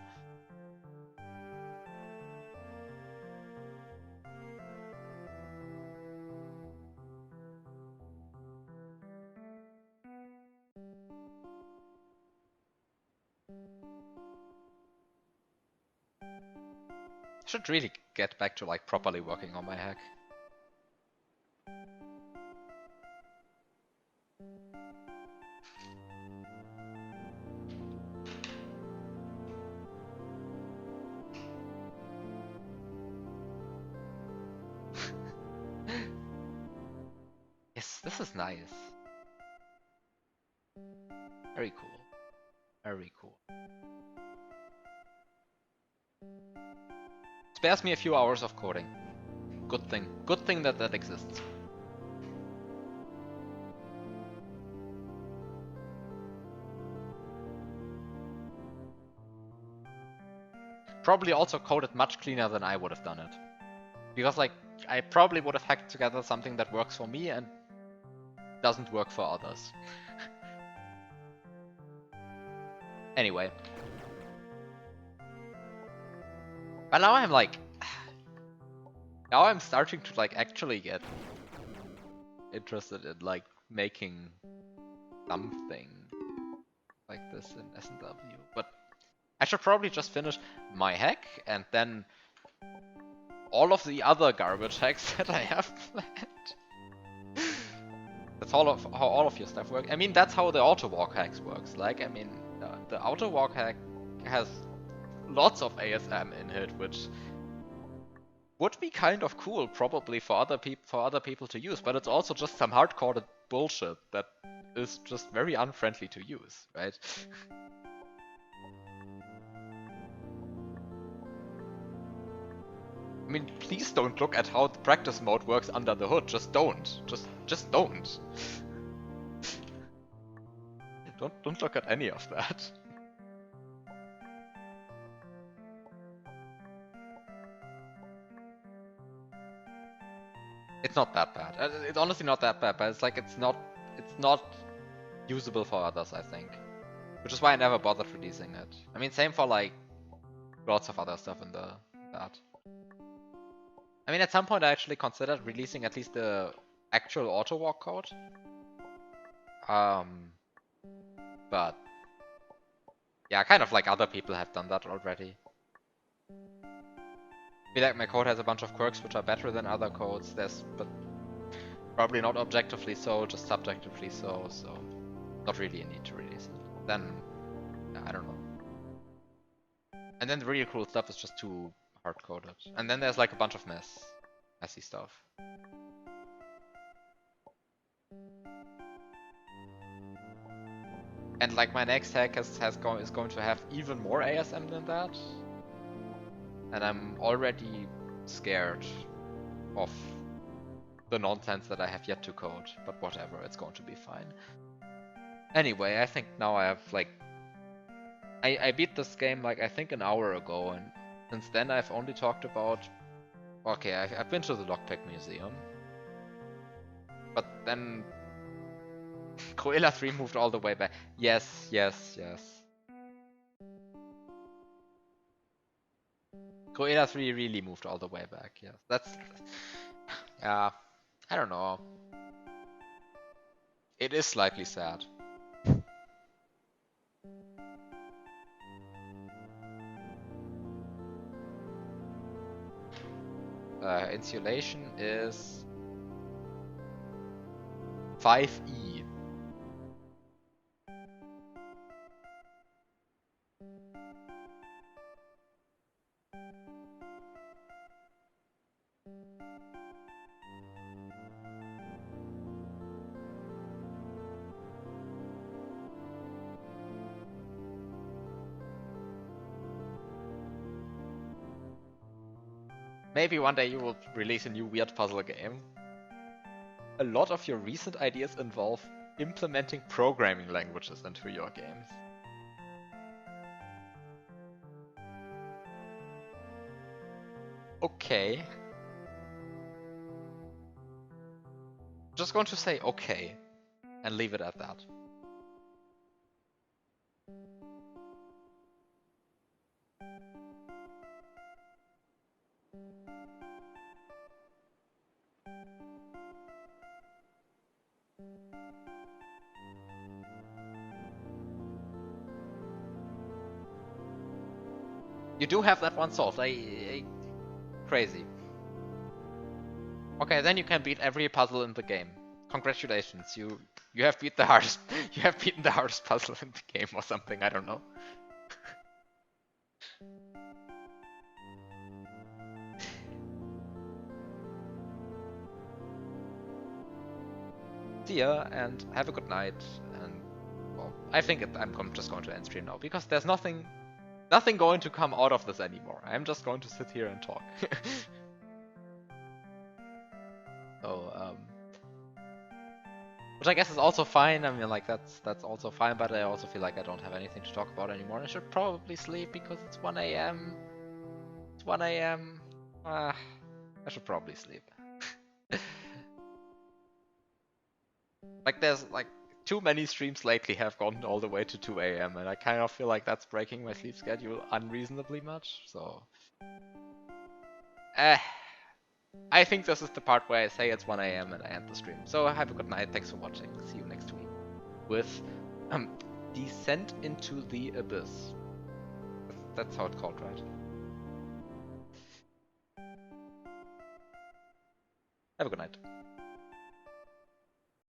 Should really get back to like properly working on my hack. Yes, this is nice. Very cool. Very cool. Spares me a few hours of coding. Good thing. Good thing that that exists. Probably also coded much cleaner than I would have done it. Because like, I probably would have hacked together something that works for me and doesn't work for others. Anyway. But now I'm like... Now I'm starting to like actually get interested in like making something like this in S&W. But I should probably just finish my hack and then all of the other garbage hacks that I have planned. That's all of how all of your stuff works. I mean, that's how the auto walk hacks works. Like, I mean, the auto walk hack has lots of ASM in it, which would be kind of cool probably for other people to use, but it's also just some hard-coded bullshit that is just very unfriendly to use, right? I mean, please don't look at how the practice mode works under the hood. Just don't. Just don't. Don't look at any of that. It's not that bad. It's honestly not that bad, but it's like it's not usable for others, I think. Which is why I never bothered releasing it. I mean, same for like lots of other stuff in that. I mean, at some point I actually considered releasing at least the actual auto walk code. But yeah, kind of like other people have done that already. I feel like my code has a bunch of quirks which are better than other codes. But Probably not objectively so, just subjectively so, so not really a need to release it. Then, I don't know. And then the really cool stuff is just too hard-coded. And then there's like a bunch of messy stuff. And like my next hack is going to have even more ASM than that. And I'm already scared of the nonsense that I have yet to code. But whatever, it's going to be fine. Anyway, I think now I have like... I beat this game like I think an hour ago, and since then I've only talked about... Okay, I've been to the lockpick museum. But then... Cruella 3 moved all the way back. Yes, yes, yes. Cruella 3 really moved all the way back, yes. That's... Yeah, I don't know. It is slightly sad. Insulation is 5E. Maybe one day you will release a new weird puzzle game. A lot of your recent ideas involve implementing programming languages into your games. Okay. Just going to say okay and leave it at that. You do have that one solved. Crazy. Okay, then you can beat every puzzle in the game. Congratulations, you have beat the hardest you have beaten the hardest puzzle in the game or something, I don't know. See ya and have a good night, and well, I think I'm just going to end stream now because there's nothing going to come out of this anymore. I'm just going to sit here and talk. So, which I guess is also fine. I mean, like that's also fine, but I also feel like I don't have anything to talk about anymore. I should probably sleep because it's 1 AM. It's 1 AM. I should probably sleep. Like there's like too many streams lately have gone all the way to 2 AM, and I kind of feel like that's breaking my sleep schedule unreasonably much, so... I think this is the part where I say it's 1 AM and I end the stream. So have a good night, thanks for watching, see you next week with Descent into the Abyss. That's how it's called, right? Have a good night.